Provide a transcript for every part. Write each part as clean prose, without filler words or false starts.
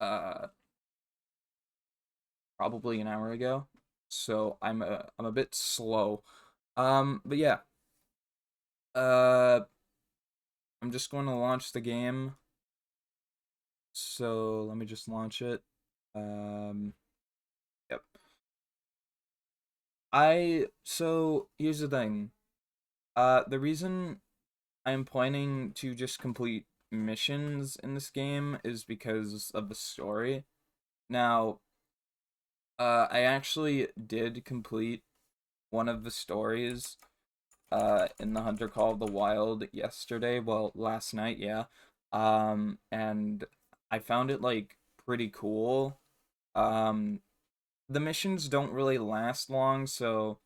uh, probably an hour ago, so I'm a bit slow. But yeah, uh, I'm just going to launch the game. So let me just launch it. Um, yep. So here's the thing. The reason I'm planning to just complete missions in this game is because of the story. Now, I actually did complete one of the stories in the Hunter Call of the Wild yesterday, well, last night, yeah. And I found it like pretty cool. Um the missions don't really last long, so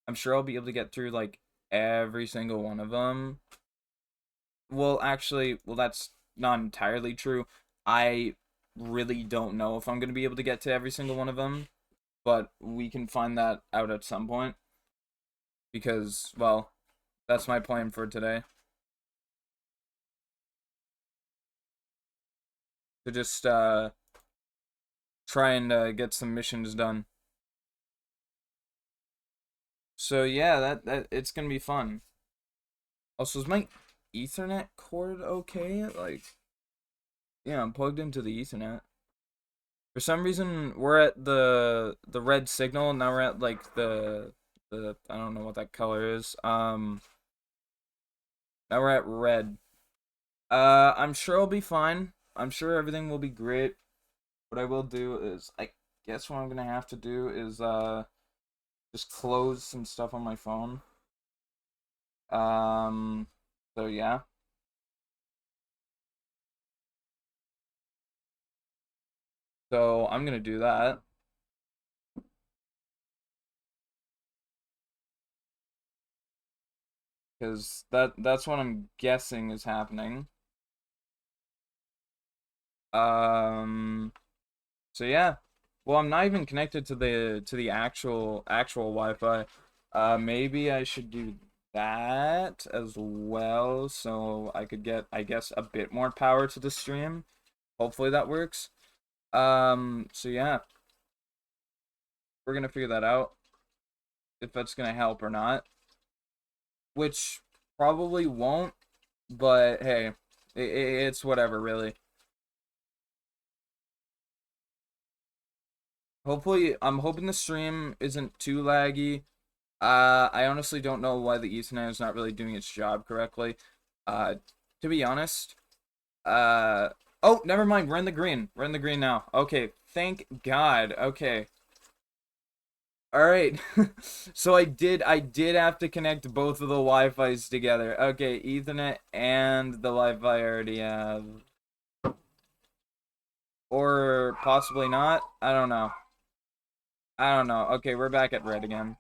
I'm sure I'll be able to get through like every single one of them. Well, actually, well, that's not entirely true. I really don't know if I'm going to be able to get to every single one of them, but we can find that out at some point because, well, that's my plan for today. To just try and get some missions done. So yeah, that it's going to be fun. Also, is my Ethernet cord okay? Like, yeah, I'm plugged into the Ethernet. For some reason, we're at the red signal. Now we're at like the I don't know what that color is. Now we're at red. I'm sure I'll be fine. I'm sure everything will be great. What I will do is, I guess what I'm gonna have to do is just close some stuff on my phone. Um, so yeah. So I'm gonna do that because that's what I'm guessing is happening. Um. So yeah. Well, I'm not even connected to the actual Wi-Fi. Maybe I should do that as well so I could get, I guess, a bit more power to the stream. Hopefully that works. So yeah, we're gonna figure that out if that's gonna help or not, which probably won't, but hey, it's whatever, really. Hopefully, I'm hoping the stream isn't too laggy. I honestly don't know why the Ethernet is not really doing its job correctly. Uh, to be honest, uh, oh, never mind. We're in the green. We're in the green now. Okay, thank God. Okay, all right. So I did have to connect both of the Wi-Fi's together. Okay, Ethernet and the Wi-Fi I already have, or possibly not. I don't know. I don't know. Okay, we're back at red again.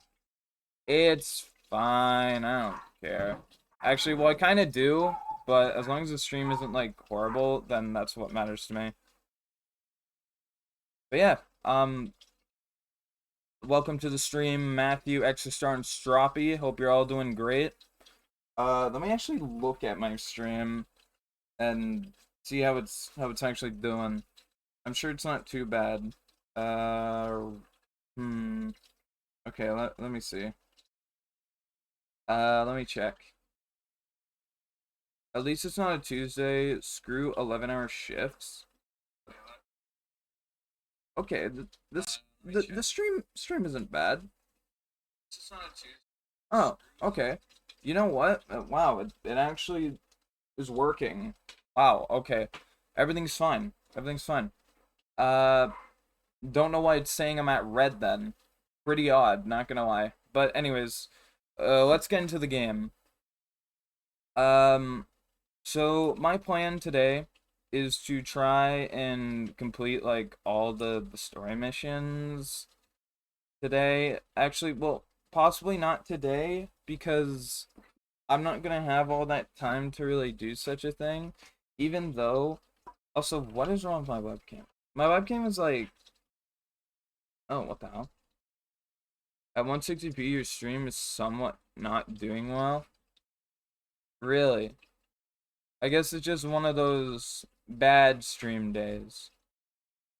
It's fine. I don't care. Actually, well, I kind of do, but as long as the stream isn't, like, horrible, then that's what matters to me. But yeah, welcome to the stream, Matthew, Extra Star, and Stroppy. Hope you're all doing great. Let me actually look at my stream and see how it's actually doing. I'm sure it's not too bad. Uh, hmm. Okay, let me see. Let me check. At least it's not a Tuesday. Screw 11-hour shifts. Okay, the stream isn't bad. Oh, okay. You know what? Wow, it actually is working. Wow, okay. Everything's fine. Everything's fine. Uh, don't know why it's saying I'm at red then. Pretty odd, not gonna lie. But anyways, let's get into the game. Um, so my plan today is to try and complete like all the story missions today. Actually, well, possibly not today because I'm not gonna have all that time to really do such a thing. Even though, also, what is wrong with my webcam? My webcam is like, oh, what the hell? At 160p, your stream is somewhat not doing well. Really? I guess it's just one of those bad stream days.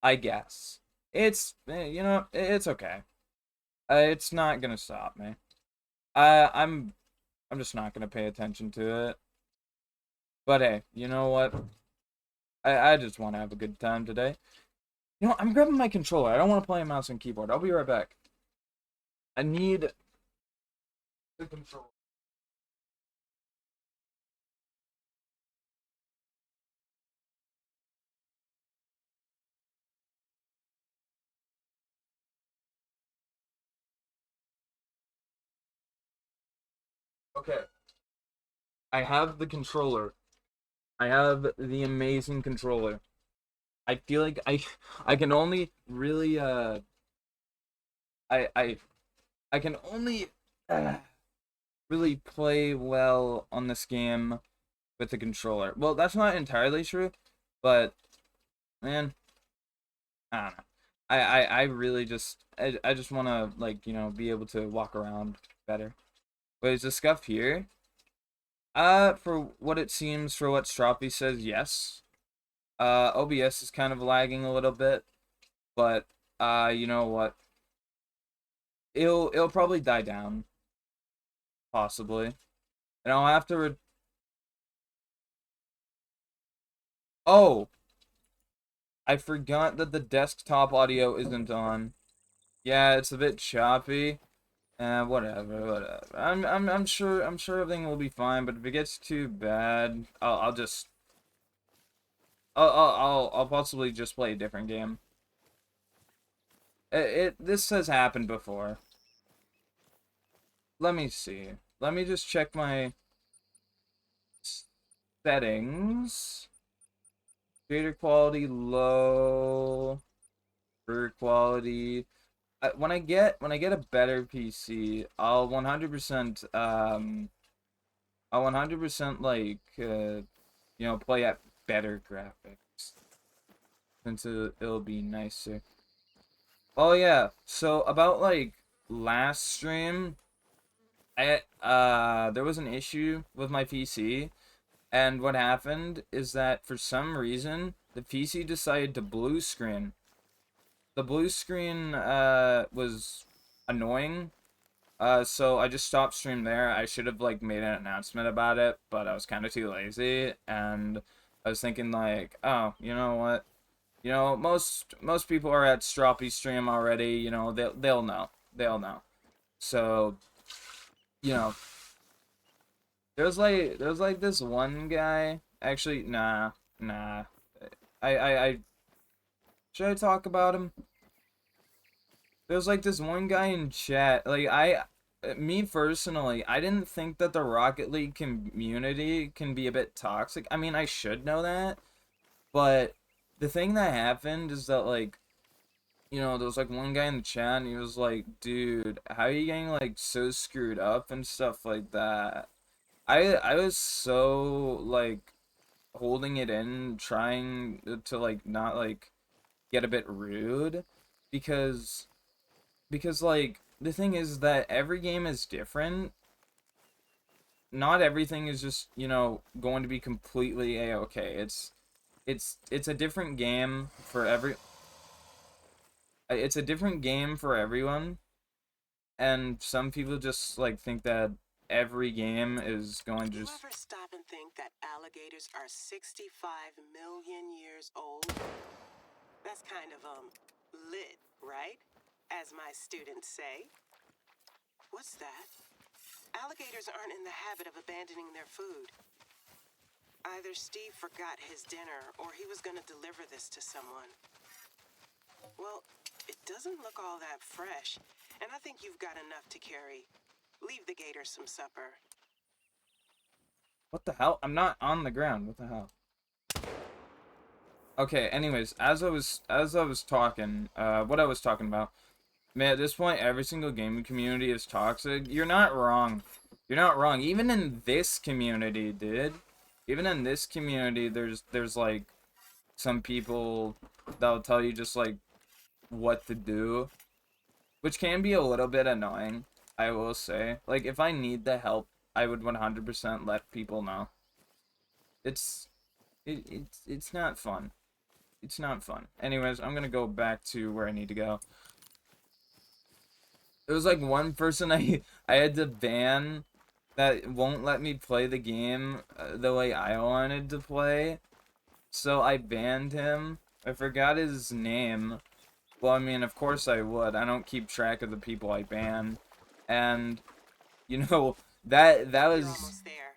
I guess. It's okay. It's not gonna stop me. I'm just not gonna pay attention to it. But hey, you know what? I just want to have a good time today. I'm grabbing my controller. I don't want to play a mouse and keyboard. I'll be right back. I need the controller. Okay, I have the controller. I have the amazing controller. I feel like I can only really I I I can only really play well on this game with the controller. Well, that's not entirely true, but man, I don't know. I really I just want to like, be able to walk around better. Wait, is the scuff here? For what it seems, for what Stroppy says, yes. OBS is kind of lagging a little bit, but you know what? It'll probably die down, possibly. And I'll have to Oh, I forgot that the desktop audio isn't on. Yeah, it's a bit choppy. Whatever. I'm sure everything will be fine, but if it gets too bad, I'll possibly just play a different game. This has happened before. Let me see. Let me just check my settings. Creator quality low. Bird quality. When I get a better PC, I'll 100% like play at better graphics since it'll be nicer. Oh yeah, so about like last stream, there was an issue with my PC, and what happened is that for some reason the PC decided to blue screen. The blue screen was annoying. So I just stopped stream there. I should have like made an announcement about it, but I was kind of too lazy, and I was thinking like, oh, you know what? Most people are at Stroppy stream already. They'll know. They'll know. So you know, there was like this one guy. Actually, nah. I should I talk about him? There's like this one guy in chat. Me personally, I didn't think that the Rocket League community can be a bit toxic. I mean, I should know that, but the thing that happened is that like, there was like one guy in the chat and he was like, "Dude, how are you getting like so screwed up and stuff like that?" I was so like holding it in, trying to like not like get a bit rude because like the thing is that every game is different. Not everything is just, going to be completely a-okay. It's a different game for it's a different game for everyone, and some people just like think that every game is going to Do you just ever stop and think that alligators are 65 million years old? That's kind of, lit, right? As my students say. What's that? Alligators aren't in the habit of abandoning their food. Either Steve forgot his dinner, or he was gonna deliver this to someone. Well, it doesn't look all that fresh, and I think you've got enough to carry. Leave the gators some supper. What the hell? I'm not on the ground. What the hell? Okay, anyways, as I was talking, what I was talking about, man, at this point, every single gaming community is toxic. You're not wrong. You're not wrong. Even in this community, dude. Even in this community, there's like some people that'll tell you just like what to do, which can be a little bit annoying, I will say. Like if I need the help, I would 100% let people know. It's it's not fun. it's not fun. Anyways, I'm gonna go back to where I need to go. It was like one person I had to ban that won't let me play the game the way I wanted to play. So I banned him. I forgot his name. Well, I mean, of course I would. I don't keep track of the people I ban. And you know, that You're was almost there.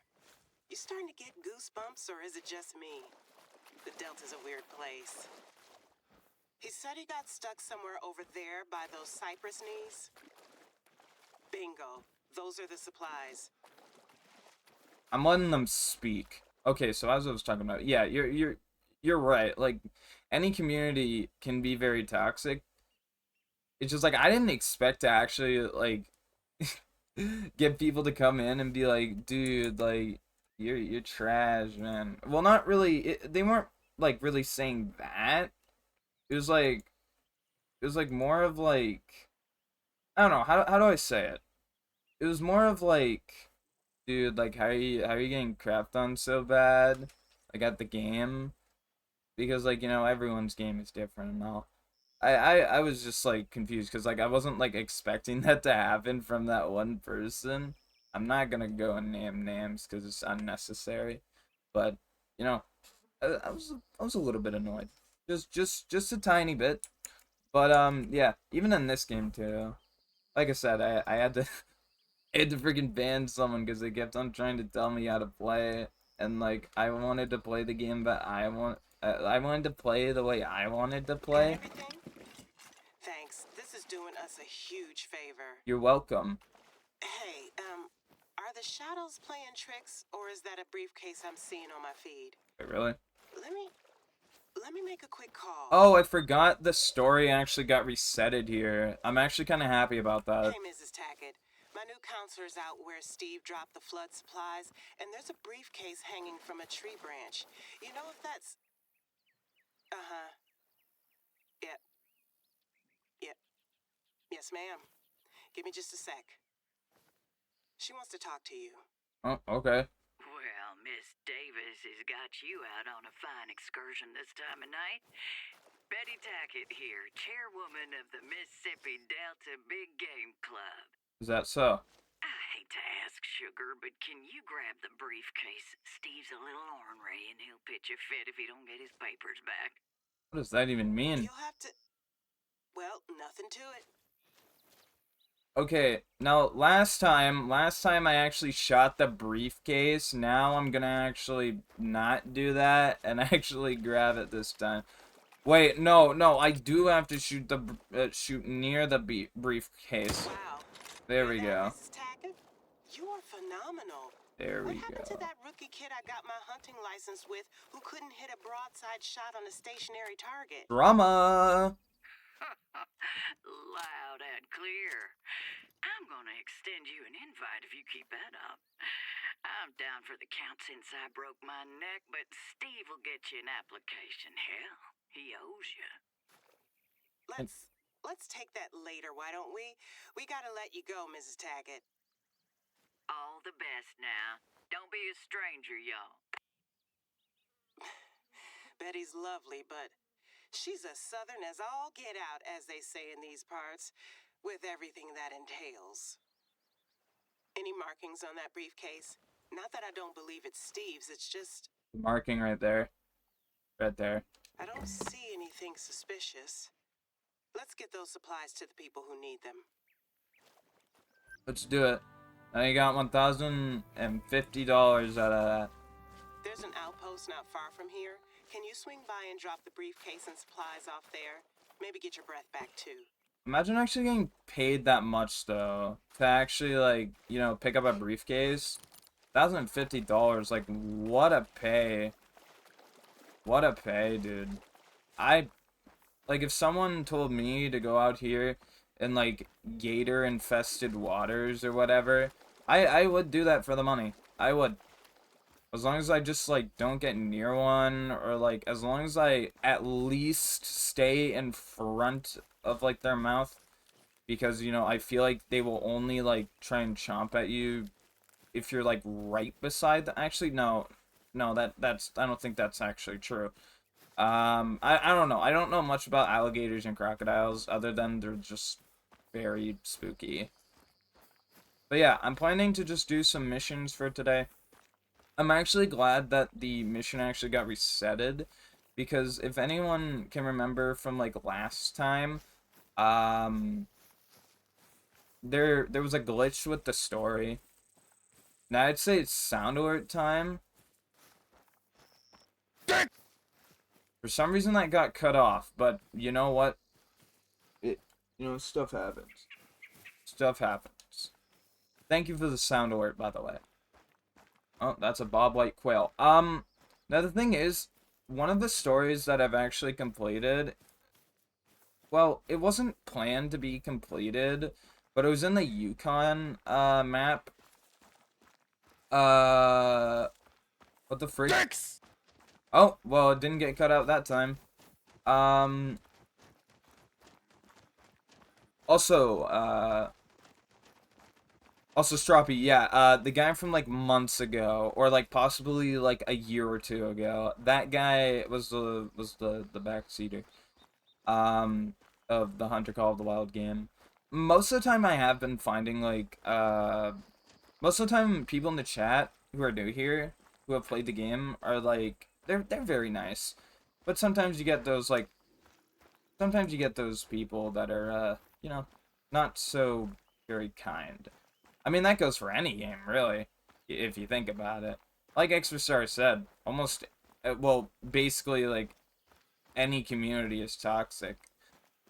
You starting to get goosebumps, or is it just me? The Delta's a weird place. He said he got stuck somewhere over there by those cypress knees. Bingo. Those are the supplies. I'm letting them speak. Okay, so as I was talking about, yeah, you're right. Like any community can be very toxic. It's just like I didn't expect to actually like get people to come in and be like, dude, like you're trash, man. Well, not really. They weren't like really saying that. It was like it was like more of like I don't know how do I say it. It was more of like, dude, like how are you getting crapped on so bad, like at the game? Because like everyone's game is different and all. I was just like confused because like I wasn't like expecting that to happen from that one person. I'm not gonna go and name names because it's unnecessary, but you know I was a little bit annoyed, just a tiny bit. But yeah, even in this game too. Like I said, I had to I had to freaking ban someone because they kept on trying to tell me how to play, and like I wanted to play the game that I wanted to play the way I wanted to And play. everything? Thanks. This is doing us a huge favor. You're welcome. Hey, are the shadows playing tricks, or is that a briefcase I'm seeing on my feed? Wait, really? Let me let me make a quick call. Oh, I forgot the story actually got resetted here. I'm actually kind of happy about that. Hey, Mrs. Tackett. My new counselor's out where Steve dropped the flood supplies, and there's a briefcase hanging from a tree branch. You know if that's... Uh-huh. Yep. Yep. Yes, ma'am. Give me just a sec. She wants to talk to you. Oh, okay. Well, Miss Davis has got you out on a fine excursion this time of night. Betty Tackett here, chairwoman of the Mississippi Delta Big Game Club. Is that so? I hate to ask, Sugar, but can you grab the briefcase? Steve's a little ornery, and he'll pitch a fit if he don't get his papers back. What does that even mean? You'll have to... Well, nothing to it. Okay, now last time I actually shot the briefcase. Now I'm gonna actually not do that and actually grab it this time. Wait, no, I do have to shoot near the briefcase. Wow. There Hear we that, go. Mrs. Tackett? You are phenomenal. There What we happened to go. that rookie kid I got my hunting license with who couldn't hit a broadside shot on a stationary target? Drama. Loud and clear. I'm gonna extend you an invite if you keep that up. I'm down for the count since I broke my neck, but Steve will get you an application. Hell, he owes you. And Let's take that later, why don't we? We gotta let you go, Mrs. Tackett. All the best now. Don't be a stranger, y'all. Betty's lovely, but she's as southern as all get out, as they say in these parts, with everything that entails. Any markings on that briefcase? Not that I don't believe it's Steve's, it's just... marking right there. Right there. I don't see anything suspicious. Let's get those supplies to the people who need them. Let's do it. I got $1,050 out of that. There's an outpost not far from here. Can you swing by and drop the briefcase and supplies off there? Maybe get your breath back, too. Imagine actually getting paid that much though to actually like pick up a briefcase. $1,050, like what a pay. What a pay, dude. I like if someone told me to go out here in like gator infested waters or whatever, I would do that for the money. I would. As long as I just like don't get near one, or like as long as I at least stay in front of like their mouth, because I feel like they will only like try and chomp at you if you're like right beside the actually no, that's I don't think that's actually true. I don't know. I don't know much about alligators and crocodiles other than they're just very spooky. But yeah, I'm planning to just do some missions for today. I'm actually glad that the mission actually got resetted because if anyone can remember from like last time, um there was a glitch with the story. Now I'd say it's sound alert time. For some reason that got cut off, but you know what? It stuff happens. Stuff happens. Thank you for the sound alert, by the way. Oh, that's a bobwhite quail. Now the thing is, one of the stories that I've actually completed, well, it wasn't planned to be completed, but it was in the Yukon map. Uh, what the freak? Dicks! Oh, well, it didn't get cut out that time. Um, also, also, Stroppy, yeah, the guy from, like, months ago, or, like, possibly, like, a year or two ago, that guy was the backseater, um, of the Hunter Call of the Wild game. Most of the time I have been finding, like, most of the time people in the chat who are new here, who have played the game, are, like, they're very nice. But sometimes you get those, like, sometimes you get those people that are, not so very kind. I mean, that goes for any game, really, if you think about it. Like Extrastar said, almost, well, basically, like, any community is toxic.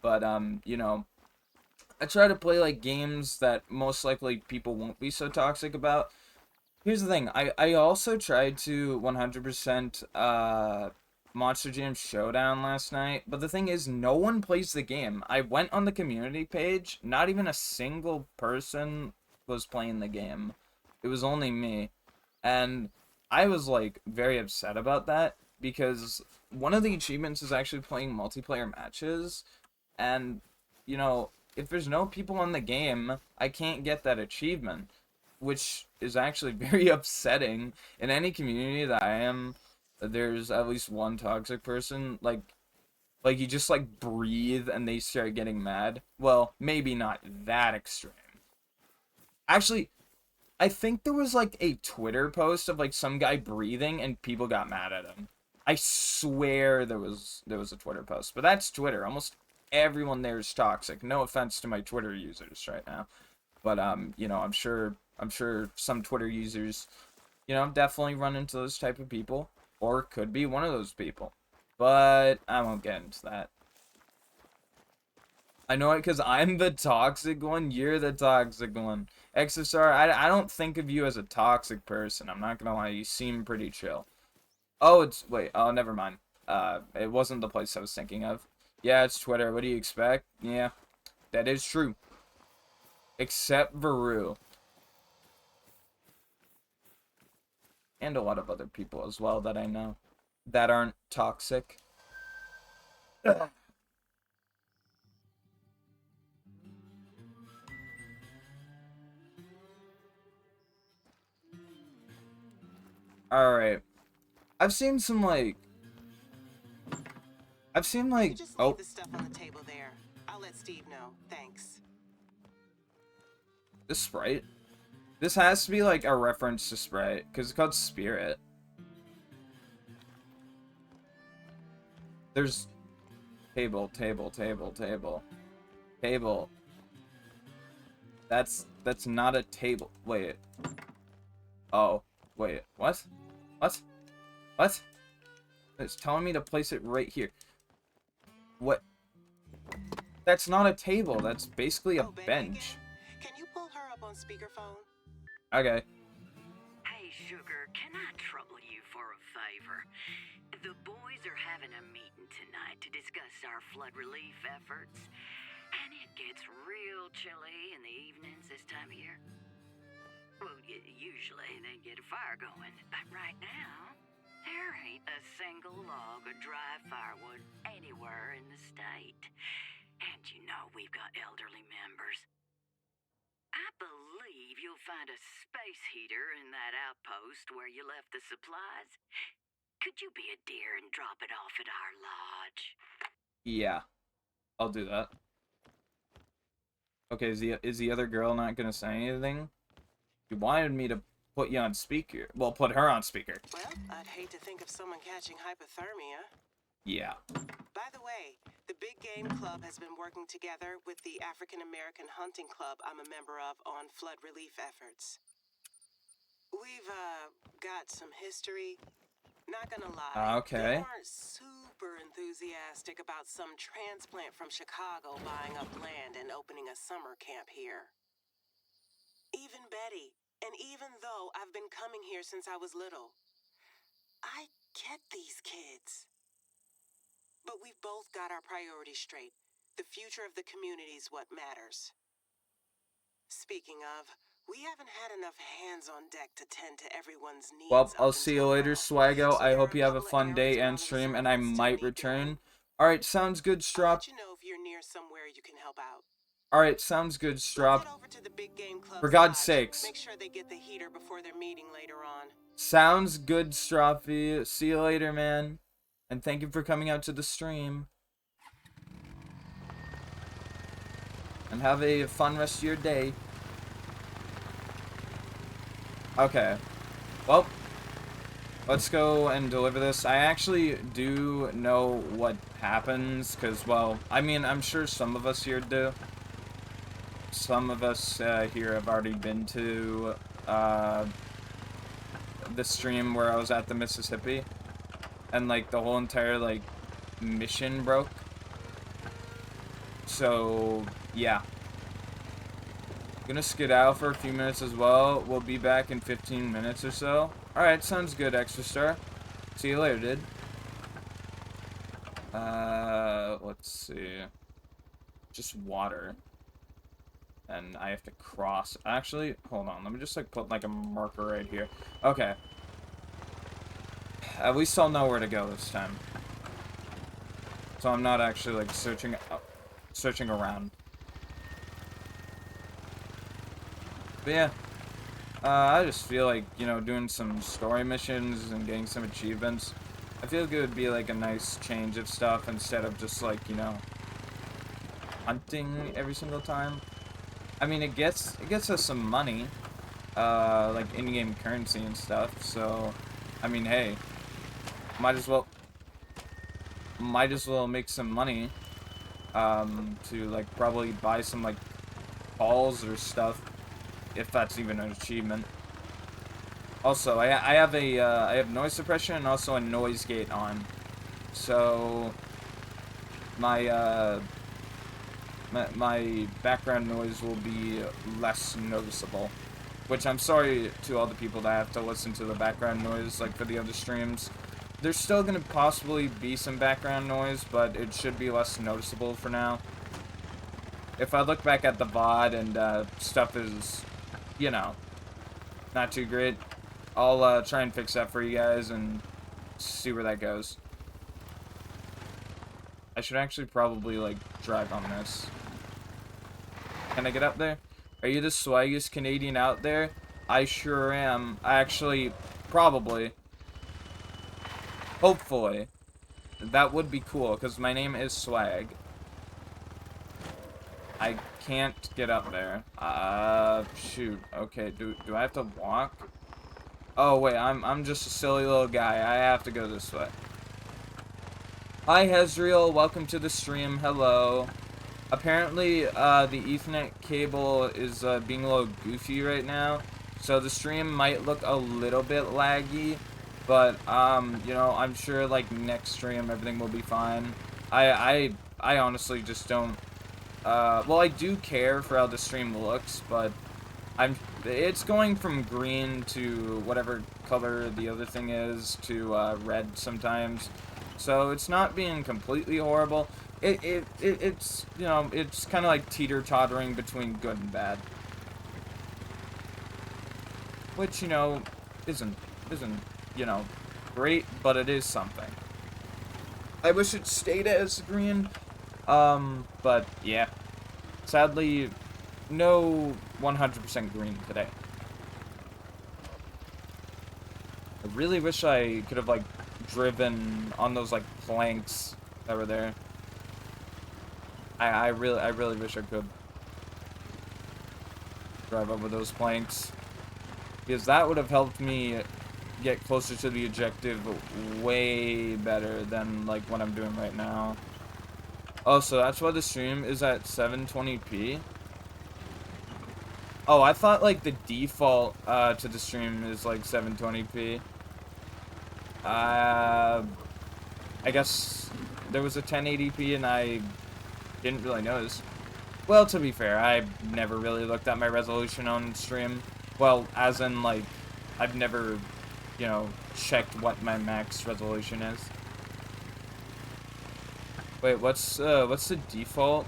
But, I try to play, like, games that most likely people won't be so toxic about. Here's the thing, I also tried to 100%, Monster Jam Showdown last night, but the thing is, no one plays the game. I went on the community page, not even a single person was playing the game. It was only me. And I was, like, very upset about that, because one of the achievements is actually playing multiplayer matches, and, if there's no people on the game, I can't get that achievement, which is actually very upsetting. In any community that I am, there's at least one toxic person. Like you just like breathe and they start getting mad. Well, maybe not that extreme. Actually, I think there was like a Twitter post of like some guy breathing and people got mad at him. I swear there was a Twitter post, but that's Twitter. Almost everyone there is toxic. No offense to my Twitter users right now. But I'm sure some Twitter users, definitely run into those type of people, or could be one of those people. But I won't get into that. I know it because I'm the toxic one. You're the toxic one. XSR, I don't think of you as a toxic person. I'm not gonna lie. You seem pretty chill. Oh, wait. Oh, never mind. It wasn't the place I was thinking of. Yeah, it's Twitter. What do you expect? Yeah, that is true. Except Varu. And a lot of other people as well that I know that aren't toxic. Alright. I've seen some like I've seen You like could just leave oh, the stuff on the table there. I'll let Steve know. Thanks. this Sprite. This has to be like a reference to Sprite, because it's called Spirit. There's table, table, table, table. Table. That's not a table. Wait. Oh. Wait. What? What? What? It's telling me to place it right here. What? That's not a table. That's basically a Oh, baby bench. again? Can you pull her up on speakerphone? Okay. Hey, Sugar, can I trouble you for a favor? The boys are having a meeting tonight to discuss our flood relief efforts, and it gets real chilly in the evenings this time of year. Well, usually they get a fire going, but right now, there ain't a single log of dry firewood anywhere in the state. And you know we've got elderly members. I believe you'll find a space heater in that outpost where you left the supplies. could you be a dear and drop it off at our lodge? Yeah, I'll do that. Okay, is the other girl not gonna say anything? You wanted me to put you on speaker. Well, put her on speaker. Well, I'd hate to think of someone catching hypothermia. Yeah. By the way, the Big Game Club has been working together with the African American Hunting Club I'm a member of on flood relief efforts. We've, got some history. Not gonna lie, Okay. they weren't super enthusiastic about some transplant from Chicago buying up land and opening a summer camp here. Even Betty, and even though I've been coming here since I was little, I get these kids. But we've both got our priorities straight. The future of the community is what matters. Speaking of, we haven't had enough hands on deck to tend to everyone's Well, needs I'll up see you until later, now. Swaggo. So I there are hope a you have a couple of fun day errands and around the stream, and I facility still might need return. doing. Alright, sounds good, I'll Strop. let you know if you're near somewhere you can help out. Alright, sounds good, Let's Strop. head over to the Big Game Club's For God's lodge. sakes. Make sure they get the heater before their meeting later on. Sounds good, Stroppy. See you later, man. And thank you for coming out to the stream. And have a fun rest of your day. Okay. Well, let's go and deliver this. I actually do know what happens, because, well, I mean, I'm sure some of us here do. Some of us here have already been to the stream where I was at the Mississippi. And, like, the whole entire, like, mission broke. So, yeah. Gonna skedaddle for a few minutes as well. We'll be back in 15 minutes or so. Alright, sounds good, Extra Star. See you later, dude. Let's see. Just water. And I have to cross. Actually, hold on. Let me just, like, put, like, a marker right here. Okay. At least I'll know where to go this time. So I'm not actually, like, searching around. But yeah, I just feel like, you know, doing some story missions and getting some achievements, I feel like it would be like a nice change of stuff instead of just like, you know, hunting every single time. I mean, it gets us some money, like in-game currency and stuff, so, I mean, hey, might as well make some money, to, like, probably buy some, like, balls or stuff. If that's even an achievement. Also, I have noise suppression and also a noise gate on, so my my background noise will be less noticeable. Which I'm sorry to all the people that have to listen to the background noise, like for the other streams. There's still gonna possibly be some background noise, but it should be less noticeable for now. If I look back at the VOD and stuff is, you know, not too great, I'll try and fix that for you guys and see where that goes. I should actually probably, like, drive on this. Can I get up there? Are you the swaggiest Canadian out there? I sure am. Actually, probably. Hopefully. That would be cool, because my name is Swag. I can't get up there. Shoot. Okay, do I have to walk? Oh, wait, I'm just a silly little guy. I have to go this way. Hi, Hezriel. Welcome to the stream. Hello. Apparently, the Ethernet cable is being a little goofy right now, so the stream might look a little bit laggy, but, you know, I'm sure, like, next stream everything will be fine. I honestly just don't, well, I do care for how the stream looks, but it's going from green to whatever color the other thing is to, red sometimes, so it's not being completely horrible. It's, you know, it's kind of like teeter-tottering between good and bad. Which, you know, isn't, you know, great, but it is something. I wish it stayed as green, but yeah. Sadly, no 100% green today. I really wish I could have, like, driven on those like planks that were there. I really wish I could drive over those planks, because that would have helped me get closer to the objective way better than like what I'm doing right now. Oh, so that's why the stream is at 720p. Oh, I thought like the default to the stream is like 720p. I guess there was a 1080p and I didn't really notice. Well, to be fair, I've never really looked at my resolution on stream. Well, as in like, I've never, you know, checked what my max resolution is. Wait, what's the default?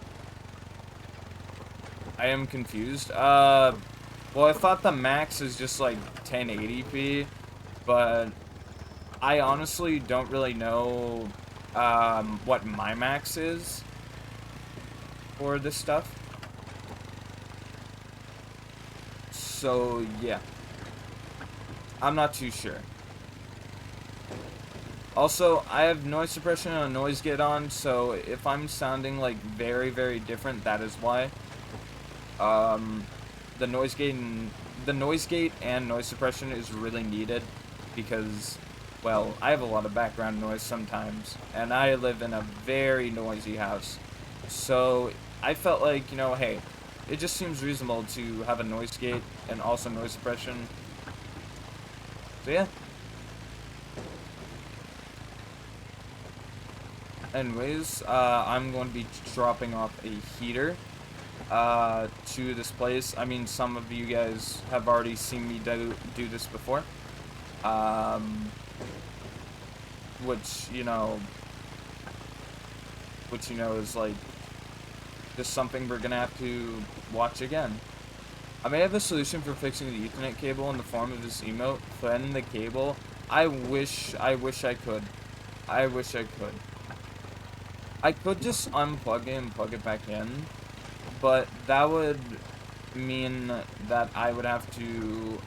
I am confused. Well, I thought the max is just like 1080p, but I honestly don't really know what my max is for this stuff. So, yeah. I'm not too sure. Also, I have noise suppression and a noise gate on, so if I'm sounding like very, very different, that is why. The noise gate and noise suppression is really needed because, well, I have a lot of background noise sometimes, and I live in a very noisy house. So I felt like, you know, hey, it just seems reasonable to have a noise gate and also noise suppression. So yeah. Anyways, I'm going to be dropping off a heater to this place. I mean, some of you guys have already seen me do this before. Which, you know, is like just something we're gonna have to watch again. I may have a solution for fixing the Ethernet cable in the form of this emote. Threading the cable. I wish I could. I wish I could. I could just unplug it and plug it back in, but that would mean that I would have to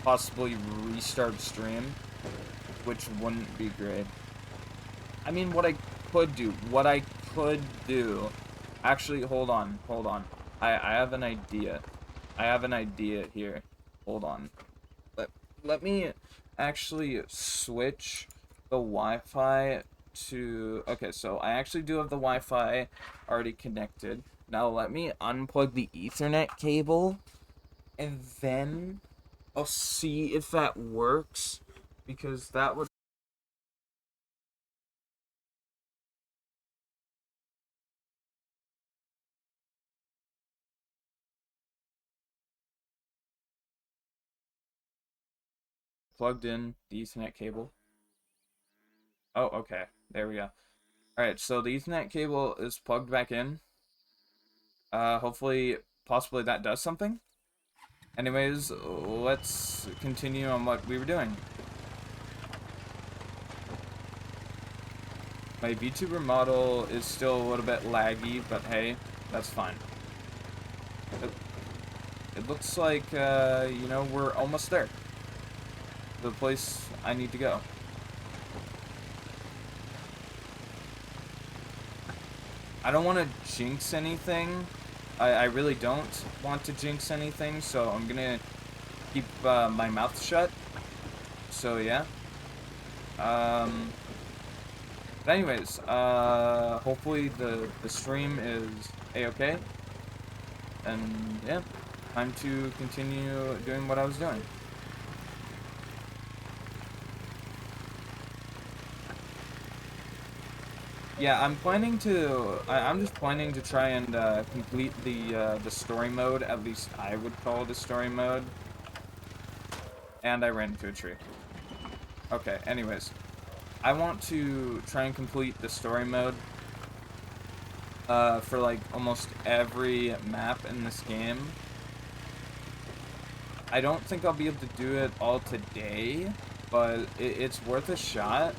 possibly restart stream, which wouldn't be great. I mean, what I could do, actually, hold on, I have an idea. I have an idea here. Hold on. Let me actually switch the Wi-Fi to... Okay, so I actually do have the Wi-Fi already connected. Now let me unplug the Ethernet cable, and then I'll see if that works, because that would... Plugged in the Ethernet cable. Oh, okay. There we go. Alright, so the Ethernet cable is plugged back in. Hopefully, possibly that does something. Anyways, let's continue on what we were doing. My VTuber model is still a little bit laggy, but hey, that's fine. It looks like, you know, we're almost there. The place I need to go. I don't want to jinx anything. I really don't want to jinx anything, so I'm gonna keep my mouth shut. So yeah. But anyways, hopefully the stream is a-okay. And yeah, time to continue doing what I was doing. Yeah, I'm planning to. I'm just planning to try and complete the story mode. At least I would call it a story mode. And I ran into a tree. Okay. Anyways, I want to try and complete the story mode. For like almost every map in this game. I don't think I'll be able to do it all today, but it's worth a shot.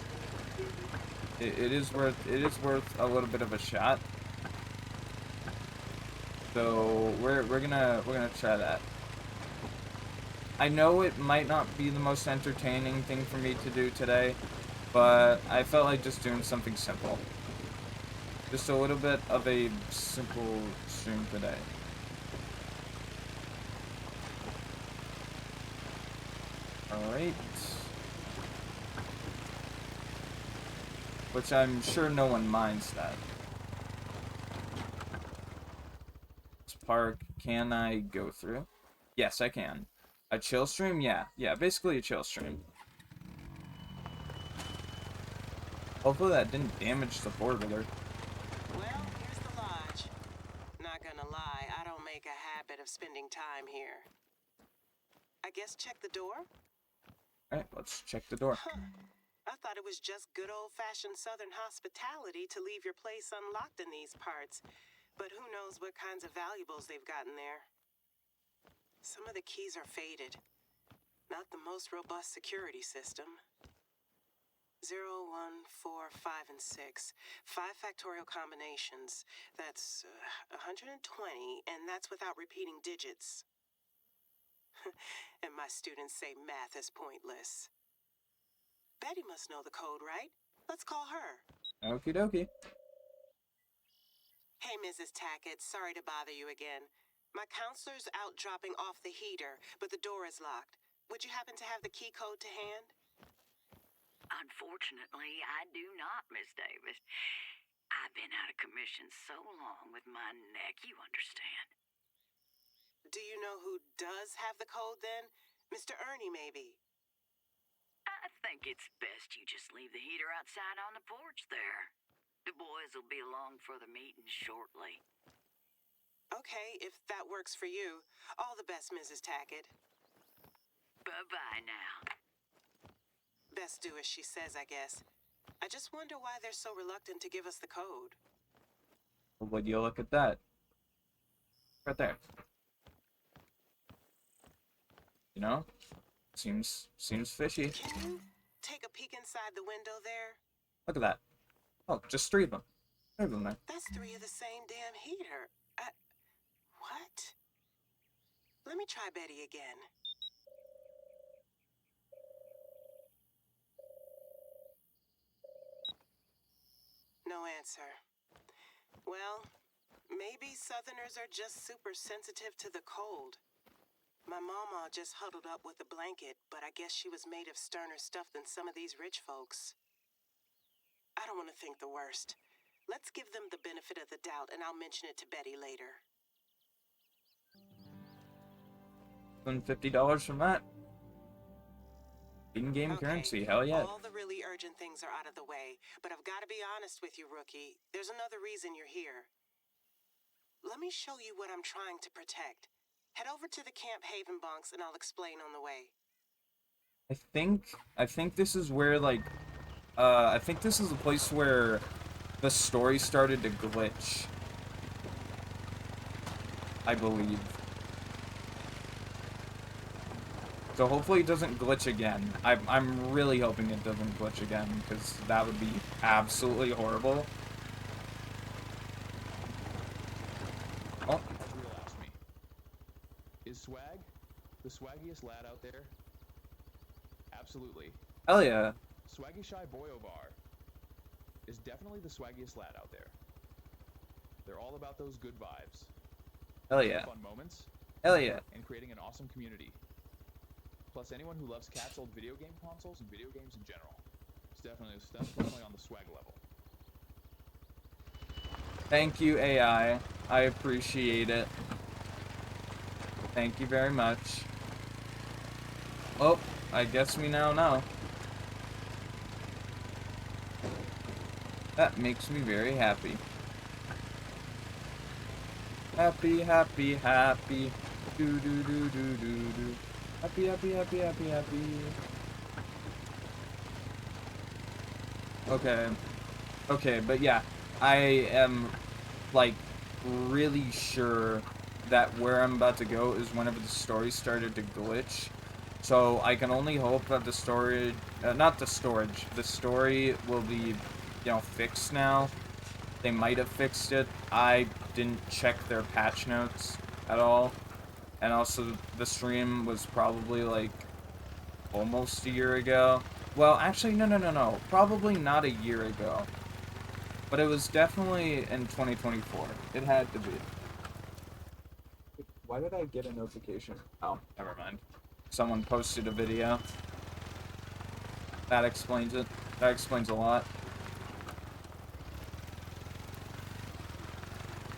It is worth a little bit of a shot. So we're gonna try that. I know it might not be the most entertaining thing for me to do today, but I felt like just doing something simple. Just a little bit of a simple stream today. Alright. Which I'm sure no one minds that. This park, can I go through? Yes, I can. A chill stream? Yeah. Yeah, basically a chill stream. Hopefully that didn't damage the four-wheeler. Well, here's the lodge. Not gonna lie, I don't make a habit of spending time here. I guess check the door? Alright, let's check the door. Huh. I thought it was just good old-fashioned Southern hospitality to leave your place unlocked in these parts. But who knows what kinds of valuables they've gotten there. Some of the keys are faded. Not the most robust security system. 0, 1, 4, 5, and 6. 5 factorial combinations. That's 120, and that's without repeating digits. And my students say math is pointless. Betty must know the code, right? Let's call her. Okie dokie. Hey, Mrs. Tackett, sorry to bother you again. My counselor's out dropping off the heater, but the door is locked. Would you happen to have the key code to hand? Unfortunately, I do not, Miss Davis. I've been out of commission so long with my neck, you understand. Do you know who does have the code, then? Mr. Ernie, maybe? I think it's best you just leave the heater outside on the porch there. The boys will be along for the meeting shortly. Okay, if that works for you. All the best, Mrs. Tackett. Bye-bye now. Best do as she says, I guess. I just wonder why they're so reluctant to give us the code. Well, would you look at that? Right there. You know? Seems fishy. Can you take a peek inside the window there? Look at that. Oh, just 3 of them. 3 of them there. That's 3 of the same damn heater. What? Let me try Betty again. No answer. Well, maybe Southerners are just super sensitive to the cold. My mama just huddled up with a blanket, but I guess she was made of sterner stuff than some of these rich folks. I don't want to think the worst. Let's give them the benefit of the doubt, and I'll mention it to Betty later. $50 from that. In-game currency, hell yeah. All the really urgent things are out of the way, but I've got to be honest with you, Rookie. There's another reason you're here. Let me show you what I'm trying to protect. Head over to the Camp Haven bunks, and I'll explain on the way. I think this is where, like, I think this is the place where the story started to glitch. I believe. So hopefully it doesn't glitch again. I'm really hoping it doesn't glitch again, because that would be absolutely horrible. Oh. Real asked me. Is Swag the swaggiest lad out there? Absolutely. Hell yeah. Swaggy Shy Boyovar is definitely the swaggiest lad out there. They're all about those good vibes. Hell yeah. Fun moments. Hell yeah. And creating an awesome community. Plus, anyone who loves Cat's old video game consoles and video games in general. It's definitely on the swag level. Thank you, AI. I appreciate it. Thank you very much. Oh, I guess we now know. That makes me very happy. Happy, happy, happy. Do do do do do do. Happy, happy, happy, happy, happy. Okay. Okay, but yeah, I am, like, really sure that where I'm about to go is whenever the story started to glitch. So I can only hope that the storage, not the storage, the story will be, you know, fixed now. They might have fixed it. I didn't check their patch notes at all. And also, the stream was probably, like, almost a year ago. Well, actually, no. Probably not a year ago. But it was definitely in 2024. It had to be. Why did I get a notification? Oh, never mind. Someone posted a video. That explains it. That explains a lot.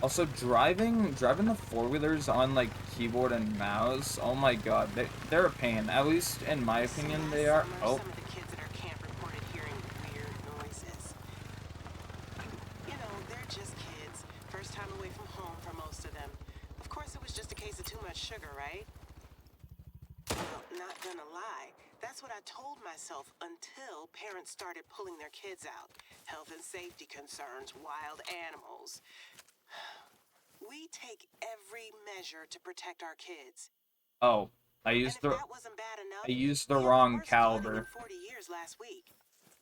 Also, driving the four-wheelers on, like, keyboard and mouse, oh my god, they're a pain. At least, in my opinion, they are. Oh. Some of the kids at our camp reported hearing weird noises. You know, they're just kids. First time away from home for most of them. Of course, it was just a case of too much sugar, right? Well, not gonna lie. That's what I told myself until parents started pulling their kids out. Health and safety concerns, wild animals. We take every measure to protect our kids. Oh. And if that wasn't bad I enough, used the we had the wrong worst flooding caliber. in 40 years last week.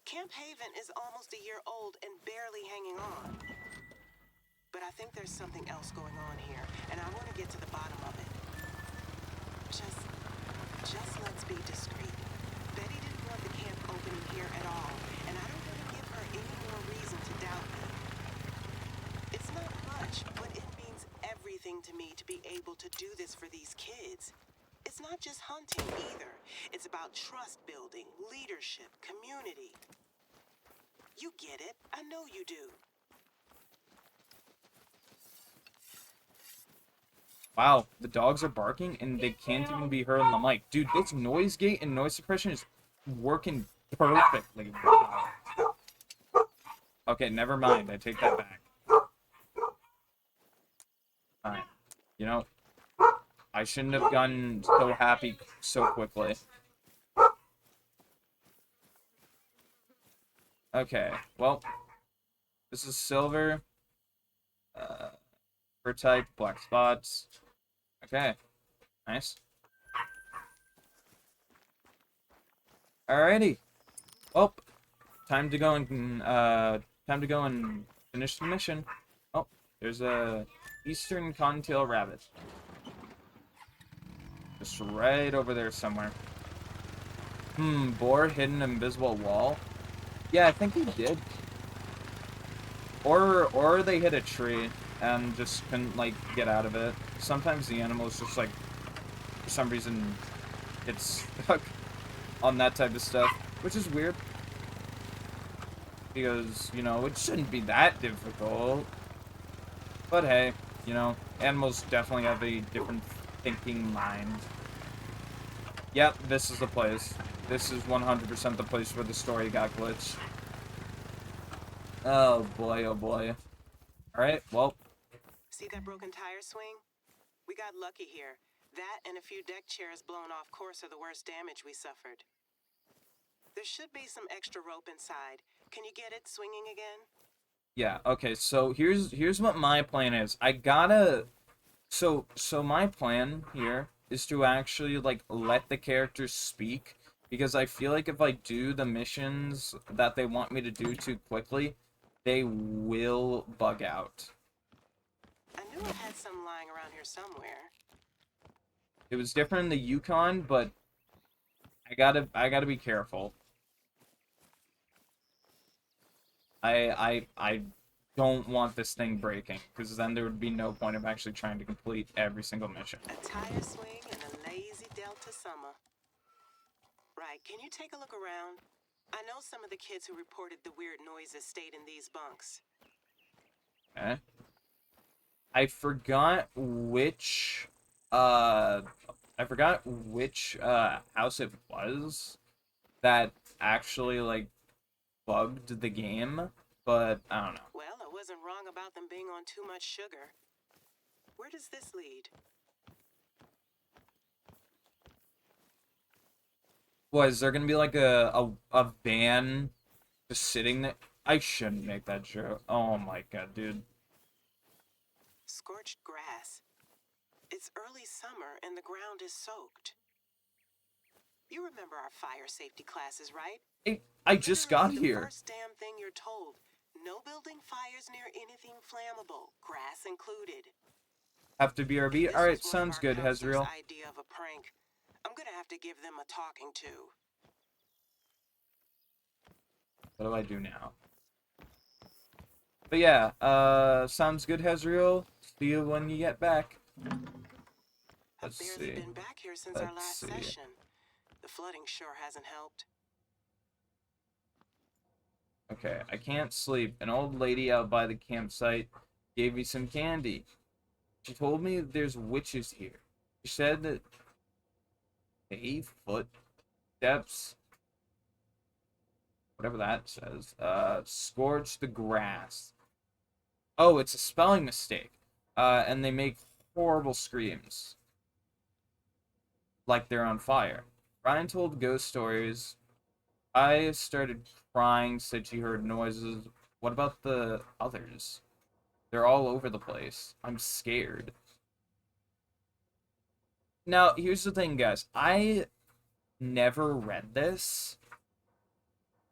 Camp Haven is almost a year old and barely hanging on. But I think there's something else going on here, and I want to get to the bottom of it. Just let's be discreet. Betty didn't want the camp opening here at all, and I don't want to give her any more reason to doubt me. It's not much, but it means everything to me to be able to do this for these kids. It's not just hunting either. It's about trust building, leadership, community. You get it. I know you do. Wow, the dogs are barking and they can't even be heard on the mic. Dude, this noise gate and noise suppression is working perfectly. Wow. Okay, never mind. I take that back. Fine. You know, I shouldn't have gotten so happy so quickly. Okay, well, this is silver. Per type, black spots. Okay, nice. Alrighty. Well, time to go and finish the mission. Oh, there's a eastern cottontail rabbit. Just right over there somewhere. Boar hidden invisible wall. Yeah, I think he did. Or they hit a tree and just couldn't like get out of it. Sometimes the animals just like for some reason it's stuck on that type of stuff, which is weird. Because, you know, it shouldn't be that difficult. But hey, you know, animals definitely have a different thinking mind. Yep, this is the place. This is 100% the place where the story got glitched. Oh boy, oh boy. Alright, well. See that broken tire swing? We got lucky here. That and a few deck chairs blown off course are the worst damage we suffered. There should be some extra rope inside. Can you get it swinging again? Yeah, okay, so here's what my plan is. I gotta so my plan here is to actually like let the characters speak because I feel like if I do the missions that they want me to do too quickly, they will bug out. I knew I had some lying around here somewhere. It was different in the Yukon, but I gotta be careful. I don't want this thing breaking, because then there would be no point of actually trying to complete every single mission. A tire swing and a lazy Delta summer. Right, can you take a look around? I know some of the kids who reported the weird noises stayed in these bunks. Okay. I forgot which uh house it was that actually like bugged the game, but I don't know. Well, I wasn't wrong about them being on too much sugar. Where does this lead? What, is there gonna be like a van just sitting there? I shouldn't make that joke. Oh my god, dude. Scorched grass. It's early summer and the ground is soaked. You remember our fire safety classes, right? I just got Literally here. the first damn thing you're told. No building fires near anything flammable, grass included. Have to BRB? This Alright, was one of sounds our good, counselors' Hezreal. idea of a prank. I'm gonna have to give them a talking to. What do I do now? But yeah, sounds good, Hezriel. See you when you get back. I've Let's barely see. been back here since our Let's last see. session. The flooding sure hasn't helped. Okay, I can't sleep. An old lady out by the campsite gave me some candy. She told me there's witches here. She said that 8 footsteps, whatever that says, scorch the grass. Oh, it's a spelling mistake. And they make horrible screams. Like they're on fire. Ryan told ghost stories. I started crying, said she heard noises. What about the others? They're all over the place. I'm scared. Now, here's the thing, guys. I never read this.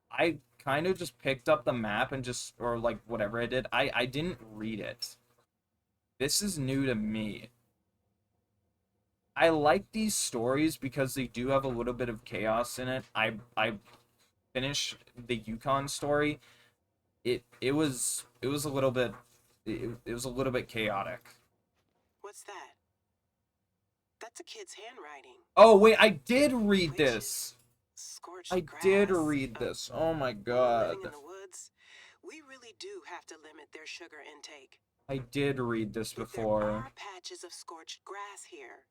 I kind of just picked up the map and just, or like whatever I did. I didn't read it. This is new to me. I like these stories because they do have a little bit of chaos in it. I finished the Yukon story. It was a little bit it was a little bit chaotic. What's that? That's a kid's handwriting. Oh wait, I did read Witches, this. scorched I grass. did read this. Oh my god. Living in the woods, we really do have to limit their sugar intake. I did read this But there before. are patches of scorched grass here.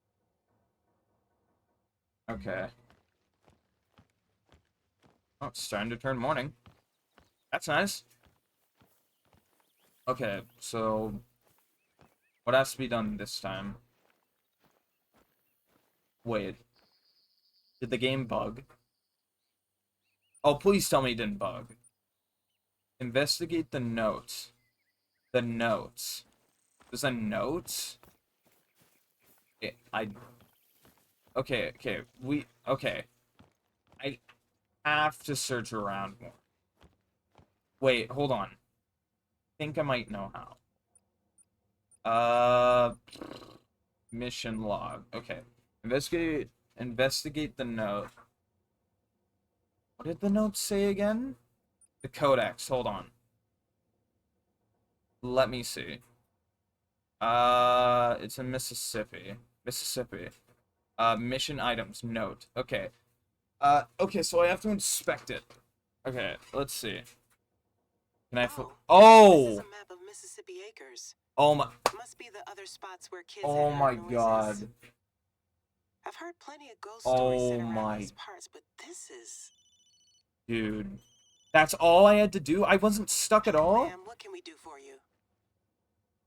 Okay. Oh, it's starting to turn morning. That's nice. Okay, so what has to be done this time? Wait. Did the game bug? Oh, please tell me it didn't bug. Investigate the notes. The notes. There's a note? Okay, okay. I have to search around more. Wait, hold on. I think I might know how. Mission log. Okay. Investigate the note. What did the note say again? The codex. Hold on. Let me see. It's in Mississippi. Mississippi. Mission items. Note. Okay. Okay, so I have to inspect it. Okay, let's see. Can I? This is Oh! a map of Mississippi acres. Oh my. Must be the other spots where kids Oh had my heard noises. god. I've heard plenty of ghost stories Oh set around my. these parts, but this is... Dude. That's all I had to do? I wasn't stuck at all? Ma'am, what can we do for you?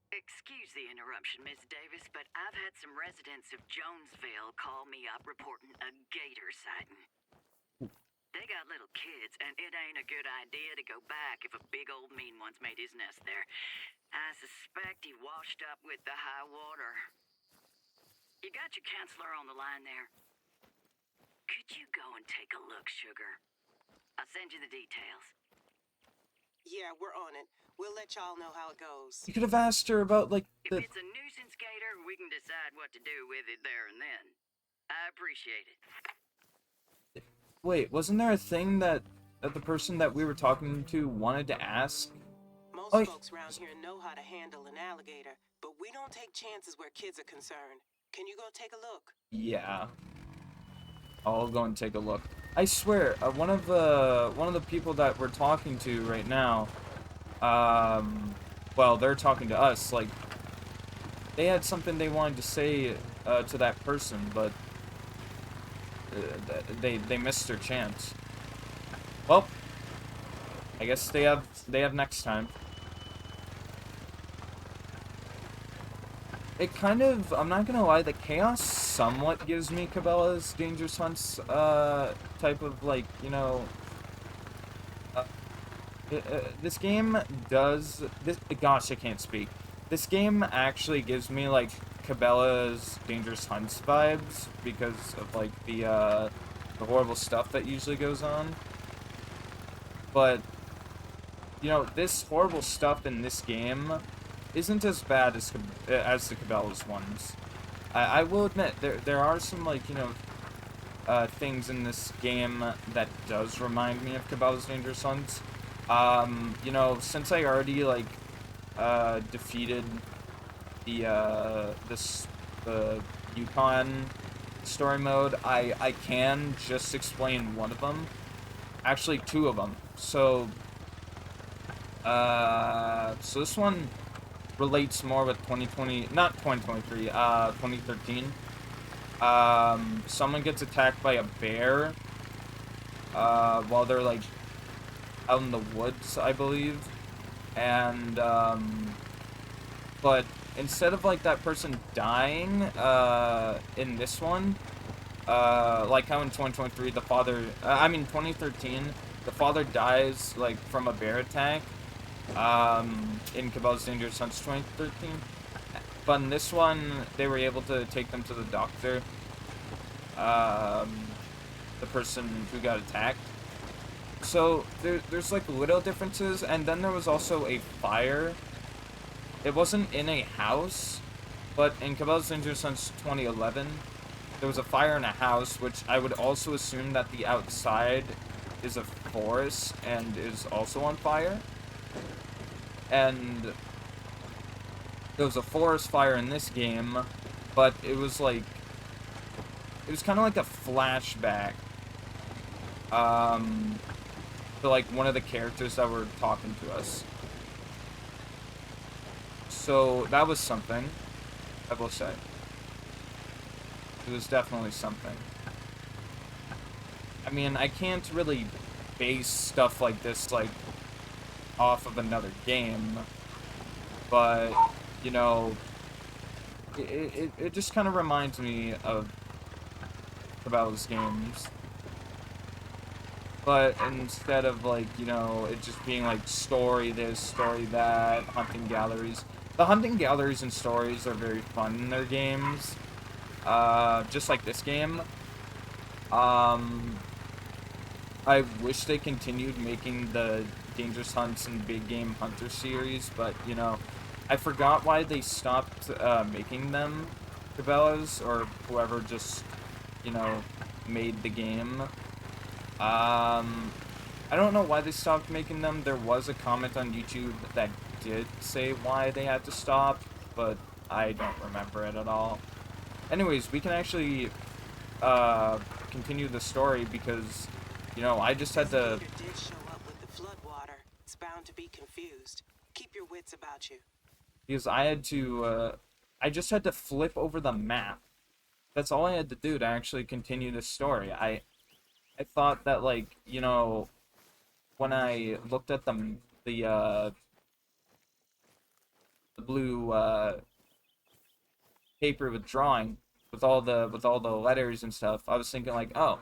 Excuse the interruption, Miss Davis, but I've had some residents of Jonesville call me up reporting a gator sighting. They got little kids, and it ain't a good idea to go back if a big old mean one's made his nest there. I suspect he washed up with the high water. You got your counselor on the line there? Could you go and take a look, sugar? I'll send you the details. Yeah, we're on it. We'll let y'all know how it goes. You could have asked her about, like, If the... it's a nuisance gator, we can decide what to do with it there and then. I appreciate it. Wait, wasn't there a thing that the person that we were talking to wanted to ask? Most Oh, folks around here know how to handle an alligator, but we don't take chances where kids are concerned. Can you go take a look? Yeah. I'll go and take a look. I swear, one of the people that we're talking to right now, well, they're talking to us, like, they had something they wanted to say, to that person, but, they missed their chance. Well, I guess they have next time. It kind of, I'm not gonna lie, the chaos somewhat gives me Cabela's Dangerous Hunts, type of, like, you know, this game does, gosh, I can't speak. This game actually gives me, like, Cabela's Dangerous Hunts vibes, because of, like, the horrible stuff that usually goes on. But, you know, this horrible stuff in this game isn't as bad as the Cabela's ones. I will admit, there are some, like, you know, things in this game that does remind me of Cabela's Dangerous Hunts. You know, since I already like defeated the Yukon story mode, I can just explain one of them. Actually, two of them. So this one relates more with 2020, not 2023, 2013. Someone gets attacked by a bear, while they're, like, out in the woods, I believe. And, but instead of, like, that person dying, in this one, like how in 2023, the father, I mean, 2013, the father dies, like, from a bear attack, in Cabela's Dangerous Hunts 2013. But in this one, they were able to take them to the doctor, um, the person who got attacked. So there's like little differences, and then there was also a fire. It wasn't in a house, but in Cabela's Dangerous Hunts 2011, there was a fire in a house, which I would also assume that the outside is a forest and is also on fire. And there was a forest fire in this game, but it was like, it was kind of like a flashback, um, to like one of the characters that were talking to us. So that was something, I will say. It was definitely something. I mean, I can't really base stuff like this, like, off of another game, but, you know, it just kind of reminds me of Cabela's games. But instead of, like, you know, it just being like story this, story that, hunting galleries. The hunting galleries and stories are very fun in their games. Just like this game. Um, I wish they continued making the Dangerous Hunts and Big Game Hunter series, but, you know, I forgot why they stopped making them, Cabela's, or whoever just, you know, made the game. I don't know why they stopped making them. There was a comment on YouTube that did say why they had to stop, but I don't remember it at all. Anyways, we can actually continue the story because, you know, I just had This to, gator did show up with the floodwater. It's bound to be confused. Keep your wits about you. because I just had to flip over the map. That's all I had to do to actually continue the story. I thought that, like, you know, when I looked at the blue paper with drawing with all the letters and stuff, I was thinking like, oh,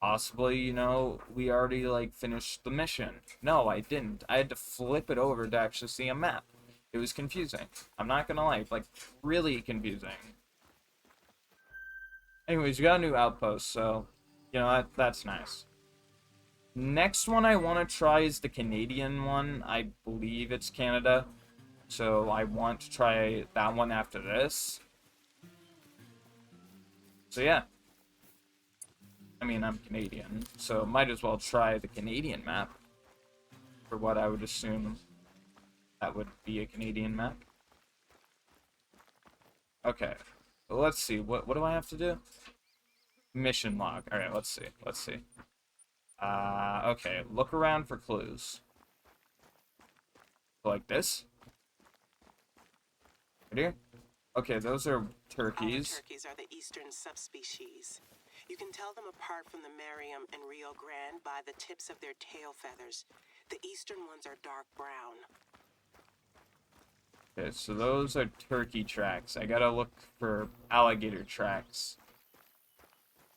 possibly, you know, we already like finished the mission. No, I didn't. I had to flip it over to actually see a map. It was confusing. I'm not gonna lie, like really confusing. Anyways, you got a new outpost, so you know that's nice. Next one I want to try is the Canadian one. I believe it's Canada. So I want to try that one after this. So yeah. I mean, I'm Canadian, so might as well try the Canadian map for what I would assume that would be a Canadian map. Okay. Well, let's see. What do I have to do? Mission log. All right, let's see. Let's see. Okay. Look around for clues. Like this? Right here? Okay, those are Our turkeys. turkeys are the eastern subspecies. You can tell them apart from the Merriam and Rio Grande by the tips of their tail feathers. The eastern ones are dark brown. Okay, so those are turkey tracks. I gotta look for alligator tracks.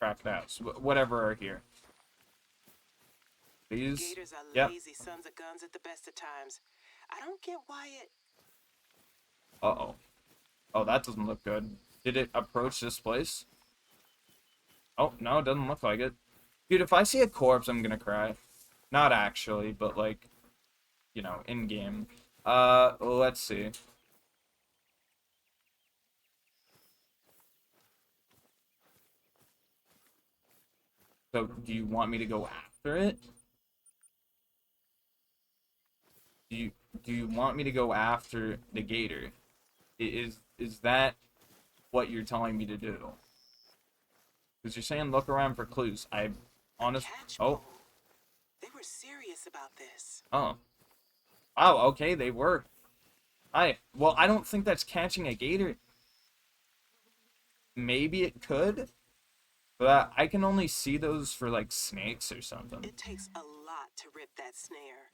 Crocodiles. Whatever are here. These? Gators are Yep. lazy sons of guns at the best of times. I don't get why it... Uh-oh. Oh, that doesn't look good. Did it approach this place? Oh, no, it doesn't look like it. Dude, if I see a corpse, I'm gonna cry. Not actually, but like, you know, in-game. Let's see. So, do you want me to go after it? Do you want me to go after the gator? Is that what you're telling me to do? Because you're saying look around for clues. I honest. Oh, Catchpole. They were serious about this. oh, wow. Okay, they were. Well, I don't think that's catching a gator. Maybe it could, but I can only see those for like snakes or something. It takes a lot to rip that snare.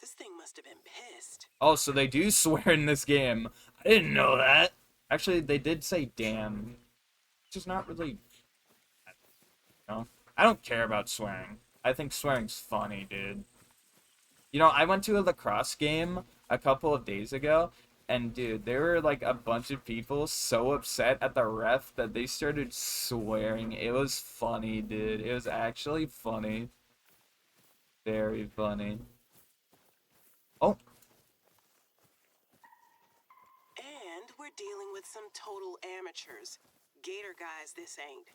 This thing must have been pissed. Oh, so they do swear in this game. I didn't know that. Actually, they did say damn. Which is not really, no. I don't care about swearing. I think swearing's funny, dude. You know, I went to a lacrosse game a couple of days ago, and dude, there were like a bunch of people so upset at the ref that they started swearing. It was funny, dude. It was actually funny. Very funny. Oh, And we're dealing with some total amateurs. Gator guys, this ain't.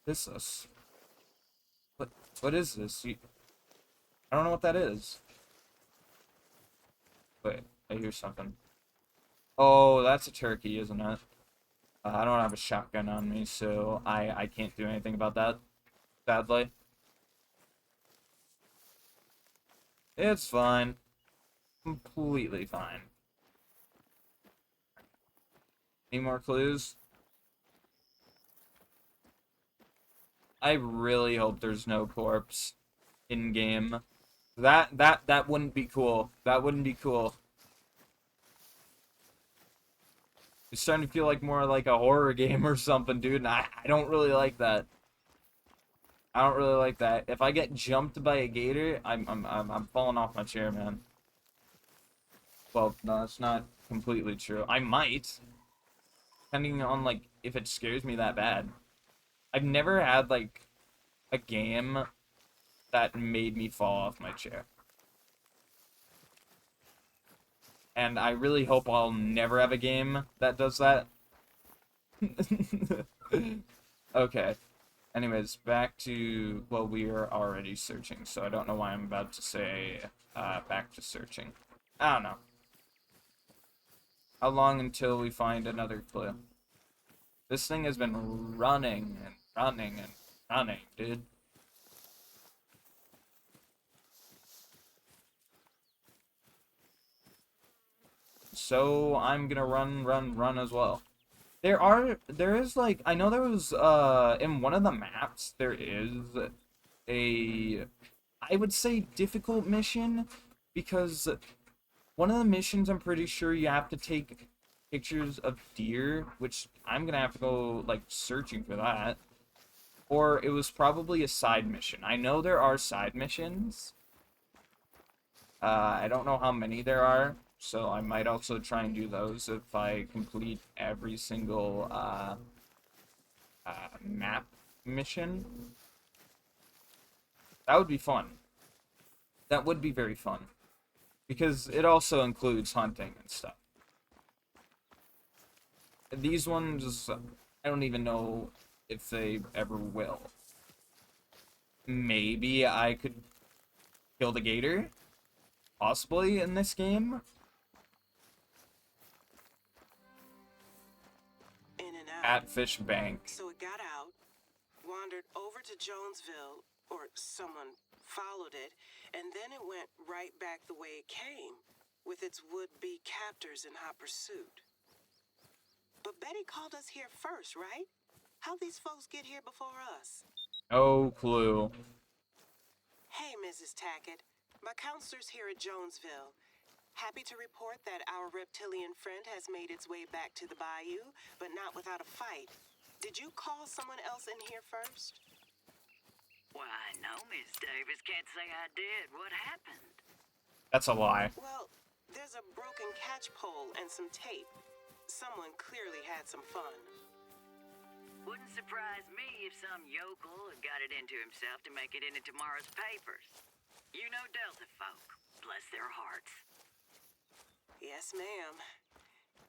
this is. What? What is this? I don't know what that is. Wait, I hear something. Oh, that's a turkey, isn't it? I don't have a shotgun on me, so I can't do anything about that, sadly. It's fine. Completely fine. Any more clues? I really hope there's no corpse in game. That wouldn't be cool. That wouldn't be cool. It's starting to feel like more like a horror game or something, dude, and I don't really like that. I don't really like that. If I get jumped by a gator, I'm falling off my chair, man. Well, no, that's not completely true. I might, depending on like if it scares me that bad. I've never had like a game that made me fall off my chair. And I really hope I'll never have a game that does that. Okay. Anyways, back to, well, we are already searching, so I don't know why I'm about to say back to searching. I don't know. How long until we find another clue? This thing has been running and running and running, dude. So I'm gonna run as well. There is like, I know there was, in one of the maps, there is a, I would say difficult mission, because one of the missions, I'm pretty sure you have to take pictures of deer, which I'm gonna have to go, like, searching for that. Or it was probably a side mission. I know there are side missions. I don't know how many there are, so I might also try and do those if I complete every single map mission. That would be fun. That would be very fun. Because it also includes hunting and stuff. These ones, I don't even know if they ever will. Maybe I could kill the gator? Possibly in this game? In and out. At Fish Bank. So it got out, wandered over to Jonesville, or someone followed it, and then it went right back the way it came, with its would-be captors in hot pursuit. But Betty called us here first, right? How'd these folks get here before us? No clue. Hey, Mrs. Tackett. My counselor's here at Jonesville. Happy to report that our reptilian friend has made its way back to the bayou, but not without a fight. Did you call someone else in here first? Why, no, Miss Davis. Can't say I did. What happened? That's a lie. Well, there's a broken catch pole and some tape. Someone clearly had some fun. Wouldn't surprise me if some yokel had got it into himself to make it into tomorrow's papers. You know Delta folk. Bless their hearts. Yes, ma'am.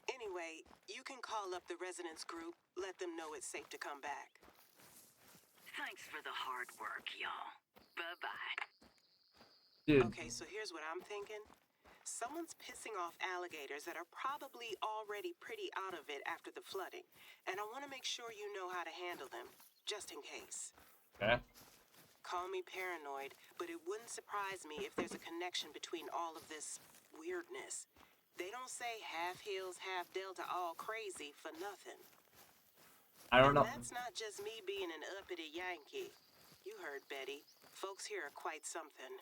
Anyway, you can call up the residence group, let them know it's safe to come back. Thanks for the hard work, y'all. Bye-bye. Dude, Okay, so here's what I'm thinking. Someone's pissing off alligators that are probably already pretty out of it after the flooding. And I want to make sure you know how to handle them, just in case. okay. Call me paranoid, but it wouldn't surprise me if there's a connection between all of this weirdness. They don't say half hills, half delta, all crazy for nothing. I don't And know. that's not just me being an uppity Yankee. You heard Betty. Folks here are quite something.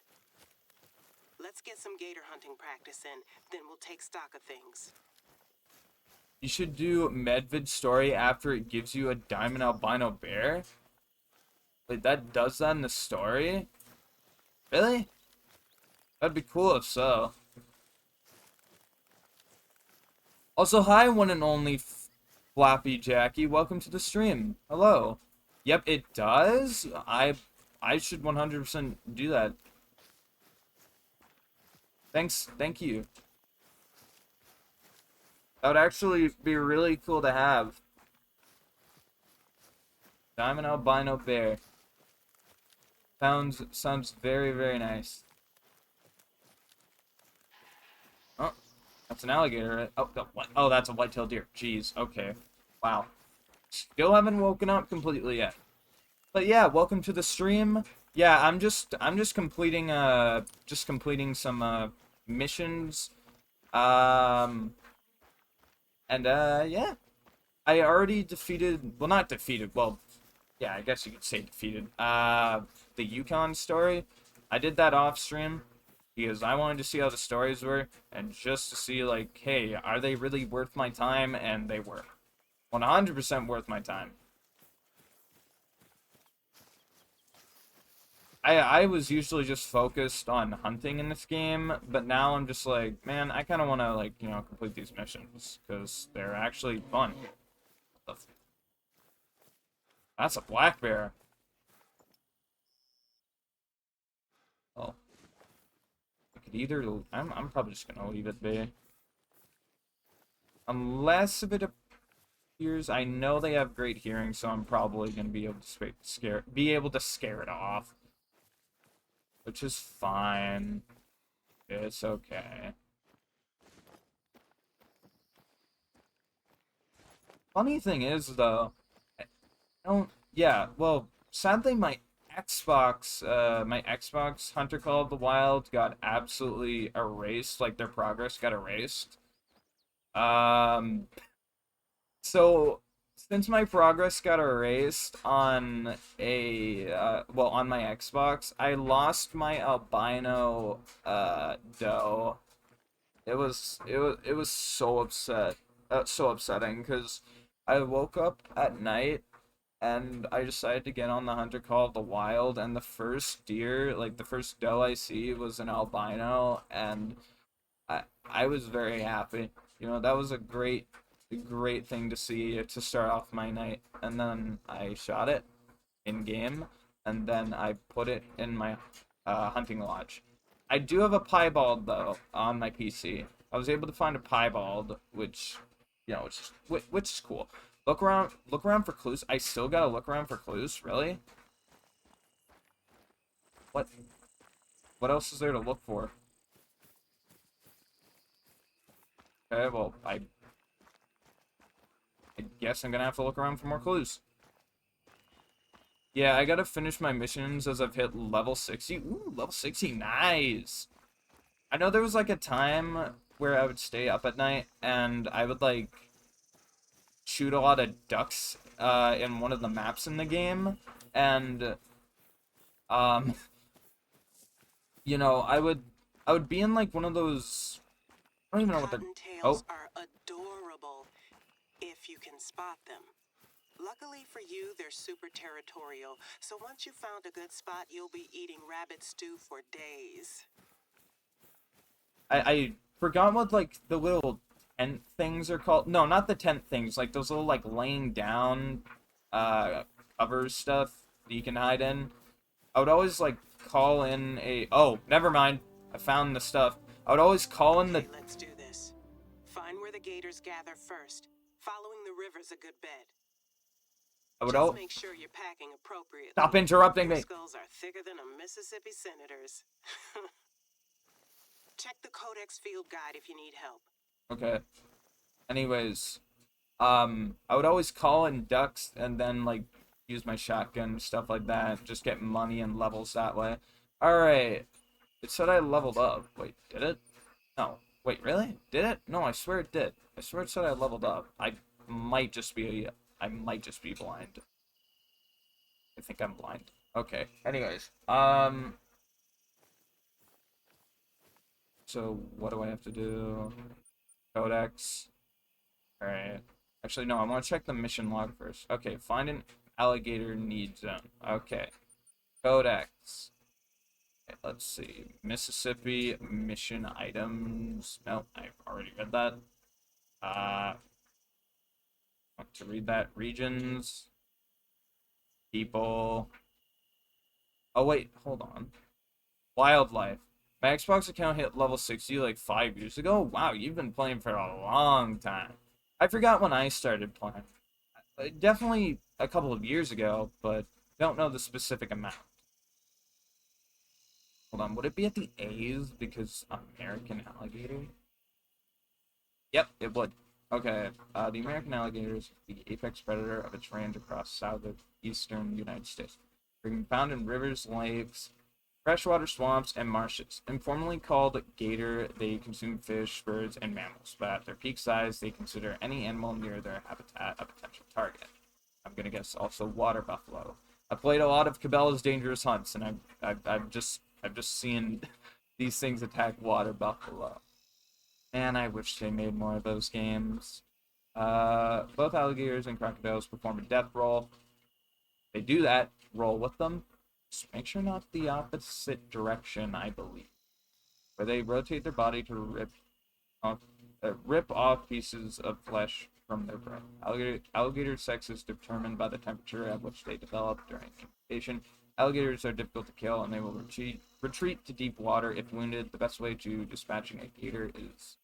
Let's get some gator hunting practice in, then we'll take stock of things. You should do Medvid story after it gives you a diamond albino bear? Wait, that does that in the story? Really? That'd be cool if so. Also, hi, one and only Flappy Jackie. Welcome to the stream. Hello. Yep, it does. I should 100% do that. Thanks, thank you. That would actually be really cool to have. Diamond albino bear. Sounds very, very nice. Oh, that's an alligator. Right? Oh, what? Oh, that's a white-tailed deer. Jeez. Okay. Wow. Still haven't woken up completely yet. But yeah, welcome to the stream. Yeah, I'm just completing some missions. Um and yeah. I already defeated, well, not defeated, well, yeah, I guess you could say defeated. The Yukon story. I did that off stream because I wanted to see how the stories were and just to see like, hey, are they really worth my time? And they were 100% worth my time. I was usually just focused on hunting in this game, but now I'm just like, man, I kind of want to like, complete these missions because they're actually fun. That's a black bear. Oh, I could either. I'm probably just gonna leave it be. Unless if it appears, I know they have great hearing, so I'm probably gonna be able to scare it off, which is fine. It's okay. Funny thing is, though, I don't. Yeah, well, sadly, my Xbox Hunter Call of the Wild got absolutely erased. Like their progress got erased. Um, so since my progress got erased on on my Xbox, I lost my albino doe. It was so upsetting because I woke up at night and I decided to get on the Hunter Call of the Wild, and the first deer, like the first doe I see was an albino, and I was very happy. That was a great thing to see to start off my night. And then I shot it in game, and then I put it in my hunting lodge. I do have a piebald though on my PC. I was able to find a piebald, which is cool. Look around for clues. I still gotta look around for clues. Really? What? What else is there to look for? Okay, well, I guess I'm gonna have to look around for more clues. Yeah, I gotta finish my missions as I've hit level 60. Ooh, level 60, nice! I know there was like a time where I would stay up at night and I would like shoot a lot of ducks in one of the maps in the game, and um I would be in like one of those, I don't even know what they're. Cottontails Oh, are adorable if you can spot them. Luckily for you, they're super territorial, so once you found a good spot, you'll be eating rabbit stew for days. I forgot what like the little tent things are called. No, not the tent things. Like those little like laying down uh cover stuff that you can hide in. I would always like call in a. Oh, never mind. I found the stuff. I would always call in the. Okay, let's do this. Find where the gators gather first. Following the river's a good bet. I would Just all. make sure you're packing appropriately. Stop interrupting Their me. skulls are thicker than a Mississippi senator's. Check the Codex field guide if you need help. Okay. Anyways, I would always call in ducks and then like use my shotgun, stuff like that, just get money and levels that way. Alright. It said I leveled up. Wait, did it? No. Wait, really? Did it? No, I swear it did. I swear it said I leveled up. Might just be I might just be blind. I think I'm blind. Okay. Anyways, so what do I have to do? Codex. Alright. Actually, no, I want to check the mission log first. Okay, find an alligator need zone. Okay. Codex. Okay, let's see. Mississippi mission items. No, I've already read that. Want to read that. Regions. People. Oh, wait, hold on. Wildlife. My Xbox account hit level 60 like 5 years ago. Wow, you've been playing for a long time. I forgot when I started playing. Definitely a couple of years ago, but don't know the specific amount. Hold on, would it be at the A's because American alligator? Yep, it would. Okay, the American alligator is the apex predator of its range across southeastern United States. Being found in rivers, lakes, freshwater swamps, and marshes. Informally called gator, they consume fish, birds, and mammals, but at their peak size, they consider any animal near their habitat a potential target. I'm gonna guess also water buffalo. I've played a lot of Cabela's Dangerous Hunts, and I've just seen these things attack water buffalo. Man, I wish they made more of those games. Both alligators and crocodiles perform a death roll. They do that. Roll with them. Just make sure not the opposite direction, I believe. Where they rotate their body to off, rip off pieces of flesh from their prey. Alligator sex is determined by the temperature at which they develop during incubation. Alligators are difficult to kill, and they will retreat to deep water if wounded. The best way to dispatching a gator is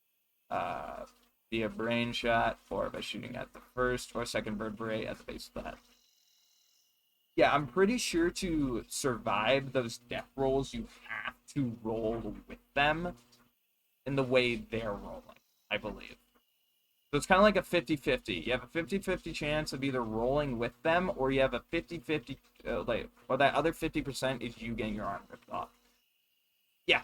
via brain shot or by shooting at the first or second vertebrae at the base of the head. Yeah, I'm pretty sure to survive those death rolls, you have to roll with them in the way they're rolling, I believe. So it's kind of like a 50-50. You have a 50-50 chance of either rolling with them, or you have a 50-50, or that other 50% is you getting your arm ripped off. Yeah.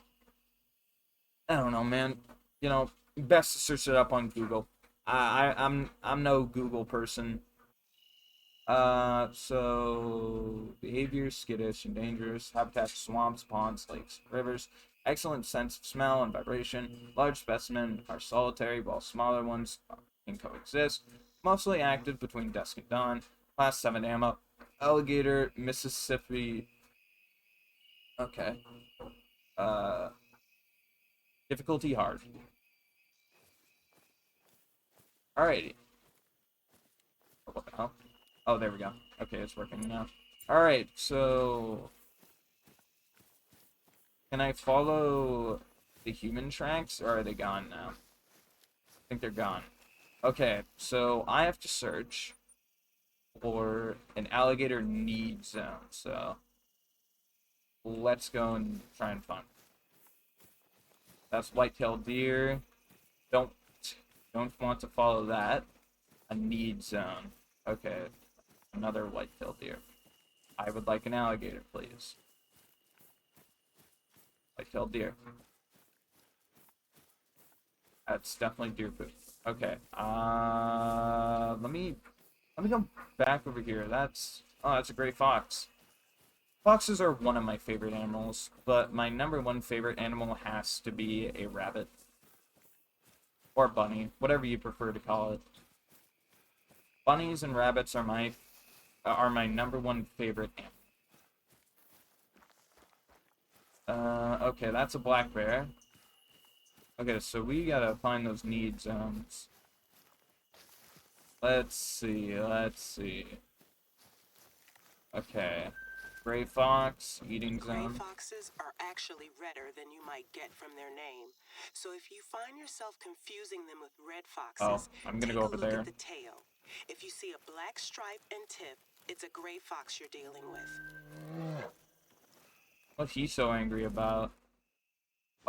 I don't know, man. You know, best to search it up on Google. I'm no Google person. So behavior, skittish and dangerous. Habitat, swamps, ponds, lakes, rivers. Excellent sense of smell and vibration. Large specimen are solitary, while smaller ones can coexist. Mostly active between dusk and dawn. Class 7 ammo. Alligator, Mississippi. Okay. Uh, difficulty hard. Alrighty. What the hell? Oh, there we go. Okay, it's working now. Alright, so can I follow the human tracks, or are they gone now? I think they're gone. Okay, so I have to search for an alligator need zone, so let's go and try and find it. That's white-tailed deer. Don't want to follow that. A need zone. Okay, another white-tailed deer. I would like an alligator, please. White-tailed deer. That's definitely deer food. Okay. Let me go back over here. That's a gray fox. Foxes are one of my favorite animals, but my number one favorite animal has to be a rabbit or bunny, whatever you prefer to call it. Bunnies and rabbits are my number one favorite animal. Okay, that's a black bear. Okay, so we gotta find those need zones. Let's see. Okay. Gray fox, eating Gray zone. foxes are actually redder than you might get from their name. So if you find yourself confusing them with red Oh, foxes, I'm gonna take go a over look there. at the tail. If you see a black stripe and tip, it's a gray fox you're dealing with. What's he so angry about?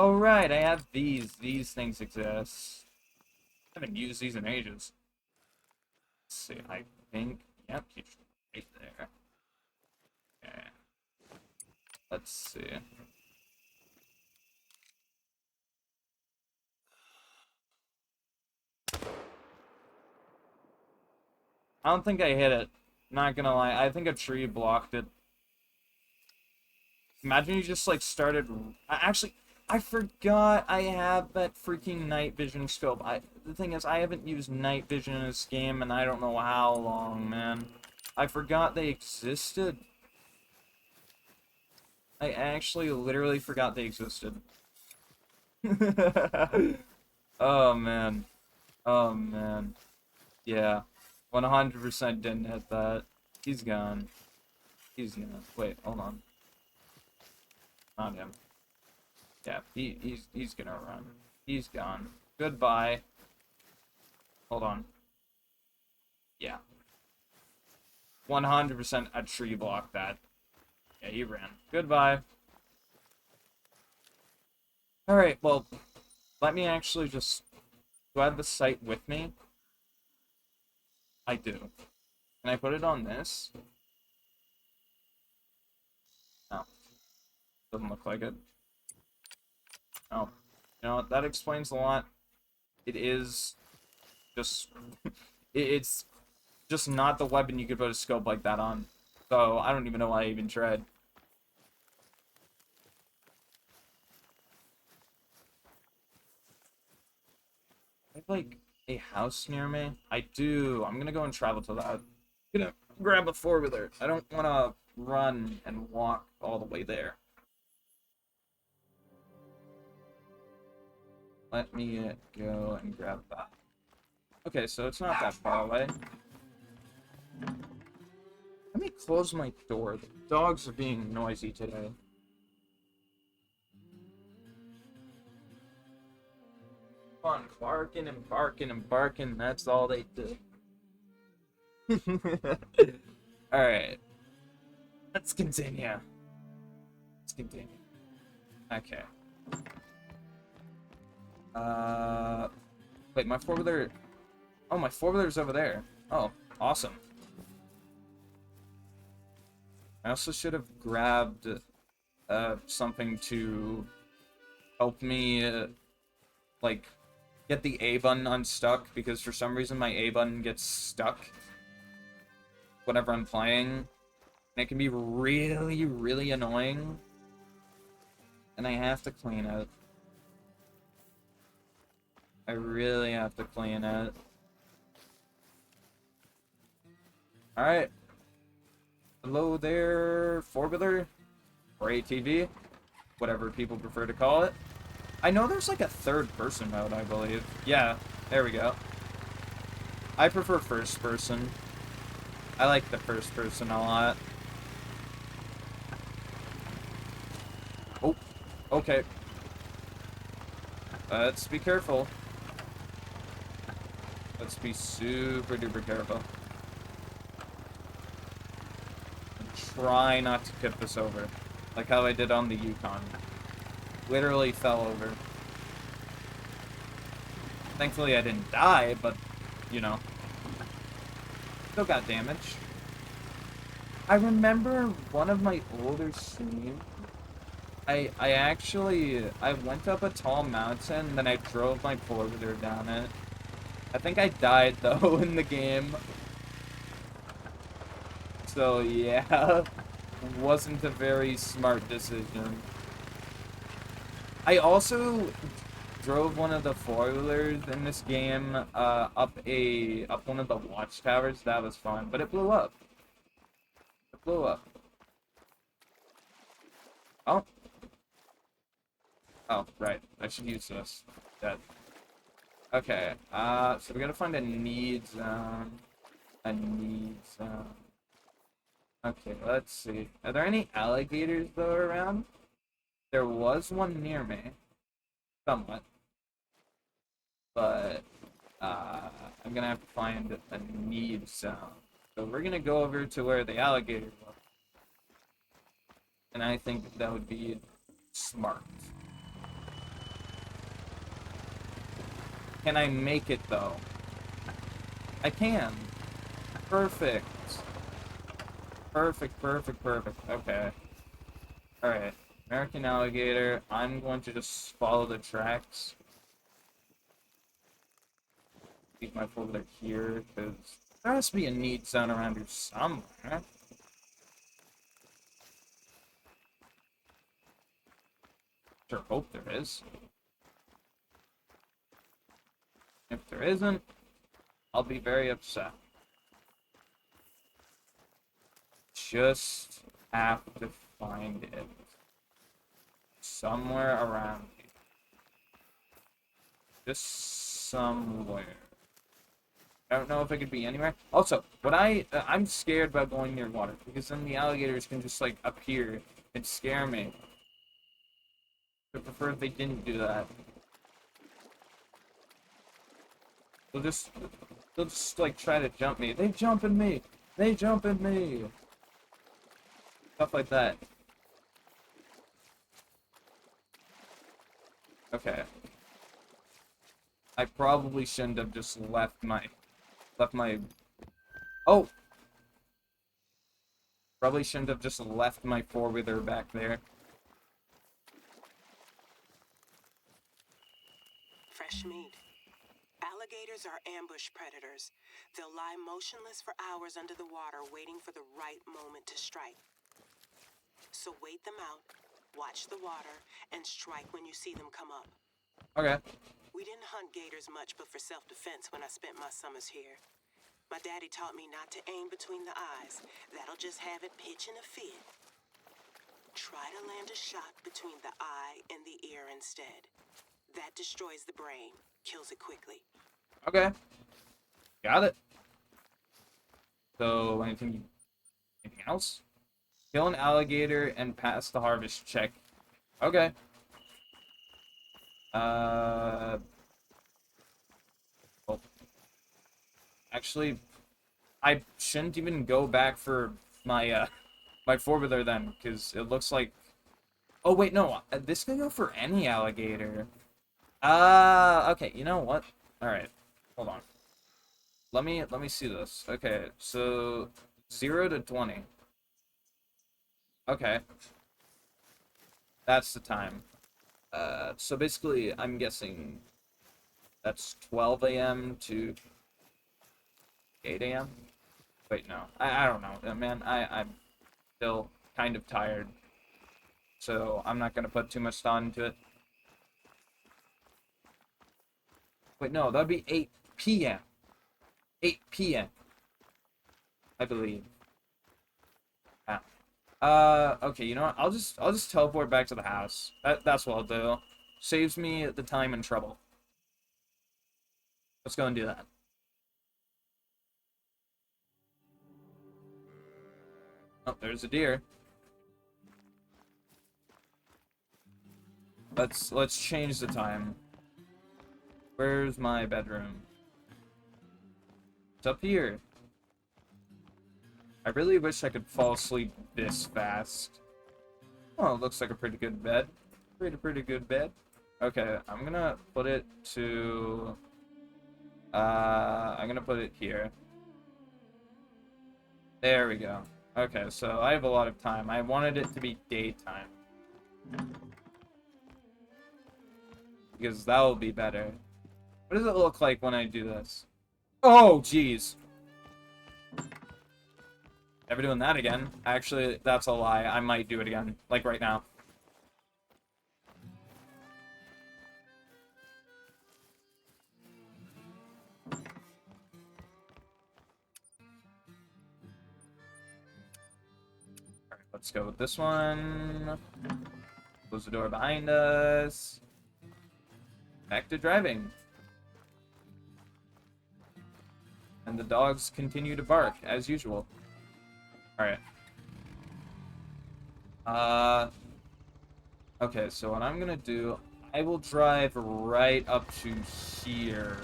Oh, right, I have these. These things exist. I haven't used these in ages. Let's see, I think... Yep, he's right there. Okay. Let's see. I don't think I hit it. Not gonna lie, I think a tree blocked it. Imagine you just, like, started... Actually, I forgot I have that freaking night vision scope. The thing is, I haven't used night vision in this game, and I don't know how long, man. I forgot they existed. I actually literally forgot they existed. Oh, man. Oh, man. Yeah. 100% didn't hit that. He's gone. He's gone. Wait, hold on. Not him. Yeah, he's gonna run. He's gone. Goodbye. Hold on. Yeah. 100% a tree block that. Yeah, he ran. Goodbye. Alright, well, let me actually just... Do I have the site with me? I do. Can I put it on this? No. Doesn't look like it. No. You know what? That explains a lot. It is just... it's just not the weapon you could put a scope like that on. So, I don't even know why I even tried. I have, like, a house near me? I do. I'm gonna go and travel to that. I'm gonna grab a four-wheeler. I don't want to run and walk all the way there. Let me go and grab that. Okay, so it's not that far away. Let me close my door. The dogs are being noisy today. On barking and barking and barking. That's all they do. Alright. Let's continue. Let's continue. Okay. Wait, my four-wheeler... Oh, my four-wheeler's over there. Oh, awesome. I also should have grabbed, something to help me, like, get the A button unstuck, because for some reason my A button gets stuck whenever I'm playing. And it can be really, really annoying. And I have to clean it. I really have to clean it. Alright. Hello there, four-wheeler, or ATV, whatever people prefer to call it. I know there's like a third-person mode, I believe. Yeah, there we go. I prefer first-person. I like the first-person a lot. Oh, okay. Let's be careful. Let's be super-duper careful. Try not to tip this over. Like how I did on the Yukon. Literally fell over. Thankfully I didn't die, but, you know. Still got damage. I remember one of my older streams, I went up a tall mountain, then I drove my four-wheeler down it. I think I died, though, in the game. So, yeah, wasn't a very smart decision. I also drove one of the four-wheelers in this game up one of the watchtowers. That was fun, but it blew up. It blew up. Oh. Oh, right. I should use this. Dead. Okay, so we gotta find a need zone. A need zone. Okay, let's see. Are there any alligators, though, around? There was one near me. Somewhat. But, I'm gonna have to find a need zone. So we're gonna go over to where the alligator was. And I think that would be smart. Can I make it, though? I can. Perfect. Perfect, perfect, perfect. Okay. Alright. American alligator. I'm going to just follow the tracks. Keep my folder here, because there has to be a need zone around here somewhere. Sure hope there is. If there isn't, I'll be very upset. Just have to find it. Somewhere around here. Just somewhere. I don't know if it could be anywhere. Also, I'm scared about going near water, because then the alligators can just, like, appear and scare me. I prefer if they didn't do that. They'll just, like, try to jump me. They jump at me! They jump at me! Stuff like that. Okay. I probably shouldn't have just left my... Oh! Probably shouldn't have just left my four-wheeler back there. Fresh meat. Alligators are ambush predators. They'll lie motionless for hours under the water, waiting for the right moment to strike. So wait them out, watch the water, and strike when you see them come up. Okay. We didn't hunt gators much but for self-defense when I spent my summers here. My daddy taught me not to aim between the eyes. That'll just have it pitching a fit. Try to land a shot between the eye and the ear instead. That destroys the brain, kills it quickly. Okay. Got it. So, anything else? Kill an alligator and pass the harvest check. Okay. Well, actually, I shouldn't even go back for my, my four-wheeler then, because it looks like... Oh, wait, no. This can go for any alligator. Okay, you know what? Alright. Hold on. Let me see this. Okay, so 0 to 20. Okay. That's the time. So basically, I'm guessing that's 12 a.m. to 8 a.m. Wait, no. I don't know. Man, I'm still kind of tired. So I'm not going to put too much thought into it. Wait, no, that'd be 8 p.m. 8 p.m. I believe. Okay, you know what? I'll just teleport back to the house. That's what I'll do. Saves me the time and trouble. Let's go and do that. Oh, there's a deer. Let's change the time. Where's my bedroom? It's up here. I really wish I could fall asleep this fast. Oh, it looks like a pretty good bed. Pretty good bed. Okay, I'm gonna put it to... I'm gonna put it here. There we go. Okay, so I have a lot of time. I wanted it to be daytime. Because that will be better. What does it look like when I do this? Oh, jeez. Never doing that again. Actually, that's a lie. I might do it again. Like right now. Alright, let's go with this one. Close the door behind us. Back to driving. And the dogs continue to bark, as usual. Alright. Okay, so what I'm gonna do, I will drive right up to here.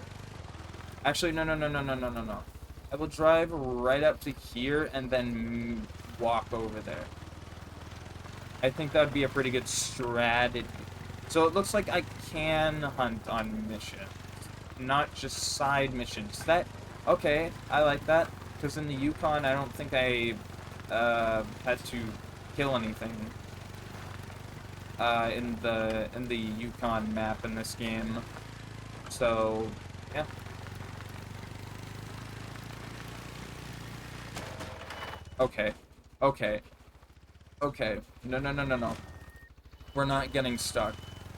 Actually, no. I will drive right up to here and then walk over there. I think that would be a pretty good strategy. So it looks like I can hunt on mission. not just side missions. Okay, I like that. Because in the Yukon, I don't think I had to kill anything. In the Yukon map in this game. So, yeah. Okay. Okay. Okay. No, no, no, no, no. We're not getting stuck.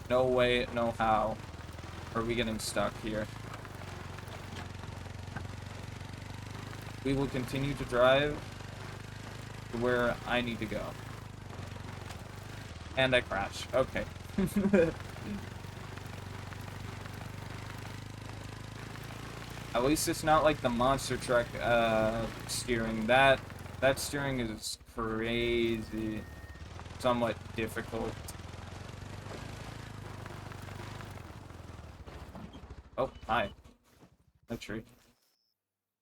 No way, no how are we getting stuck here. We will continue to drive to where I need to go. And I crash. Okay. At least it's not like the monster truck steering. That steering is crazy. Somewhat difficult. Oh, hi. A tree.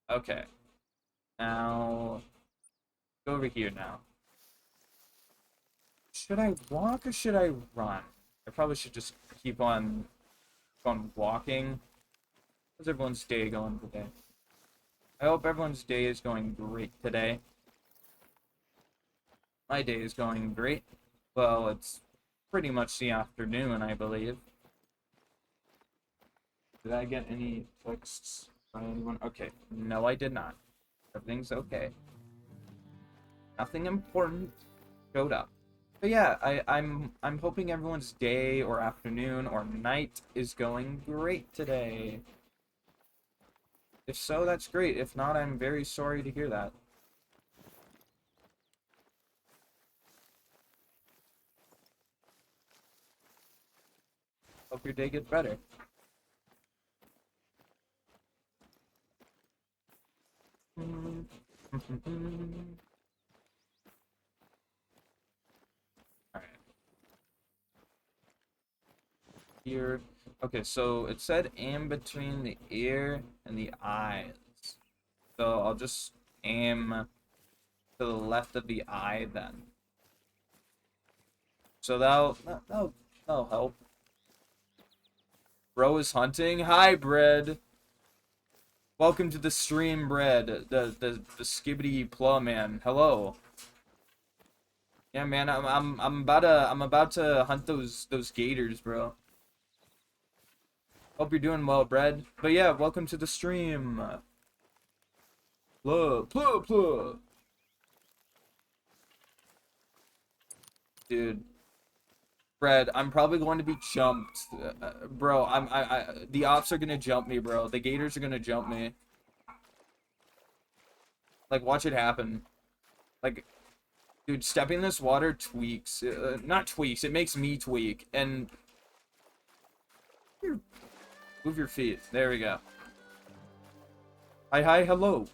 Okay. Now go over here now. Should I walk or should I run? I probably should just keep on walking. How's everyone's day going today? I hope everyone's day is going great today. My day is going great. Well, it's pretty much the afternoon, I believe. Did I get any texts by anyone? Okay. No, I did not. Everything's okay. Nothing important showed up. But yeah, I'm hoping everyone's day or afternoon or night is going great today. If so, that's great. If not, I'm very sorry to hear that. Hope your day gets better. Alright. Here. Okay, so it said aim between the ear and the eyes. So I'll just aim to the left of the eye then. So that'll help. Bro is hunting. Hi, Bread. Welcome to the stream, Bread. The skibbity plum man. Hello. Yeah, man. I'm about to hunt those gators, bro. Hope you're doing well, Bread. But yeah, welcome to the stream. Plug. Dude. Fred, I'm probably going to be jumped. Bro, the ops are gonna jump me, bro. The gators are gonna jump me. Like, watch it happen. Like, dude, stepping in this water tweaks. Not tweaks, it makes me tweak. And move your feet. There we go. Hi, hello.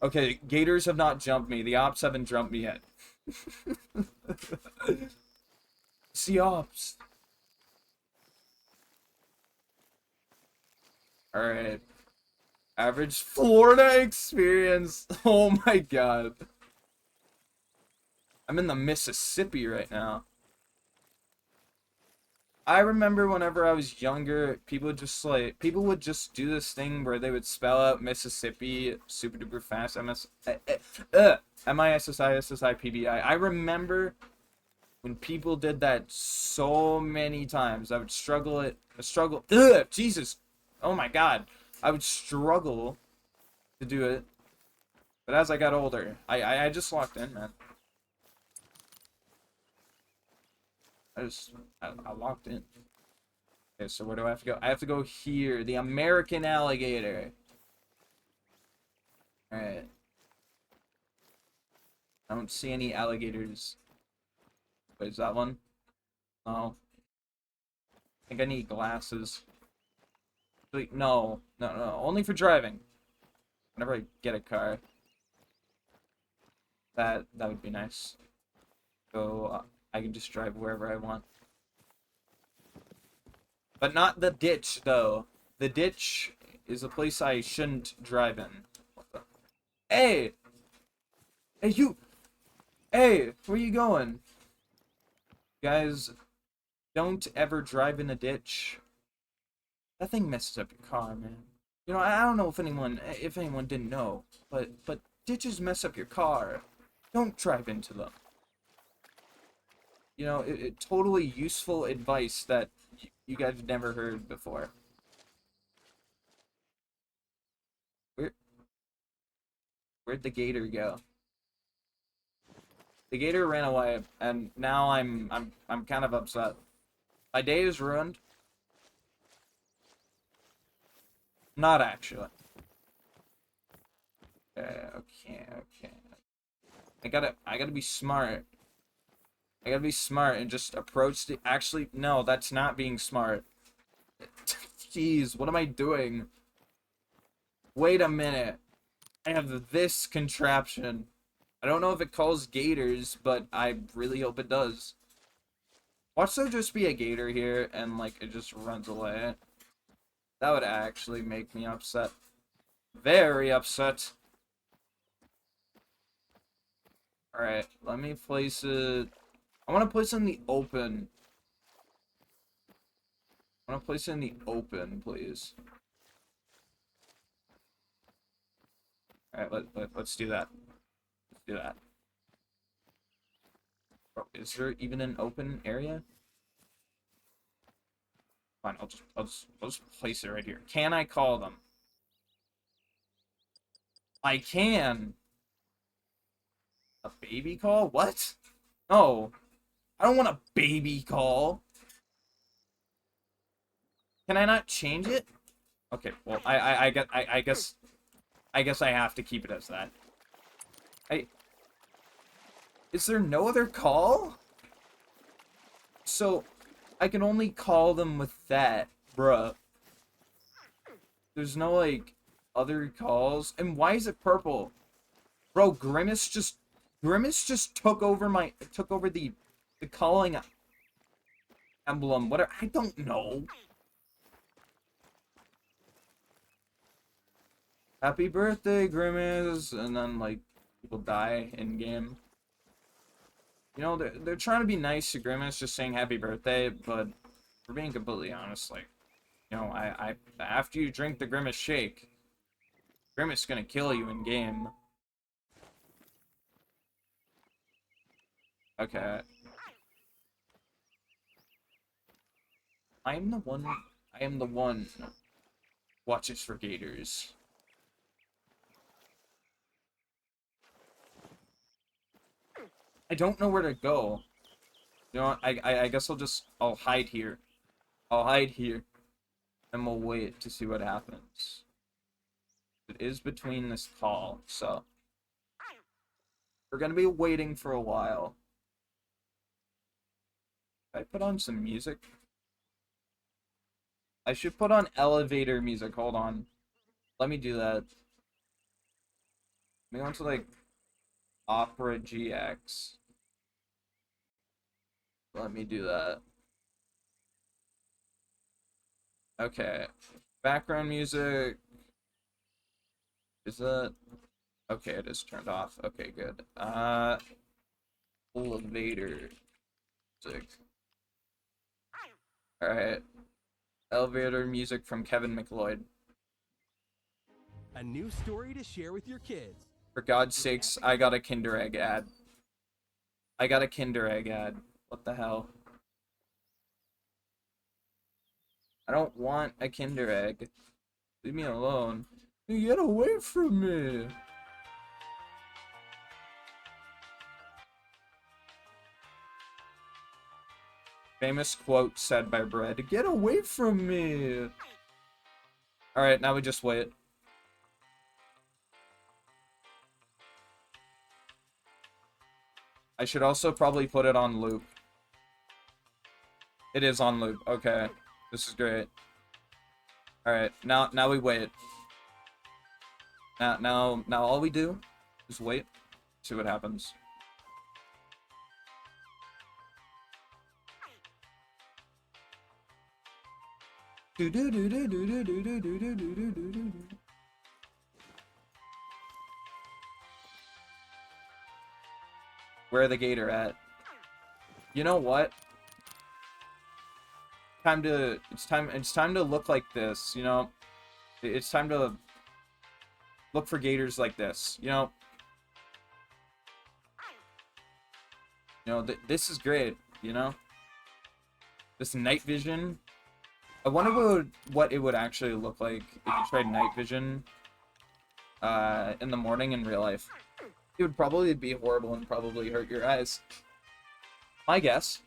Okay, gators have not jumped me. The ops haven't jumped me yet. See ops. Alright. Average Florida experience. Oh my god. I'm in the Mississippi right now. I remember whenever I was younger, people would just do this thing where they would spell out Mississippi super duper fast. MISSI I remember when people did that so many times. I would struggle. Jesus. Oh my god. I would struggle to do it. But as I got older, I just locked in, man. I locked in. Okay, so where do I have to go? I have to go here. The American alligator. Alright. I don't see any alligators. Wait, is that one? Oh. I think I need glasses. Wait, no. No. Only for driving. Whenever I get a car. That would be nice. So I can just drive wherever I want. But not the ditch, though. The ditch is a place I shouldn't drive in. Hey! Hey, you! Hey! Where you going? Guys, don't ever drive in a ditch. That thing messes up your car, man. You know, I don't know if anyone didn't know, but ditches mess up your car. Don't drive into them. You know, totally useful advice that you guys have never heard before. Where where'd the gator go? The gator ran away, and now I'm kind of upset. My day is ruined. Not actually. Okay. I gotta be smart. I gotta be smart and just approach the. Actually, no, that's not being smart. Jeez, what am I doing? Wait a minute. I have this contraption. I don't know if it calls gators, but I really hope it does. Watch there just be a gator here and like it just runs away. That would actually make me upset. Very upset. Alright, let me place it. I want to place it in the open. I want to place it in the open, please. Alright, let's do that. Let's do that. Oh, is there even an open area? Fine, I'll just place it right here. Can I call them? I can. A baby call? What? No. I don't want a baby call. Can I not change it? Okay, well, I guess I have to keep it as that. Is there no other call? So, I can only call them with that, bruh. There's no, like, other calls. And why is it purple? Bro, Grimace just took over the calling emblem. What I don't know. Happy birthday, Grimace, and then like people die in game. You know, they're trying to be nice to Grimace, just saying happy birthday, but for being completely honest, like, you know, I after you drink the Grimace shake, Grimace is gonna kill you in game. Okay. I am the one watches for gators. I don't know where to go. You know what? I guess I'll hide here. I'll hide here. And we'll wait to see what happens. It is between this call, so we're gonna be waiting for a while. Should I put on some music? I should put on elevator music. Hold on. Let me do that. Let me go into like Opera GX. Let me do that. Okay. Background music. Is that okay? It is turned off. Okay, good. Elevator music. Alright. Elevator music from Kevin McLeod. A new story to share with your kids. For God's sakes, I got a Kinder Egg ad. I got a Kinder Egg ad. What the hell? I don't want a Kinder Egg. Leave me alone. Get away from me! Famous quote said by Bread. Get away from me! Alright, now we just wait. I should also probably put it on loop. It is on loop. Okay. This is great. Alright, now we wait. Now all we do is wait. See what happens. Where the gator at? You know what? it's time to look like this, you know? It's time to look for gators like this, you know? You know, this is great, you know? This night vision. I wonder what it would actually look like if you tried night vision in the morning in real life. It would probably be horrible and probably hurt your eyes. My guess.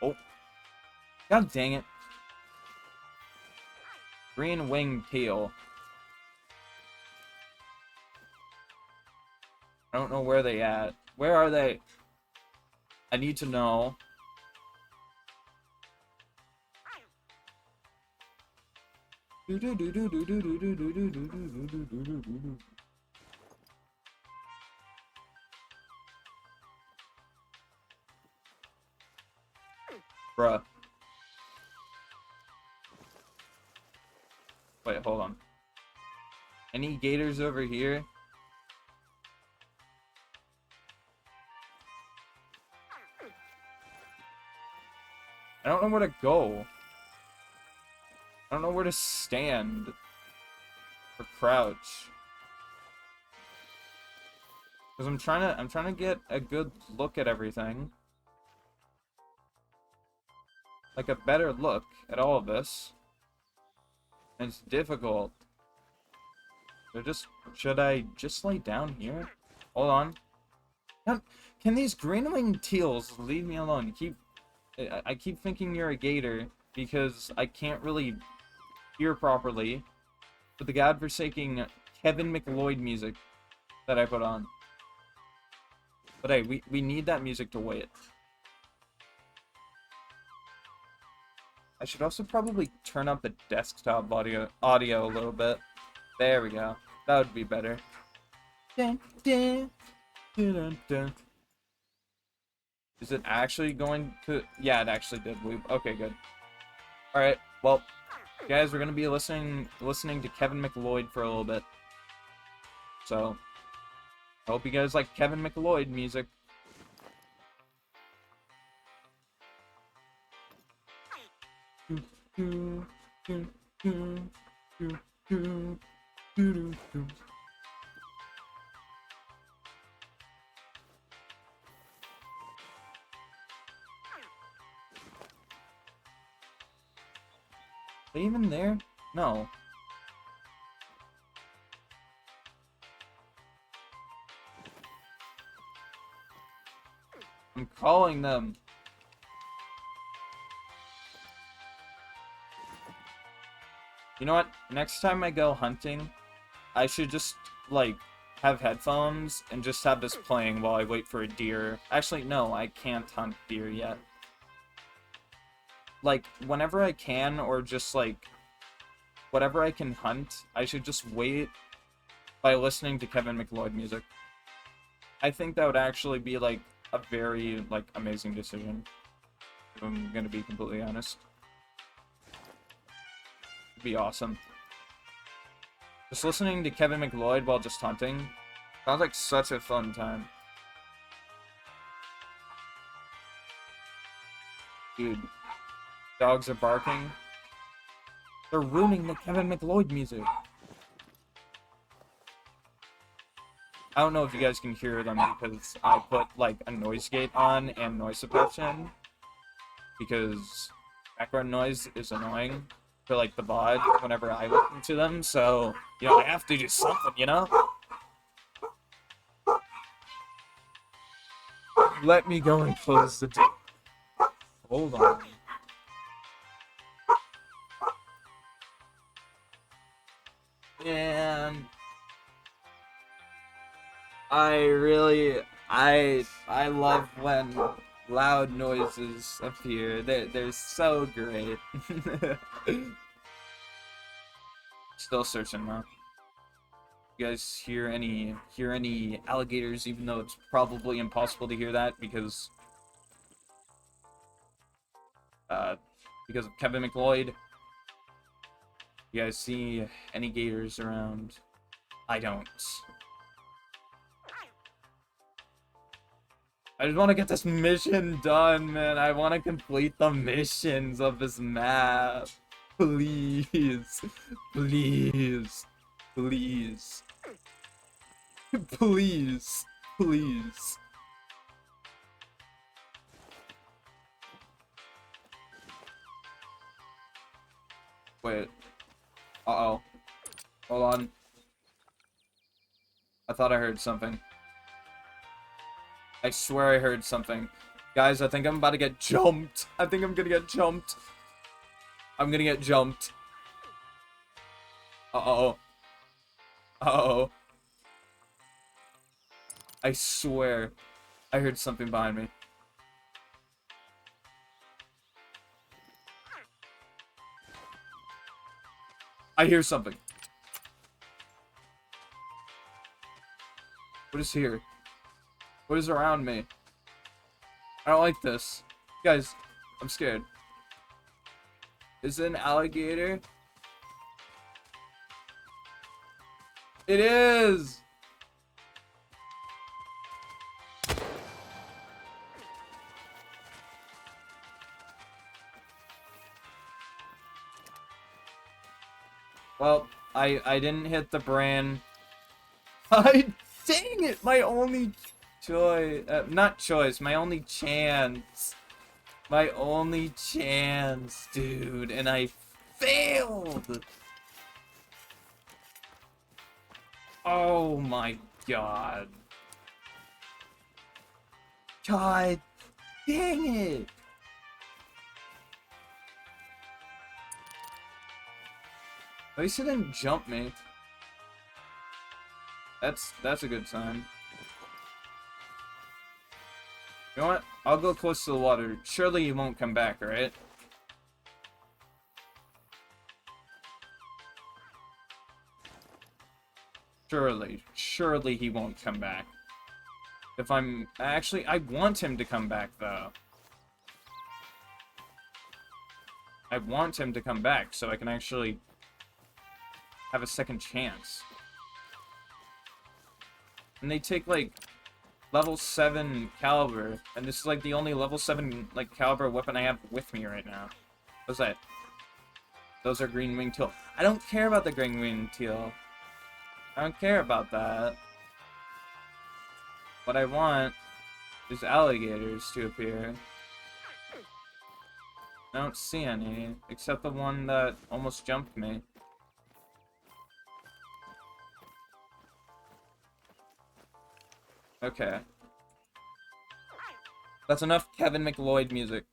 Oh. God dang it. Green winged teal. I don't know where they at. Where are they? I need to know. Bruh. Wait, hold on. Any gators over here? I don't know where to go. I don't know where to stand or crouch. Because I'm trying to get a good look at everything. Like a better look at all of this. And it's difficult. Should I just lay down here? Hold on. Can these green-winged teals leave me alone? I keep thinking you're a gator because I can't really hear properly with the godforsaken Kevin McLeod music that I put on. But hey, we need that music to wait. I should also probably turn up the desktop audio a little bit. There we go. That would be better. Dun, dun, dun, dun, dun. Is it actually going to... Yeah, it actually did loop. Okay, good. Alright, well, guys, we're going to be listening to Kevin McLeod for a little bit. So, I hope you guys like Kevin McLeod music. Are they even there? No. I'm calling them. You know what? Next time I go hunting, I should just, like, have headphones and just have this playing while I wait for a deer. Actually, no, I can't hunt deer yet. Like, whenever I can, or just, like, whatever I can hunt, I should just wait by listening to Kevin McLeod music. I think that would actually be, like, a very, like, amazing decision. If I'm gonna be completely honest. It'd be awesome. Just listening to Kevin McLeod while just hunting sounds like such a fun time. Dude, dogs are barking. They're ruining the Kevin McLeod music. I don't know if you guys can hear them because I put, like, a noise gate on and noise suppression. Because background noise is annoying for, like, the VOD whenever I listen to them. So, you know, I have to do something, you know? Let me go and close the door. Hold on. And I love when loud noises appear. They're so great. Still searching though. You guys hear any alligators, even though it's probably impossible to hear that because of Kevin McLeod. You guys see any gators around? I don't. I just want to get this mission done, man. I want to complete the missions of this map. Please. Please. Please. Please. Please. Wait. Uh-oh. Hold on. I thought I heard something. I swear I heard something. Guys, I think I'm about to get jumped. I think I'm gonna get jumped. I'm gonna get jumped. Uh-oh. Uh-oh. I swear I heard something behind me. I hear something. What is here? What is around me? I don't like this. Guys, I'm scared. Is it an alligator? It is! Well, I didn't hit the brain. Dang it! My only choice, not choice, my only chance. My only chance, dude, and I failed! Oh my god. God dang it! At least it didn't jump me. That's a good sign. You know what? I'll go close to the water. Surely he won't come back, right? Surely he won't come back. If I'm... Actually, I want him to come back, though. I want him to come back, so I can actually have a second chance. And they take, like, level 7 caliber, and this is, like, the only level 7, like, caliber weapon I have with me right now. What's that? Those are green winged teal. I don't care about the green winged teal. I don't care about that. What I want is alligators to appear. I don't see any, except the one that almost jumped me. Okay. That's enough Kevin McLeod music.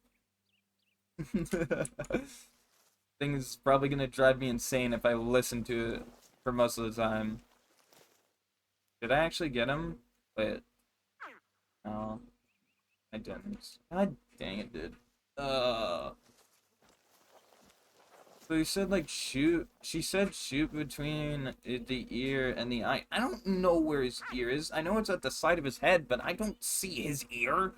Thing is probably gonna drive me insane if I listen to it for most of the time. Did I actually get him? Wait. No. I didn't. God dang it, dude. So you said, like, shoot. She said shoot between the ear and the eye. I don't know where his ear is. I know it's at the side of his head, but I don't see his ear.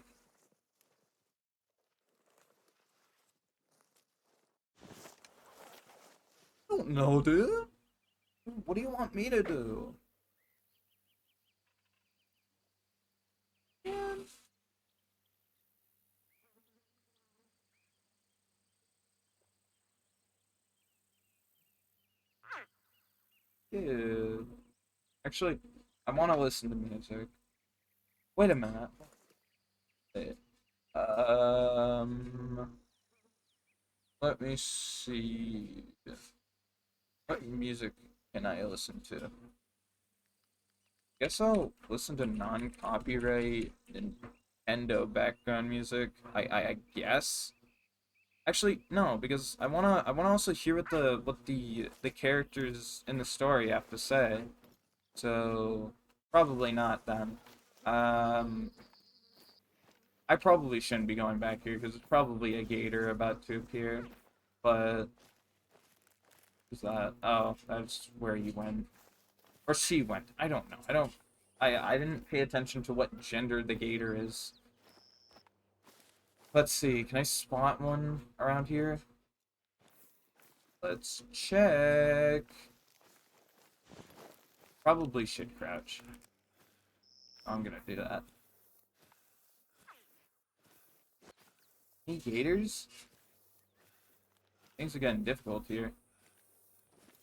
I don't know, dude. What do you want me to do? Man. Dude. Actually, I want to listen to music. Wait a minute. Wait. Let me see. What music can I listen to? Guess I'll listen to non-copyright Nintendo background music. I guess. Actually, no, because I wanna also hear what the characters in the story have to say. So probably not then. Um, I probably shouldn't be going back here because it's probably a gator about to appear. But who's that? Oh, that's where you went. Or she went. I don't know. I didn't pay attention to what gender the gator is. Let's see. Can I spot one around here? Let's check. Probably should crouch. I'm gonna do that. Any gators? Things are getting difficult here.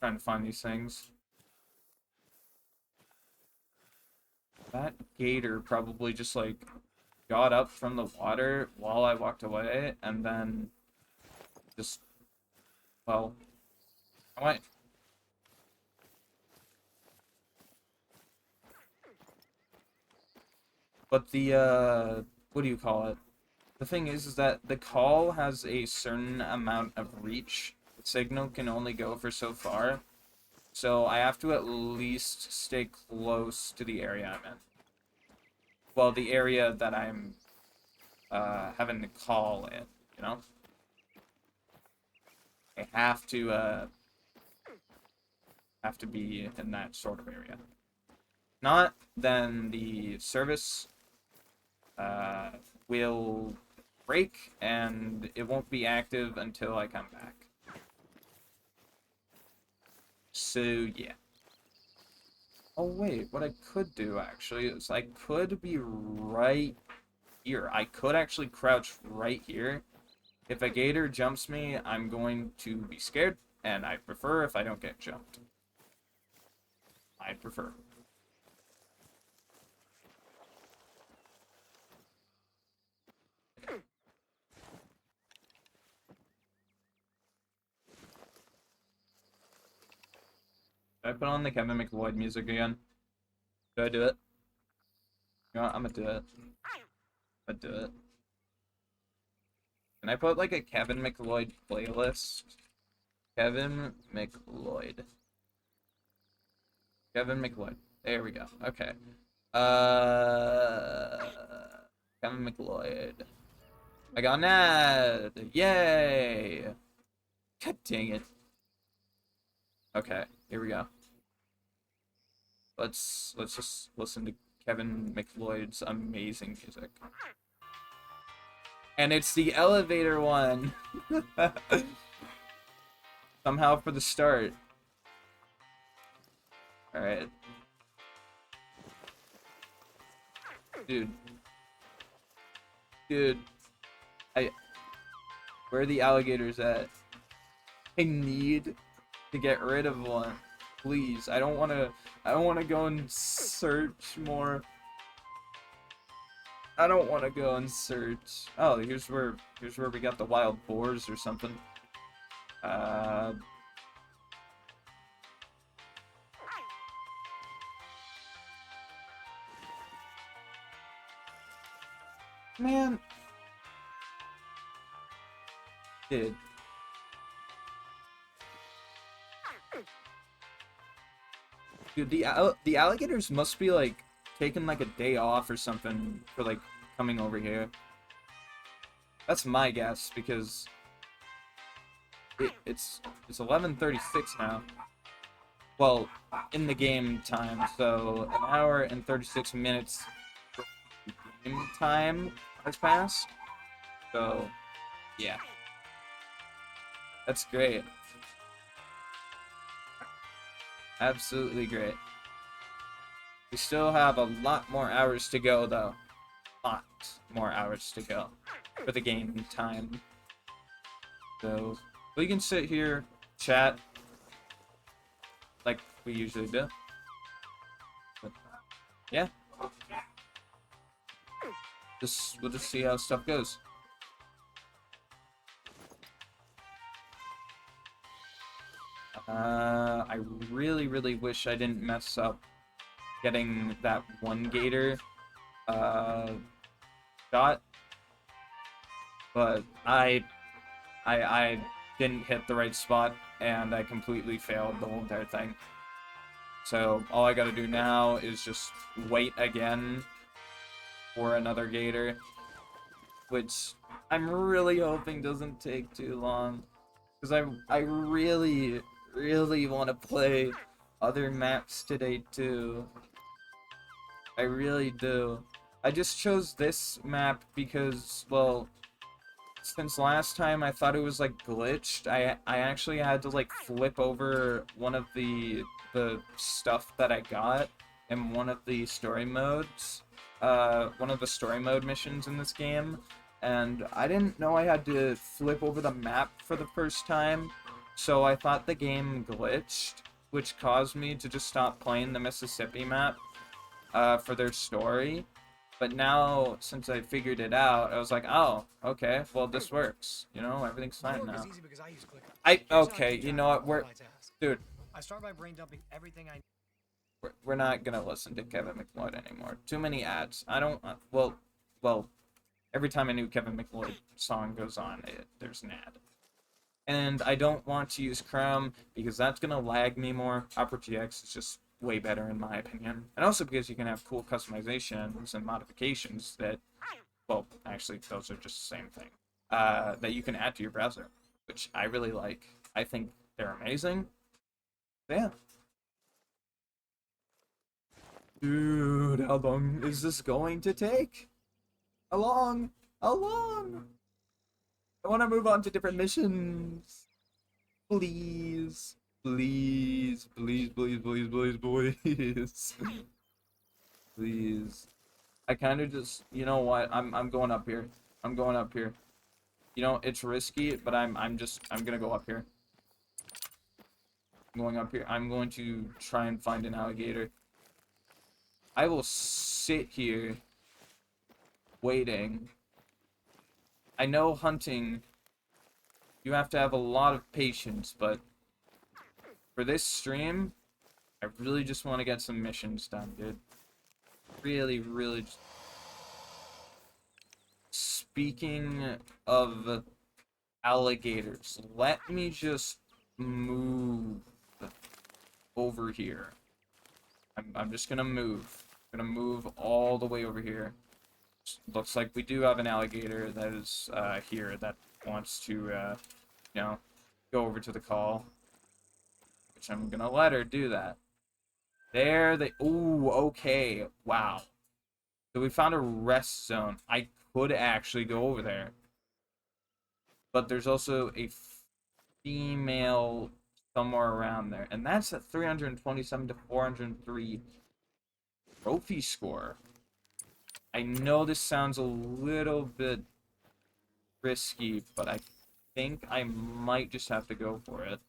Trying to find these things. That gator probably just like got up from the water while I walked away and then just, well, I went. But the what do you call it? The thing is that the call has a certain amount of reach. The signal can only go for so far. So I have to at least stay close to the area I'm in. Well, the area that I'm having the call in, you know? I have to be in that sort of area. Not, then the service will break and it won't be active until I come back. So yeah. Oh wait, what I could do actually is I could be right here. I could actually crouch right here. If a gator jumps me, I'm going to be scared, and I prefer if I don't get jumped. I prefer. Should I put on the Kevin McLeod music again? Should I do it? You know what? I'm gonna do it. I'm gonna do it. Can I put like a Kevin McLeod playlist? Kevin McLeod. Kevin McLeod. There we go. Okay. Kevin McLeod. I got an ad! Yay! God dang it. Okay, here we go. Let's just listen to Kevin McLeod's amazing music. And it's the elevator one! Somehow for the start. Alright. Dude. Dude. Where are the alligators at? I need to get rid of one. Please. I don't wanna go and search more. I don't wanna go and search. Oh, here's where we got the wild boars or something. Man. Dude. Dude, the alligators must be like taking like a day off or something for like coming over here. That's my guess because it's 11:36 now. Well, in the game time, so an hour and 36 minutes game time has passed. So, yeah. That's great. Absolutely great. We still have a lot more hours to go, though. Lot more hours to go for the game time. So, we can sit here, chat, like we usually do. But, yeah. We'll just see how stuff goes. I really, really wish I didn't mess up getting that one gator shot, but I didn't hit the right spot and I completely failed the whole entire thing. So all I gotta do now is just wait again for another gator, which I'm really hoping doesn't take too long, because I really, really want to play other maps today too. I really do. I just chose this map because, well, since last time I thought it was like glitched, I actually had to like flip over one of the stuff that I got in one of the story modes, one of the story mode missions in this game, and I didn't know I had to flip over the map for the first time, so I thought the game glitched, which caused me to just stop playing the Mississippi map for their story. But now, since I figured it out, I was like, oh, okay, well, this works. You know, everything's fine now. Okay, you know what, dude, I start by brain dumping everything I we're not gonna listen to Kevin McLeod anymore. Too many ads. I don't, well, every time a new Kevin McLeod song goes on, there's an ad. And I don't want to use Chrome because that's gonna lag me more. Opera GX is just way better in my opinion. And also because you can have cool customizations and modifications that, well, actually those are just the same thing, that you can add to your browser, which I really like. I think they're amazing. But yeah. Dude, how long is this going to take? How long? How long? I want to move on to different missions. Please. Please. Please, please, please, please, please. Please. I kind of just, you know what? I'm going up here. I'm going up here. You know, it's risky, but I'm gonna go up here. I'm going up here. I'm going to try and find an alligator. I will sit here waiting. I know hunting, you have to have a lot of patience, but for this stream, I really just want to get some missions done, dude. Really, really. Speaking of alligators, let me just move over here. I'm just gonna move. I'm gonna move all the way over here. Looks like we do have an alligator that is here that wants to, you know, go over to the call. Which I'm gonna let her do that. There they. Ooh, okay. Wow. So we found a rest zone. I could actually go over there. But there's also a female somewhere around there. And that's at 327 to 403 trophy score. I know this sounds a little bit risky, but I think I might just have to go for it.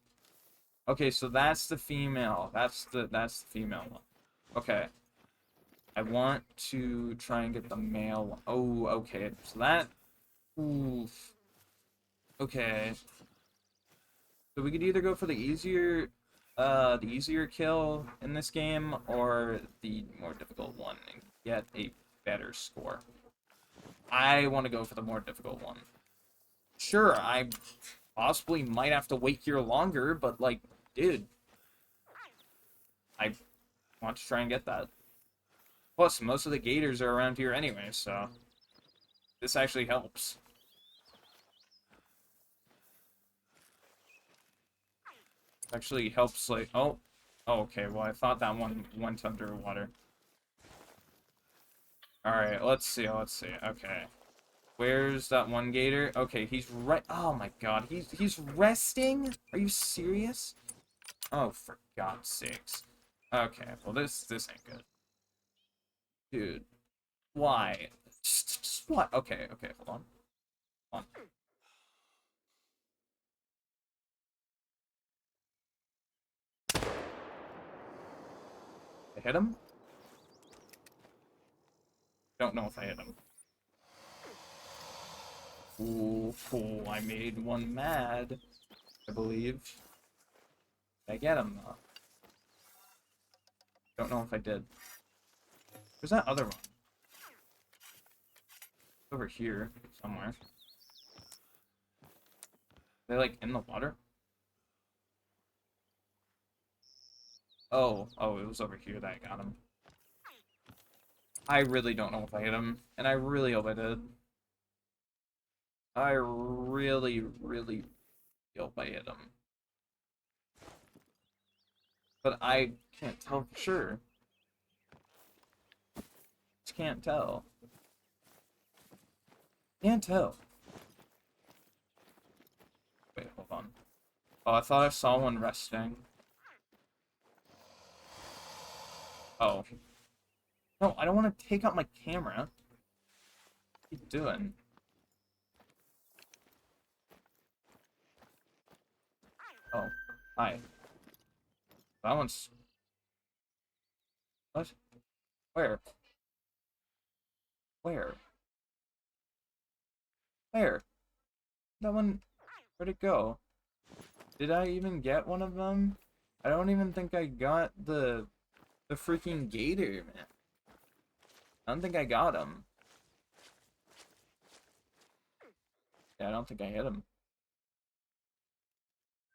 Okay, so that's the female. That's the female one. Okay. I want to try and get the male one. Oh, okay. So that... Oof. Okay. So we could either go for the easier kill in this game, or the more difficult one and get a better score. I want to go for the more difficult one. Sure, I possibly might have to wait here longer, but, like, dude, I want to try and get that. Plus, most of the gators are around here anyway, so this actually helps. Actually helps, like, oh, okay, well, I thought that one went underwater. Alright, let's see, okay. Where's that one gator? Okay, he's right. Oh my god, he's resting? Are you serious? Oh, for God's sakes. Okay, well, this ain't good. Dude, why? Just what? Okay, hold on. Hold on. I hit him? Don't know if I hit him. Ooh, cool. I made one mad, I believe. Did I get him, though? Don't know if I did. Where's that other one? It's over here, somewhere. Are they, like, in the water? Oh, it was over here that I got him. I really don't know if I hit him, and I really hope I did. I really, really hope I hit him. But I can't tell for sure. Just can't tell. Can't tell. Wait, hold on. Oh, I thought I saw one resting. Oh. No, I don't want to take out my camera. What are you doing? Oh, hi. That one's... What? Where? Where? Where? That one... Where'd it go? Did I even get one of them? I don't even think I got the freaking gator, man. I don't think I got him. Yeah, I don't think I hit him.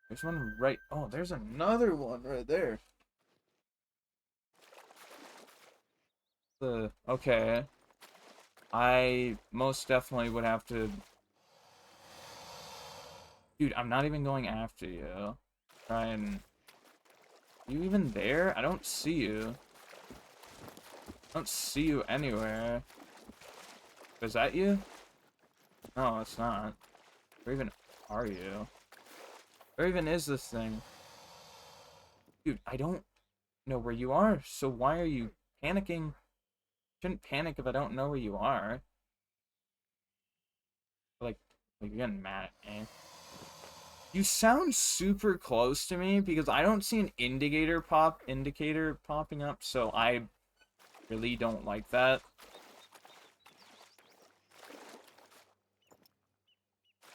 There's one right... Oh, there's another one right there. Okay. I most definitely would have to... Dude, I'm not even going after you. Try and... Are you even there? I don't see you. I don't see you anywhere. Is that you? No, it's not. Where even are you? Where even is this thing? Dude, I don't know where you are, so why are you panicking? Shouldn't panic if I don't know where you are. Like you're getting mad at me. You sound super close to me because I don't see an indicator popping up, so I really don't like that.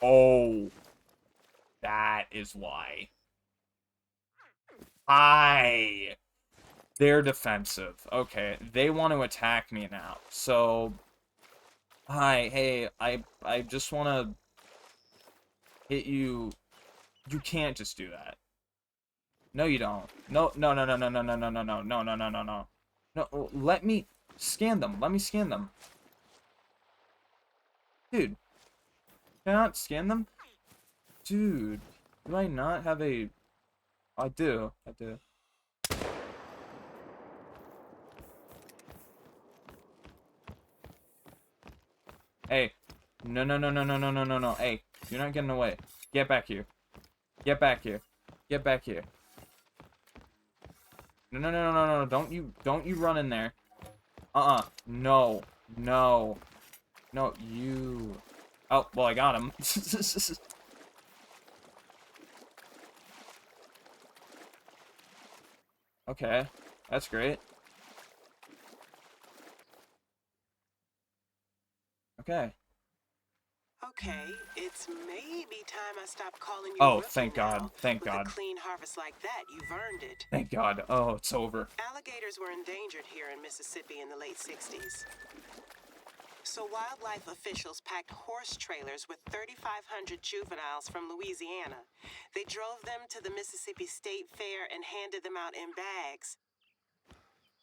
Oh, that is why. They're defensive. Okay, they want to attack me now. So, hey, I just want to hit you. You can't just do that. No, you don't. No, no, no, no, no, no, no, no, no, no, no, no, no, no, no. No, let me scan them. Let me scan them. Dude, can I not scan them? Dude, do I not have a... I do. I do. Hey. No, no, no, no, no, no, no, no, no. Hey, you're not getting away. Get back here. Get back here. Get back here. No, no, no, no, no, no. Don't you run in there. No. No. No, you... Oh, well, I got him. Okay. That's great. Okay. Okay, it's maybe time I stop calling you Oh, rookie thank God. now. Thank With God. a clean harvest like that, you've earned it. Thank God. Oh, it's over. Alligators were endangered here in Mississippi in the late 60s. So wildlife officials packed horse trailers with 3,500 juveniles from Louisiana. They drove them to the Mississippi State Fair and handed them out in bags.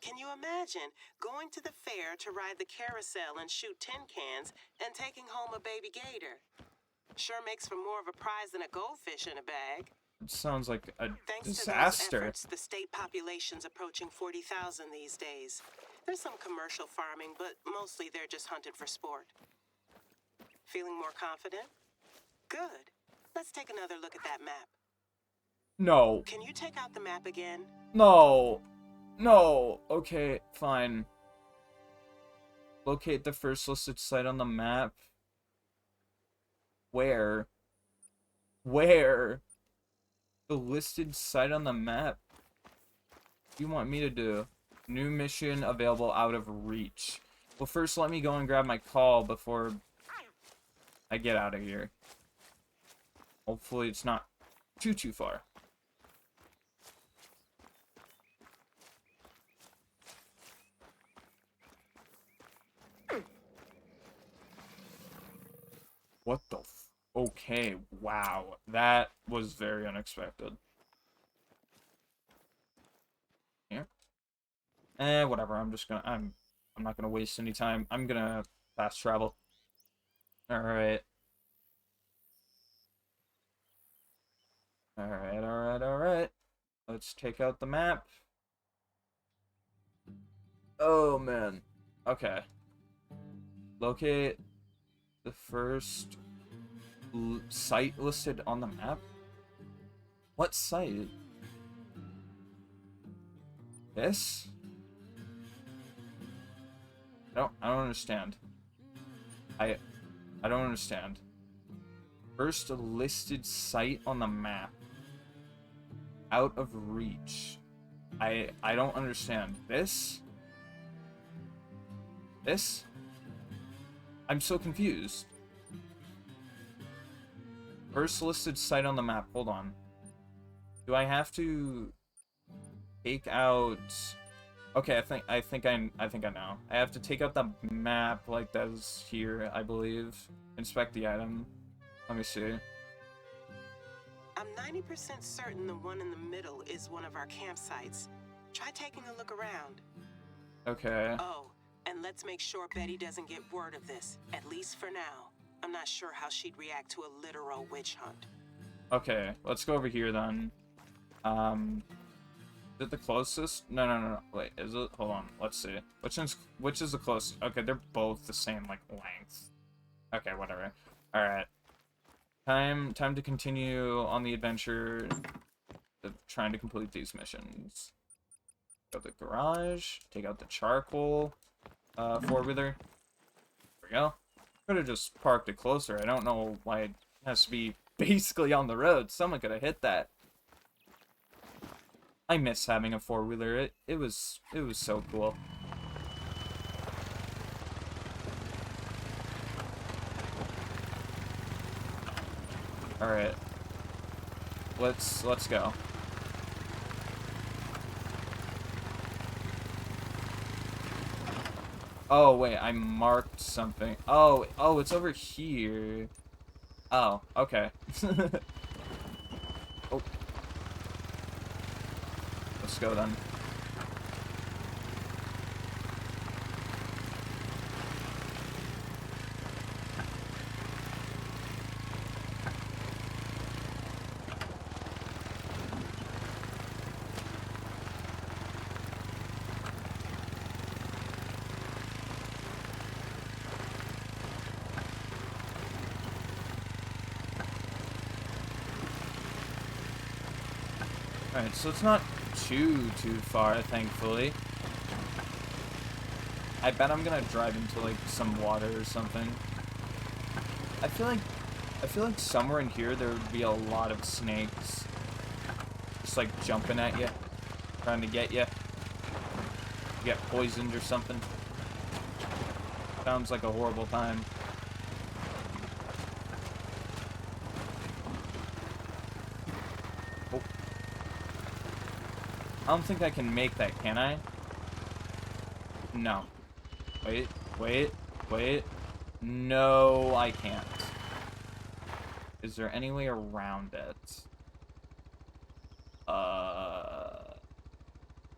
Can you imagine going to the fair to ride the carousel and shoot tin cans and taking home a baby gator? Sure makes for more of a prize than a goldfish in a bag. It sounds like a Thanks to those disaster. efforts, the state population's approaching 40,000 these days. There's some commercial farming, but mostly they're just hunted for sport. Feeling more confident? Good. Let's take another look at that map. No. Can you take out the map again? No. No. Okay, fine. Locate the first listed site on the map. Where? Where? The listed site on the map? What do you want me to do? New mission available out of reach. Well, first let me go and grab my call before I get out of here. Hopefully it's not too far. What the f... Okay, wow. That was very unexpected. Here? Whatever. I'm not gonna waste any time. I'm gonna fast travel. Alright. Alright, alright, alright. Let's take out the map. Oh, man. Okay. Locate the first site listed on the map? What site? This? I don't understand. I don't understand. First listed site on the map. Out of reach. I don't understand. This? This? I'm so confused. First listed site on the map. Hold on. Do I have to take out... Okay, I think I know. I have to take out the map like that is here, I believe. Inspect the item. Let me see. I'm 90% certain the one in the middle is one of our campsites. Try taking a look around. Okay. Oh, and let's make sure Betty doesn't get word of this, at least for now. I'm not sure how she'd react to a literal witch hunt. Okay, let's go over here then. Is it the closest? No. Wait, is it? Hold on. Let's see. Which is the closest? Okay, they're both the same, like, length. Okay, whatever. Alright. Time to continue on the adventure of trying to complete these missions. Go to the garage. Take out the charcoal four-wheeler. There we go. Could have just parked it closer. I don't know why it has to be basically on the road. Someone could have hit that. I miss having a four-wheeler. It was so cool. All right. Let's go. Oh, wait, I marked something. Oh, it's over here. Oh, okay. Oh. Let's go then. Alright, so it's not too far, thankfully. I bet I'm gonna drive into, like, some water or something. I feel like somewhere in here there would be a lot of snakes. Just, like, jumping at you. Trying to get you. Get poisoned or something. Sounds like a horrible time. Oh. I don't think I can make that, can I? No. Wait. No, I can't. Is there any way around it?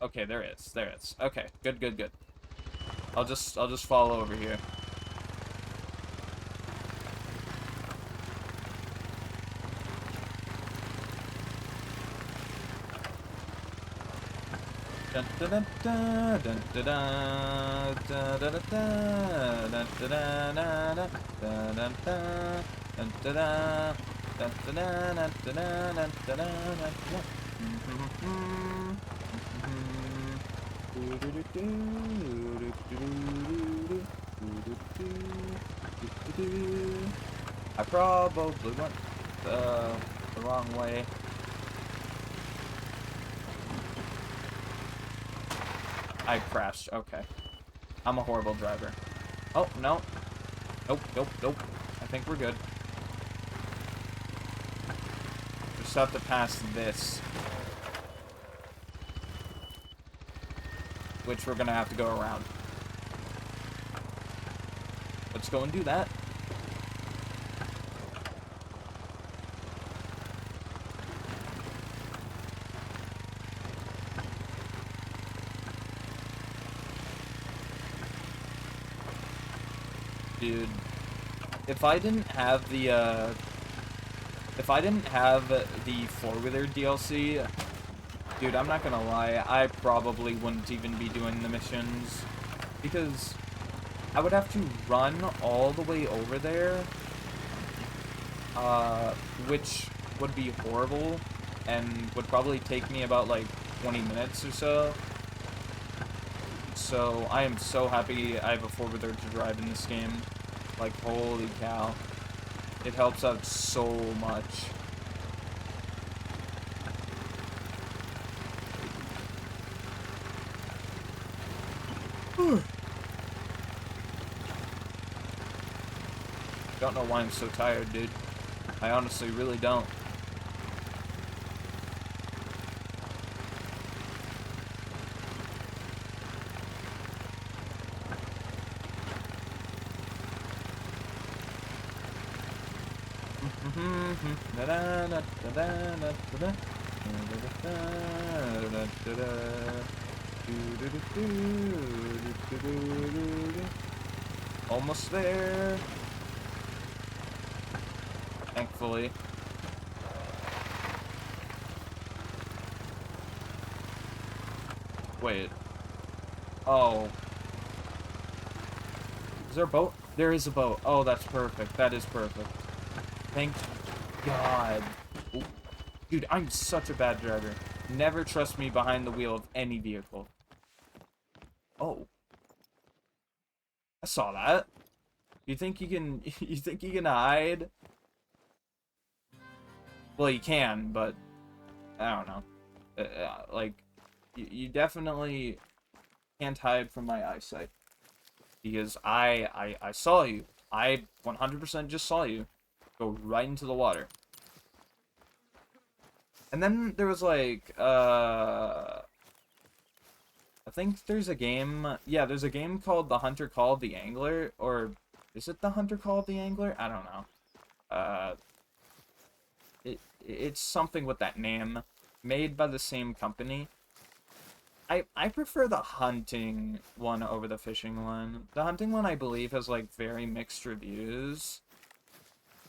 Okay, there is. Okay, good. I'll just follow over here. Dun dun dun dun dun dun dun dun dun dun I probably went the wrong way. I crashed. Okay. I'm a horrible driver. Oh, no. Nope. I think we're good. Just have to pass this. Which we're gonna have to go around. Let's go and do that. Dude, if I didn't have the four-wheeler DLC, dude, I'm not gonna lie, I probably wouldn't even be doing the missions, because I would have to run all the way over there, which would be horrible, and would probably take me about, like, 20 minutes or so. So, I am so happy I have a four-wheeler to drive in this game. Like, holy cow. It helps out so much. Don't know why I'm so tired, dude. I honestly really don't. Almost there. Thankfully. Wait. Oh. Is there a boat? There is a boat. Oh, that's perfect. That is perfect. Thank God. Ooh. Dude, I'm such a bad driver. Never trust me behind the wheel of any vehicle. Oh. I saw that. You think you can you think you can hide? Well, you can, but I don't know. Like you definitely can't hide from my eyesight because I saw you. I 100% just saw you go right into the water. And then there was like I think there's a game. Yeah, there's a game called The Hunter Called the Angler, or is it The Hunter Called the Angler? I don't know. Uh, it's something with that name, made by the same company. I prefer the hunting one over the fishing one. The hunting one, I believe, has like very mixed reviews.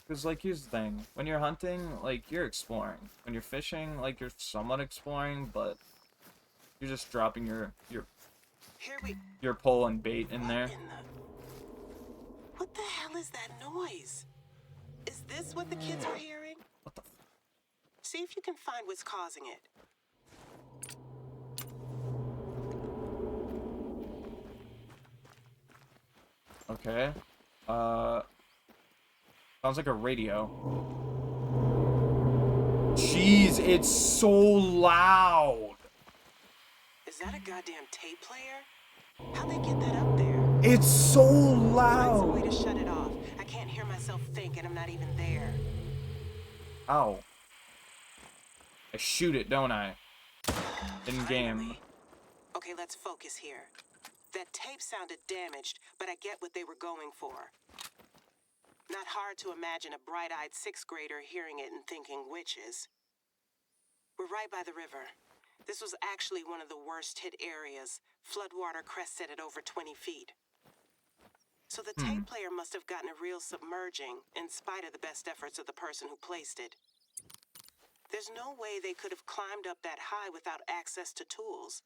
Because like here's the thing, when you're hunting, like you're exploring. When you're fishing, like you're somewhat exploring, but you're just dropping Here we. your pole and bait in What there. in the? What the hell is that noise? Is this what the kids were hearing? What the? See if you can find what's causing it. Okay. Sounds like a radio. Jeez, it's so loud. Is that a goddamn tape player? How'd they get that up there? It's so Find some way to loud. shut it off. I can't hear myself think, and I'm not even there. Ow. I shoot it, don't I? In game. Finally. Okay, let's focus here. That tape sounded damaged, but I get what they were going for. Not hard to imagine a bright-eyed sixth grader hearing it and thinking witches. We're right by the river. This was actually one of the worst hit areas. Floodwater crested at over 20 feet. So the tape player must have gotten a real submerging, in spite of the best efforts of the person who placed it. There's no way they could have climbed up that high without access to tools.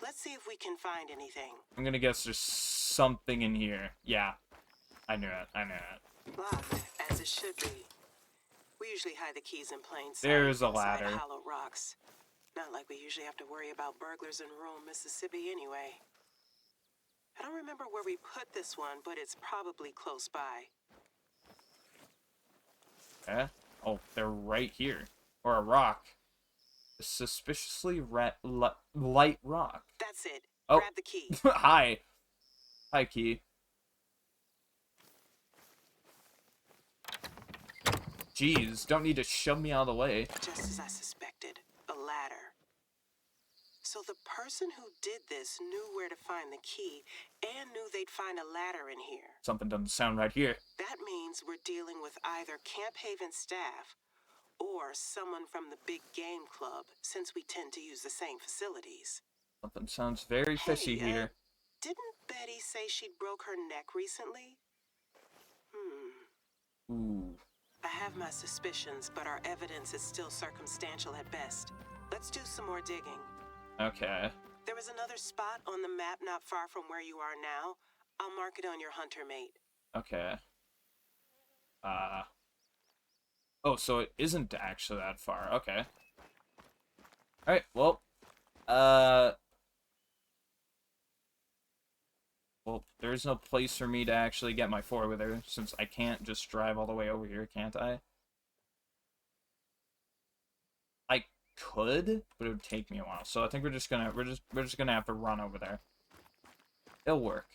Let's see if we can find anything. I'm gonna guess there's something in here. Yeah. I knew it. I knew it. Locked, as it should be. We usually hide the keys in plain sight. There's a inside ladder. hollow rocks. Not like we usually have to worry about burglars in rural Mississippi anyway. I don't remember where we put this one, but it's probably close by. Okay. Oh, they're right here. Or a rock. A suspiciously light rock. That's it. Oh. Grab the key. Hi. Hi, key. Jeez, don't need to shove me out of the way. Just as I suspected, a ladder. So the person who did this knew where to find the key and knew they'd find a ladder in here. Something doesn't sound right here. That means we're dealing with either Camp Haven staff or someone from the big game club, since we tend to use the same facilities. Something sounds very fishy here. Didn't Betty say she'd broke her neck recently? Ooh. I have my suspicions, but our evidence is still circumstantial at best. Let's do some more digging. Okay. There was another spot on the map not far from where you are now. I'll mark it on your hunter mate. Okay. Oh, so it isn't actually that far. Okay. Alright, well. Well, there's no place for me to actually get my four-wheeler, since I can't just drive all the way over here, can't I? I could, but it would take me a while. So I think we're just gonna have to run over there. It'll work.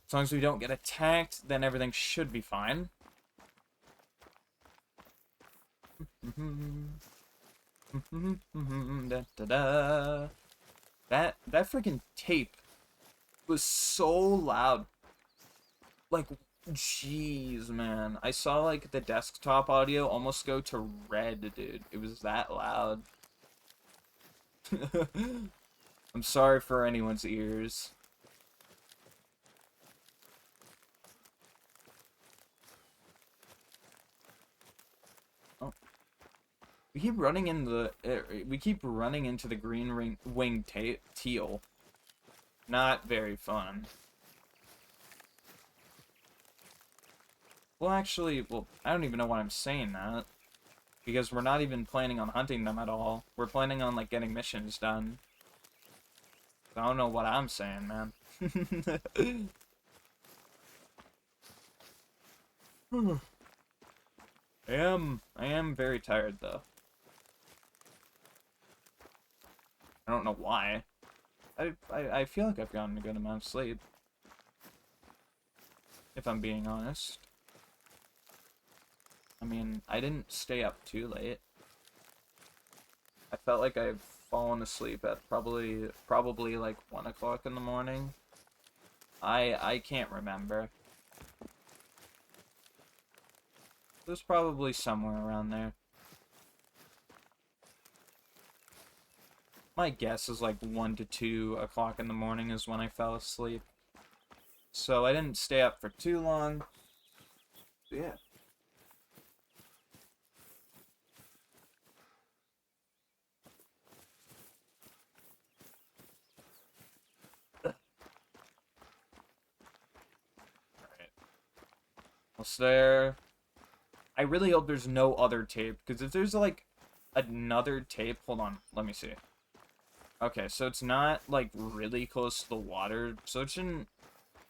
As long as we don't get attacked, then everything should be fine. Da, da, da. That freaking tape was so loud. Like, jeez, man. I saw, like, the desktop audio almost go to red, dude. It was that loud. I'm sorry for anyone's ears. Oh. We keep running in the... we keep running into the green winged teal. Not very fun. Well, actually, well, I don't even know why I'm saying that. Because we're not even planning on hunting them at all. We're planning on, like, getting missions done. I don't know what I'm saying, man. I am very tired, though. I don't know why. I feel like I've gotten a good amount of sleep. If I'm being honest. I mean, I didn't stay up too late. I felt like I've fallen asleep at probably like 1 o'clock in the morning. I can't remember. It was probably somewhere around there. My guess is like 1 to 2 o'clock in the morning is when I fell asleep. So I didn't stay up for too long. So yeah. Alright. Almost there. I really hope there's no other tape, because if there's like another tape, hold on, let me see. Okay, so it's not like really close to the water, so it shouldn't,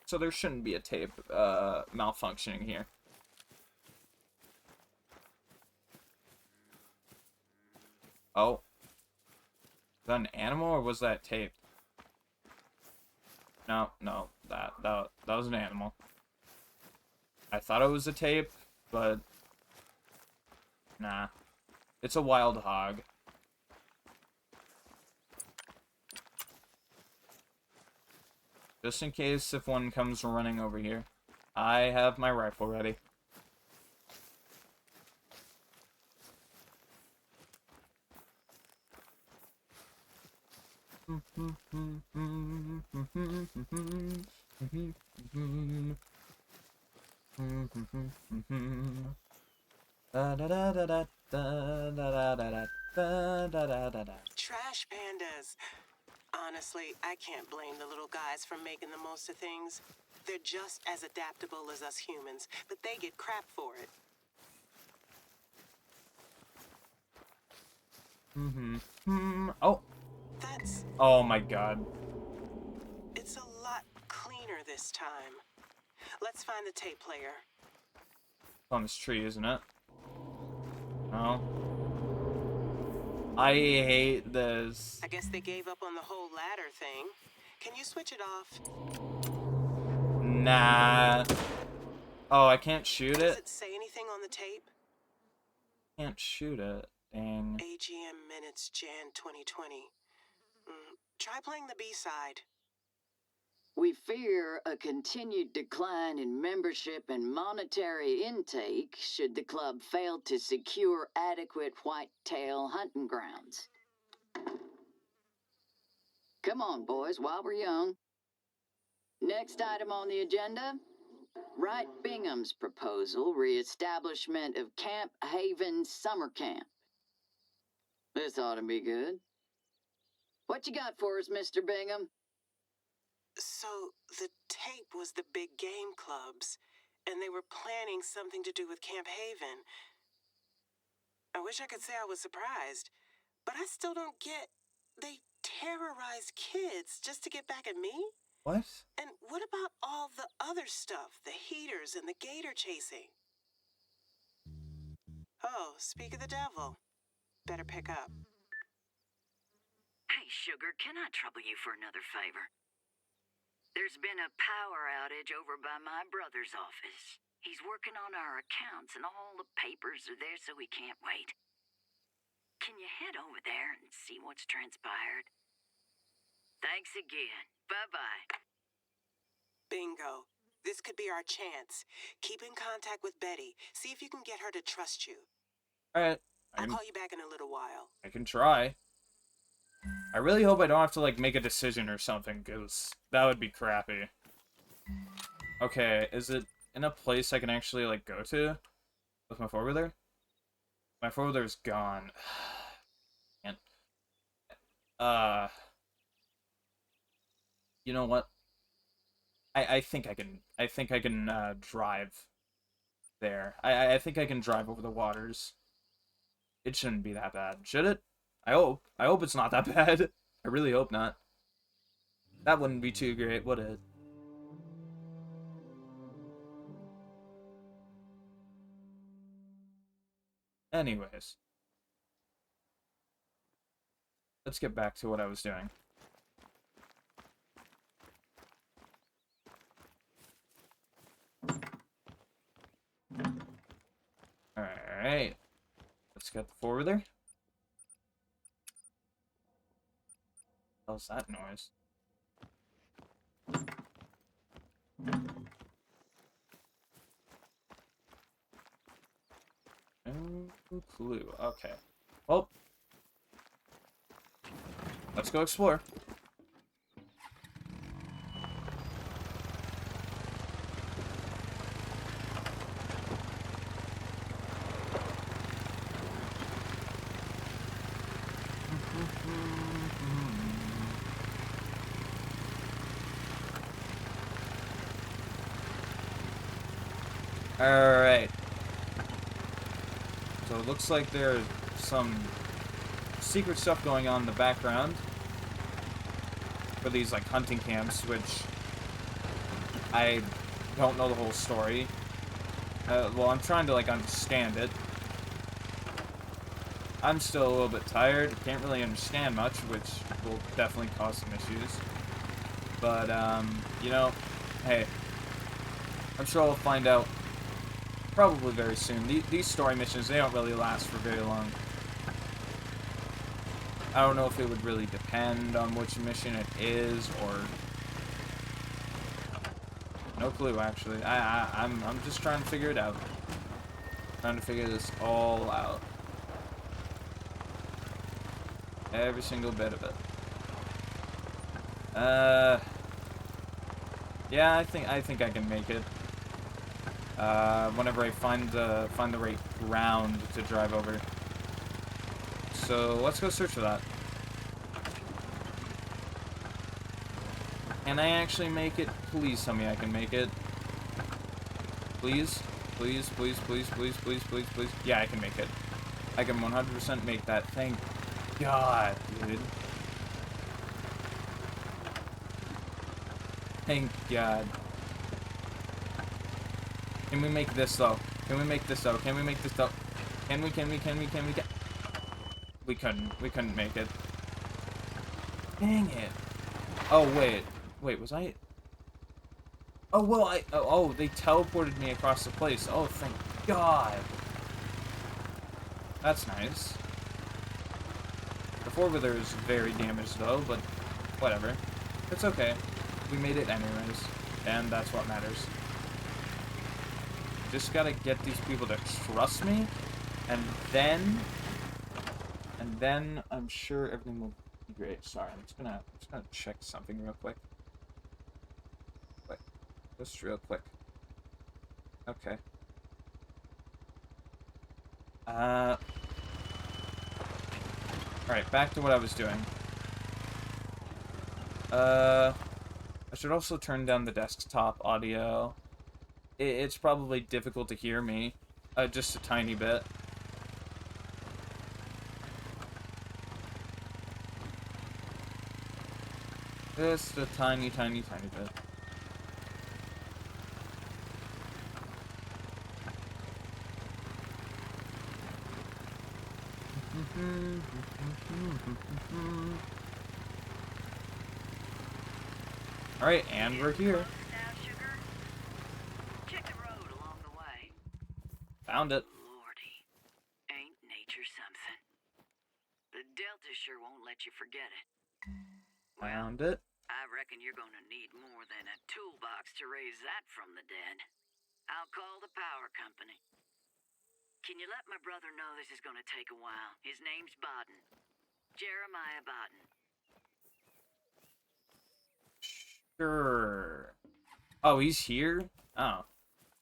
so there shouldn't be a tape malfunctioning here. Oh. Is that an animal or was that tape? No, that was an animal. I thought it was a tape, but nah. It's a wild hog. Just in case if one comes running over here. I have my rifle ready. Trash pandas. Honestly, I can't blame the little guys for making the most of things. They're just as adaptable as us humans, but they get crap for it. Oh. That's... Oh my god. It's a lot cleaner this time. Let's find the tape player. It's on this tree, isn't it? No. I hate this. I guess they gave up on the whole ladder thing. Can you switch it off? Nah. Oh, I can't shoot Does it? it say anything on the tape? Can't shoot it. Dang. AGM minutes Jan 2020. Try playing the B-side. We fear a continued decline in membership and monetary intake should the club fail to secure adequate whitetail hunting grounds. Come on, boys, while we're young. Next item on the agenda, Wright Bingham's proposal, reestablishment of Camp Haven Summer Camp. This ought to be good. What you got for us, Mr. Bingham? So, the tape was the big game clubs, and they were planning something to do with Camp Haven. I wish I could say I was surprised, but I still don't get... They terrorized kids just to get back at me? What? And what about all the other stuff? The heaters and the gator chasing? Oh, speak of the devil. Better pick up. Hey, sugar, can I trouble you for another favor? There's been a power outage over by my brother's office. He's working on our accounts and all the papers are there, so he can't wait. Can you head over there and see what's transpired? Thanks again. Bye-bye. Bingo. This could be our chance. Keep in contact with Betty. See if you can get her to trust you. Alright. I'll call you back in a little while. I can try. I really hope I don't have to, like, make a decision or something, because that would be crappy. Okay, is it in a place I can actually, like, go to? With my four-wheeler? My four-wheeler's gone. Can't. You know what? I think I can drive there. I think I can drive over the waters. It shouldn't be that bad, should it? I hope. I hope it's not that bad. I really hope not. That wouldn't be too great, would it? Anyways. Let's get back to what I was doing. Alright. Let's get the four-wheeler. How's that noise? No clue. Okay. Well, let's go explore. Alright. So it looks like there's some secret stuff going on in the background for these, like, hunting camps, which I don't know the whole story. Well, I'm trying to, like, understand it. I'm still a little bit tired. Can't really understand much, which will definitely cause some issues. But, you know, hey, I'm sure I'll find out probably very soon. These story missions, they don't really last for very long. I don't know if it would really depend on which mission it is, or... No clue, actually. I'm just trying to figure it out. Trying to figure this all out. Every single bit of it. Yeah, I think I can make it. Whenever I find the right ground to drive over. So let's go search for that. Can I actually make it? Please tell me I can make it. Please, please, please, please, please, please, please, please. Yeah, I can make it. I can 100% make that. Thank God, dude. Thank God. Can we make this though? Can we make this though? Can we make this though? Can we? We couldn't make it. Dang it. Oh, wait. Wait, was I? Oh, well, oh, they teleported me across the place. Oh, thank God. That's nice. The four-wheeler is very damaged, though, but whatever. It's okay. We made it anyways, and that's what matters. Just gotta get these people to trust me, and then I'm sure everything will be great. Sorry, I'm just gonna check something real quick. Wait, just real quick. Okay. Alright, back to what I was doing. I should also turn down the desktop audio. It's probably difficult to hear me, just a tiny bit. Just a tiny, tiny, tiny bit. Alright, and we're here. Now, sugar. Check the road along the way. Found it. Lordy, ain't nature something? The Delta sure won't let you forget it. Found it. I reckon you're gonna need more than a toolbox to raise that from the dead. I'll call the power company. Can you let my brother know this is gonna take a while? His name's Bodden. Jeremiah Bodden. Sure. Oh, he's here? Oh.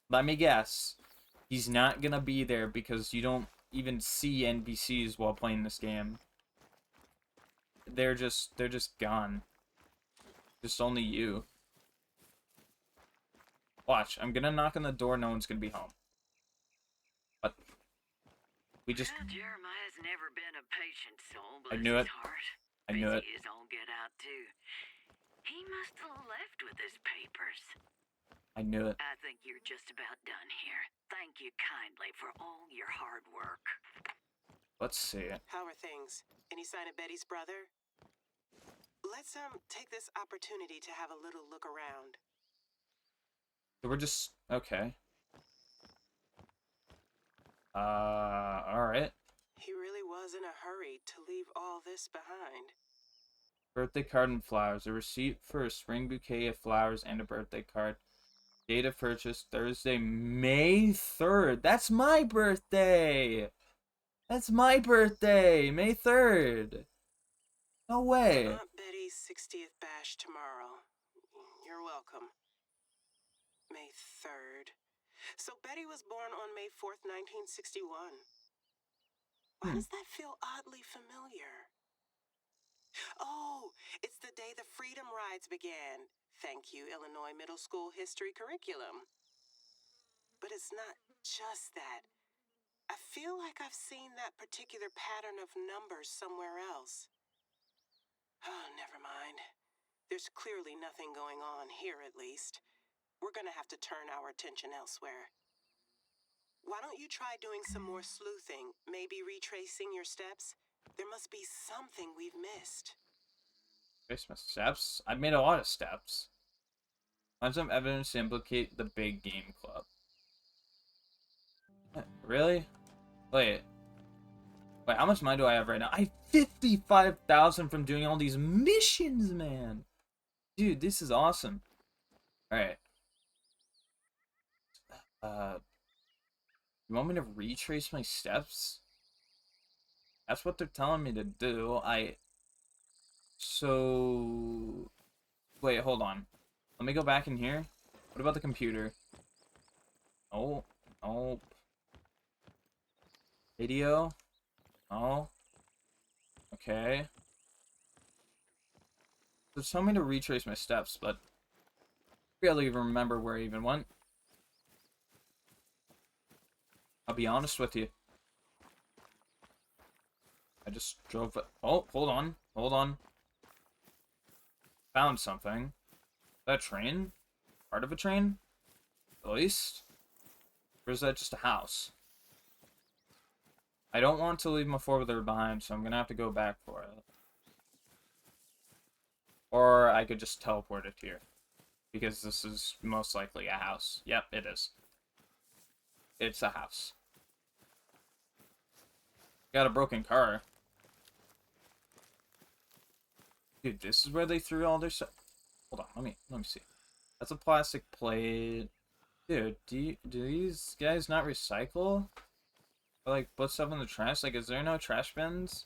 Let me guess. He's not gonna be there because you don't even see NPCs while playing this game. They're just gone. Just only you. Watch, I'm gonna knock on the door, no one's gonna be home. But we just Well, Jeremiah's never been a patient soul, I bless knew his it. heart. I knew it. Busy as all get out too. He must have left with his papers. I knew it. I think you're just about done here. Thank you kindly for all your hard work. Let's see. How are things? Any sign of Betty's brother? Let's take this opportunity to have a little look around. So we're just okay. Alright. He really was in a hurry to leave all this behind. Birthday card and flowers. A receipt for a spring bouquet of flowers and a birthday card. Date of purchase Thursday, May 3rd. That's my birthday! That's my birthday! May 3rd! No way! Aunt Betty's 60th bash tomorrow. You're welcome. May 3rd. So Betty was born on May 4th, 1961. Why does that feel oddly familiar? Oh, it's the day the Freedom Rides began. Thank you, Illinois Middle School History Curriculum. But it's not just that. I feel like I've seen that particular pattern of numbers somewhere else. Oh, never mind. There's clearly nothing going on here, at least. We're gonna have to turn our attention elsewhere. Why don't you try doing some more sleuthing, maybe retracing your steps? There must be something we've missed. Trace my steps? I've made a lot of steps. Find some evidence to implicate the big game club. Really? Wait. Wait, how much money do I have right now? I have 55,000 from doing all these missions, man! Dude, this is awesome. Alright. You want me to retrace my steps? That's what they're telling me to do. So... Wait, hold on. Let me go back in here. What about the computer? Oh, oh. Video? Oh. Okay. They're telling me to retrace my steps, but I barely even remember where I even went. I'll be honest with you. I just drove it. Oh, hold on. Hold on. Found something. Is that a train? Part of a train? At least? Or is that just a house? I don't want to leave my four-wheeler behind, so I'm gonna have to go back for it. Or I could just teleport it here. Because this is most likely a house. Yep, it is. It's a house. Got a broken car. Dude, this is where they threw all their stuff. Hold on, let me see. That's a plastic plate. Dude, do these guys not recycle? Or like put stuff in the trash? Like, is there no trash bins?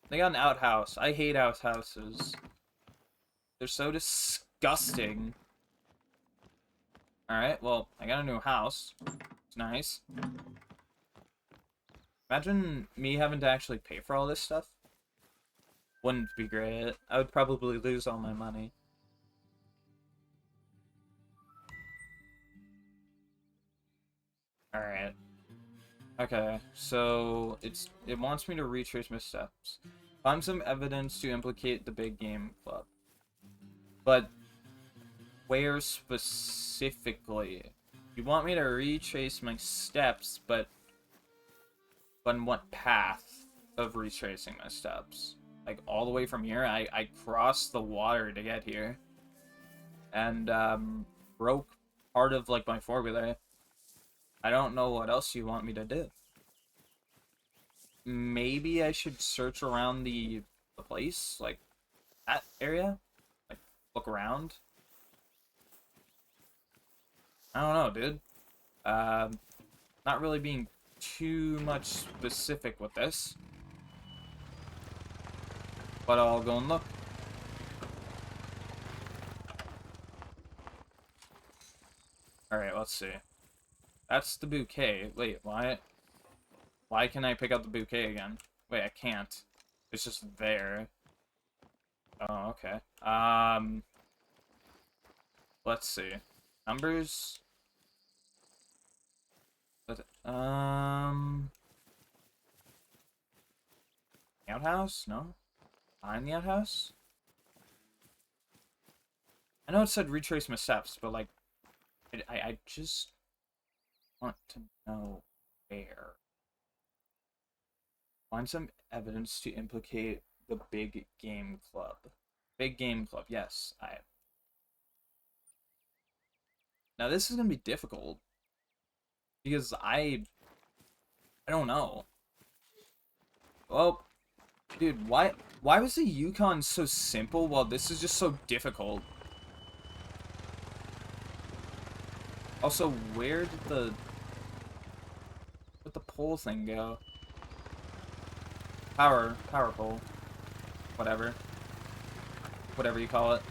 They got an outhouses. I hate outhouses. They're so disgusting. Alright, well, I got a new house. It's nice. Imagine me having to actually pay for all this stuff. Wouldn't be great. I would probably lose all my money. Alright. Okay, so it wants me to retrace my steps. Find some evidence to implicate the big game club. But where specifically? You want me to retrace my steps, but on what path of retracing my steps? Like all the way from here? I crossed the water to get here. and broke part of like my four-wheeler. I don't know what else you want me to do. Maybe I should search around the place, like that area, like look around. I don't know, dude. Not really being too much specific with this, but I'll go and look. Alright, let's see. That's the bouquet. Wait, why? Why can I pick up the bouquet again? Wait, I can't. It's just there. Oh, okay. Let's see. Numbers. Outhouse? No? Behind the outhouse? I know it said retrace my steps, but like, I just want to know where. Find some evidence to implicate the Big Game Club. Big Game Club, yes. Now this is gonna be difficult because I don't know. Well, dude, why was the Yukon so simple while this is just so difficult? Also, where'd the pole thing go? Power pole. Whatever you call it.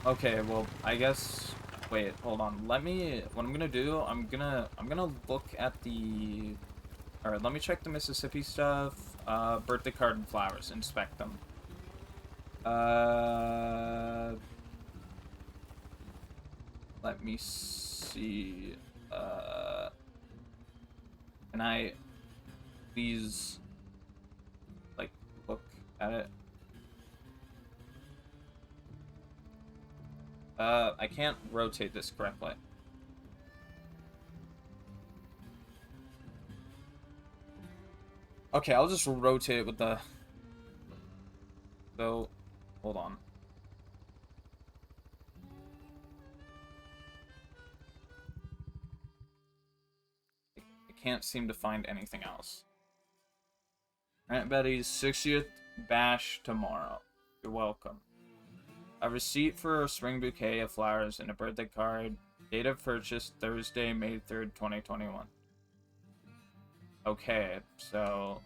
Okay, well, I guess, wait, hold on. What I'm gonna do, I'm gonna look at the, alright, let me check the Mississippi stuff, birthday card and flowers, inspect them. Let me see, can I please, like, look at it? I can't rotate this correctly. Okay, I'll just rotate it with the... So, hold on. I can't seem to find anything else. Aunt Betty's 60th bash tomorrow. You're welcome. A receipt for a spring bouquet of flowers and a birthday card. Date of purchase Thursday, May 3rd, 2021. Okay, so...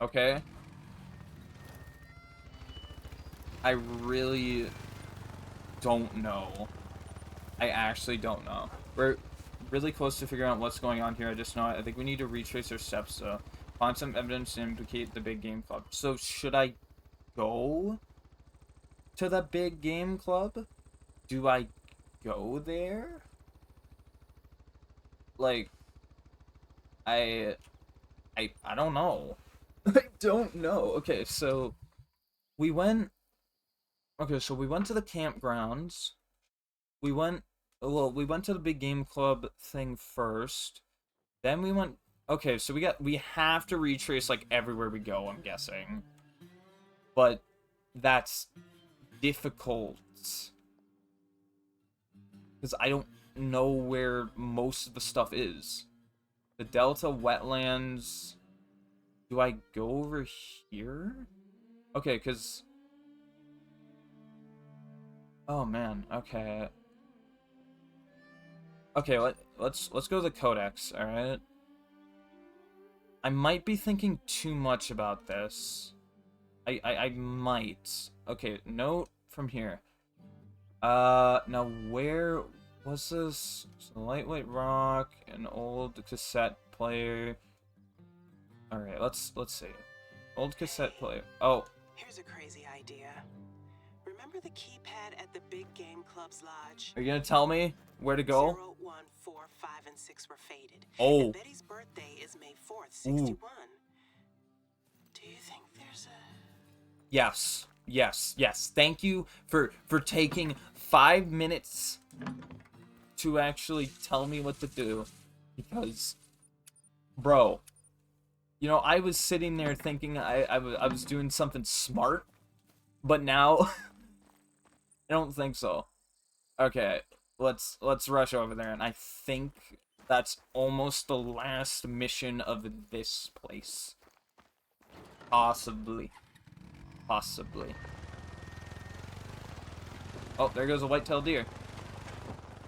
Okay. I really don't know. I actually don't know. We're really close to figuring out what's going on here. I just know I think we need to retrace our steps, so find some evidence to implicate the Big Game Club. So should I go to the Big Game Club? Do I go there? Like, I don't know. I don't know. Okay, so we went. Okay, so we went to the campgrounds. We went. Well, we went to the Big Game Club thing first. Then we went. Okay, so we have to retrace like everywhere we go, I'm guessing. But that's difficult. Because I don't know where most of the stuff is. The Delta wetlands. Do I go over here? Okay, because... Oh man, okay. Okay, let's go to the Codex, alright? I might be thinking too much about this. I might. Okay, note from here. Now where was this? So lightweight rock, an old cassette player. Alright, let's see. Old cassette player. Oh. Here's a crazy idea. Remember the keypad at the Big Game Club's lodge? Are you gonna tell me where to go? 0, 1, 4, 5, and 6 were faded. Oh. And Betty's birthday is May 4th, 61. Ooh. Do you think there's a... Yes. Yes. Yes. Thank you for taking 5 minutes to actually tell me what to do. Because, bro, You know, I was sitting there thinking I was doing something smart, but now I don't think so. Okay, let's rush over there, and I think that's almost the last mission of this place. Possibly. Possibly. Oh, there goes a white-tailed deer.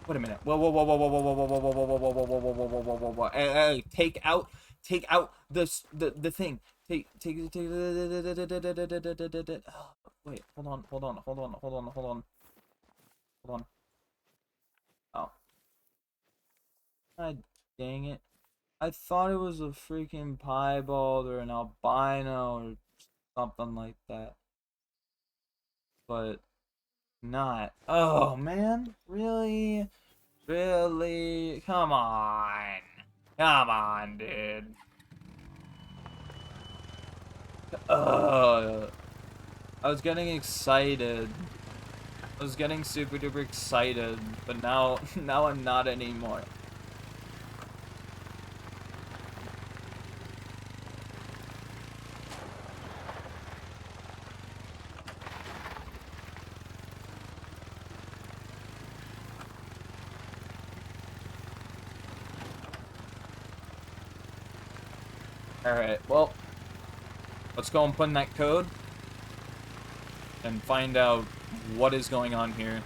Wait a minute. Whoa, whoa, whoa, whoa, whoa, whoa, whoa, whoa, whoa, whoa, whoa, whoa, whoa, whoa, whoa, whoa, whoa, whoa, whoa. Hey, hey, take out the thing. Take. Oh, wait, hold on. Oh, god dang it. I thought it was a freaking piebald or an albino or something like that, but not. Oh man, really? Really? Come on, dude. I was getting excited. I was getting super duper excited, but now, now I'm not anymore. Alright, well, let's go and put in that code and find out what is going on here,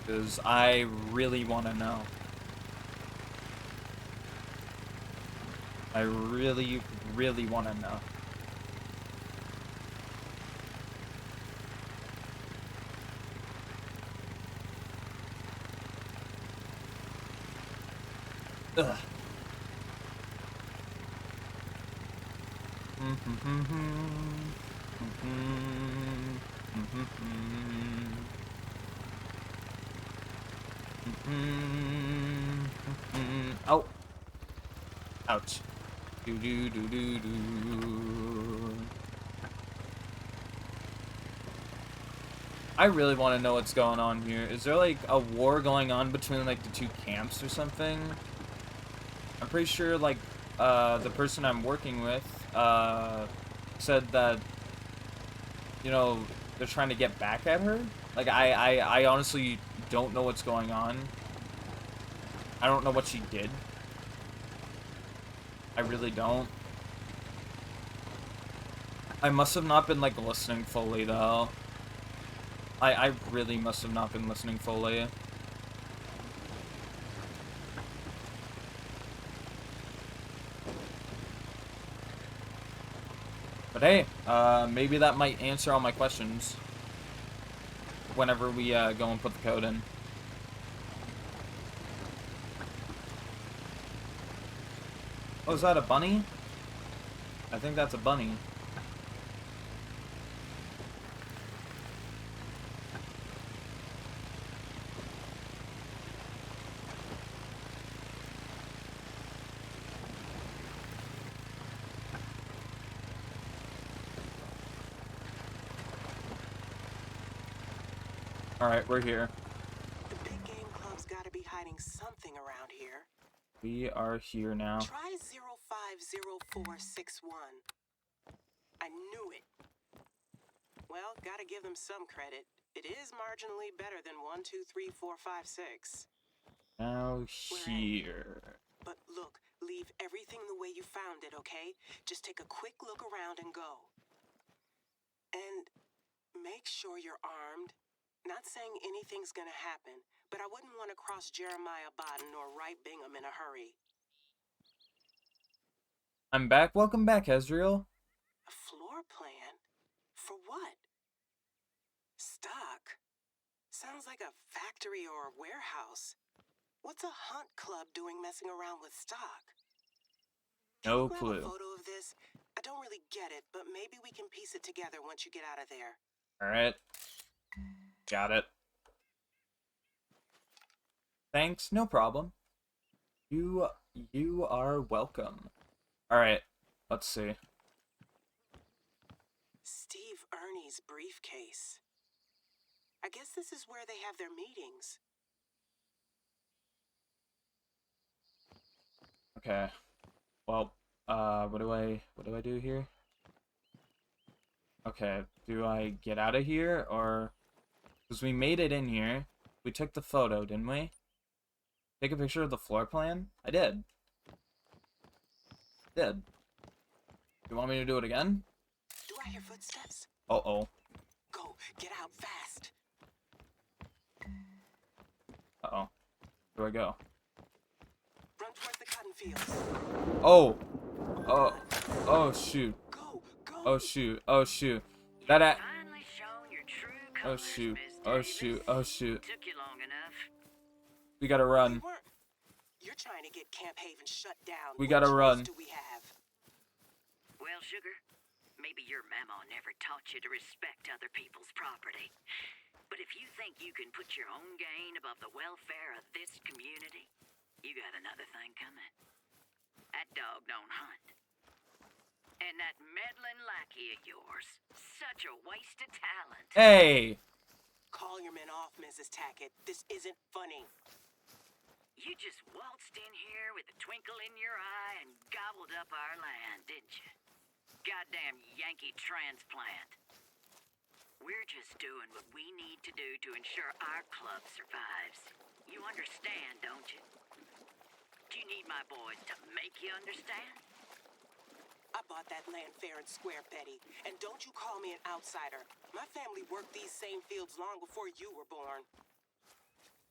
because I really want to know. I really, really want to know. Ugh. Oh. Ouch. Do do do do do. I really want to know what's going on here. Is there like a war going on between like the two camps or something? I'm pretty sure like the person I'm working with said that, you know, they're trying to get back at her. Like I honestly don't know what's going on. I don't know what she did. I really don't. I must have not been like listening fully though. I really must have not been listening fully. But hey, maybe that might answer all my questions whenever we go and put the code in. Oh, is that a bunny? I think that's a bunny. Alright, we're here. The big game club's gotta be hiding something around here. We are here now. Try 050461. I knew it. Well, gotta give them some credit. It is marginally better than 123456. Now We're in. here. But look, leave everything the way you found it, okay? Just take a quick look around and go. And make sure you're armed. Not saying anything's gonna happen, but I wouldn't want to cross Jeremiah Bodden or Wright Bingham in a hurry. I'm back. Welcome back, Ezreal. A floor plan? For what? Stock? Sounds like a factory or a warehouse. What's a hunt club doing messing around with stock? Can No you grab clue. a photo of this? I don't really get it, but maybe we can piece it together once you get out of there. Alright. Got it. Thanks, no problem. You are welcome. Alright, let's see. Steve Ernie's briefcase. I guess this is where they have their meetings. Okay. Well, What do I do here? Okay, do I get out of here, or... Because we made it in here. We took the photo, didn't we? Take a picture of the floor plan? I did. Did. You want me to do it again? Do I hear footsteps? Uh-oh. Go, get out fast. Uh-oh. Where do I go? Run towards the cotton fields. Oh! Oh. Oh, shoot. Go, go. Oh, shoot. Oh, shoot. That Finally shown your true Oh, colors, shoot. Miss Oh, Davis. shoot. Oh, shoot. Took you long enough. We gotta run. We weren't. You're trying to get Camp Haven shut down. We What gotta choice run. do we have? Well, Sugar, maybe your mama never taught you to respect other people's property. But if you think you can put your own gain above the welfare of this community, you got another thing coming. That dog don't hunt. And that meddling lackey of yours, such a waste of talent. Hey! Call your men off, Mrs. Tackett. This isn't funny. You just waltzed in here with a twinkle in your eye and gobbled up our land, didn't you? Goddamn Yankee transplant. We're just doing what we need to do to ensure our club survives. You understand, don't you? Do you need my boys to make you understand? I bought that land fair and square, Betty. And don't you call me an outsider. My family worked these same fields long before you were born.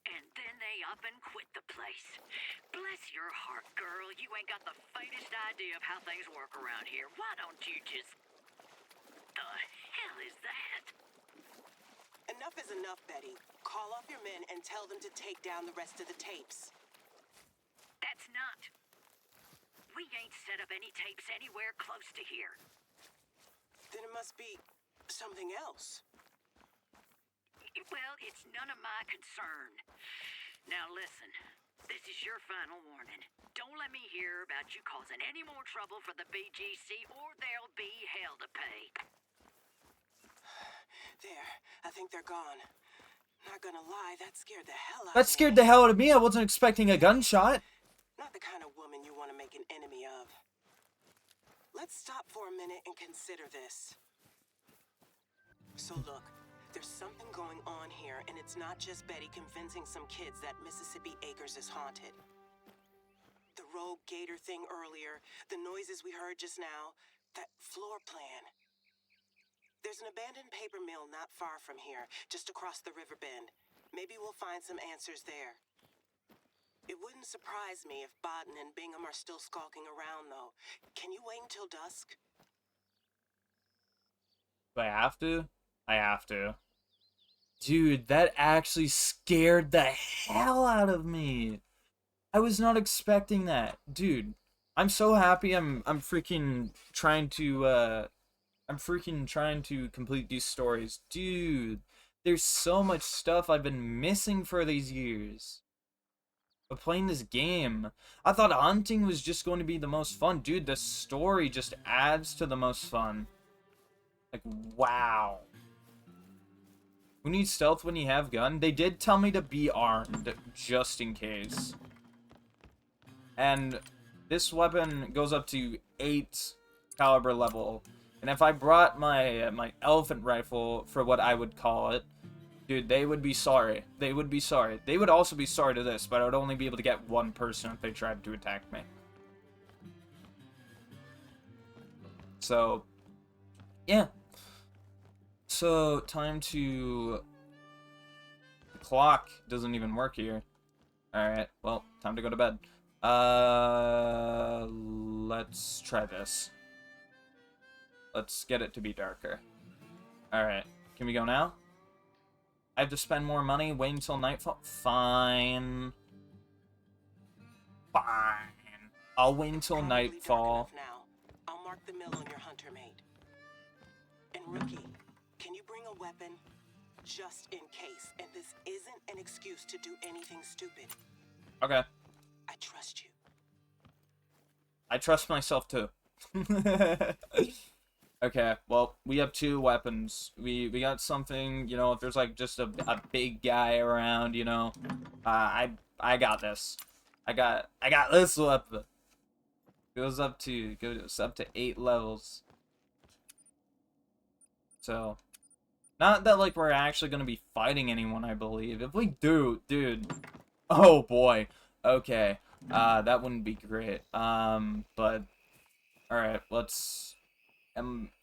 And then they up and quit the place. Bless your heart, girl. You ain't got the faintest idea of how things work around here. Why don't you just... The hell is that? Enough is enough, Betty. Call off your men and tell them to take down the rest of the tapes. That's not. We ain't set up any tapes anywhere close to here. Then it must be something else. Well, it's none of my concern. Now listen, this is your final warning. Don't let me hear about you causing any more trouble for the BGC or there'll be hell to pay. There, I think they're gone. Not gonna lie, that scared the hell out of me. That scared the hell out of me. I wasn't expecting a gunshot. Not the kind of woman you want to make an enemy of. Let's stop for a minute and consider this. So look, there's something going on here, and it's not just Betty convincing some kids that Mississippi Acres is haunted. The rogue gator thing earlier, the noises we heard just now, that floor plan. There's an abandoned paper mill not far from here, just across the river bend. Maybe we'll find some answers there. It wouldn't surprise me if Bodden and Bingham are still skulking around, though. Can you wait until dusk? Do I have to? I have to. Dude, that actually scared the hell out of me. I was not expecting that. Dude, I'm so happy I'm freaking trying to complete these stories. Dude, there's so much stuff I've been missing for these years. But playing this game, I thought hunting was just going to be the most fun. Dude, the story just adds to the most fun. Like, wow. Who needs stealth when you have gun? They did tell me to be armed, just in case. And this weapon goes up to 8 caliber level. And if I brought my my elephant rifle, for what I would call it, dude, they would be sorry. They would be sorry. They would also be sorry to this, but I would only be able to get one person if they tried to attack me. So, yeah. So, time to... The clock doesn't even work here. Alright, well, time to go to bed. Let's try this. Let's get it to be darker. Alright, can we go now? I have to spend more money, wait until nightfall? Fine. Fine. I'll wait until Probably nightfall. dark enough now. I'll mark the mill on your hunter mate. And Rookie, can you bring a weapon? Just in case. And this isn't an excuse to do anything stupid. Okay. I trust you. I trust myself too. Okay, well, we have 2 weapons. We got something, you know, if there's like just a big guy around, you know, I got this. I got this weapon. Goes up to 8 levels. So, not that like we're actually gonna be fighting anyone, I believe. If we do, dude, oh boy. Okay, that wouldn't be great. But all right, let's.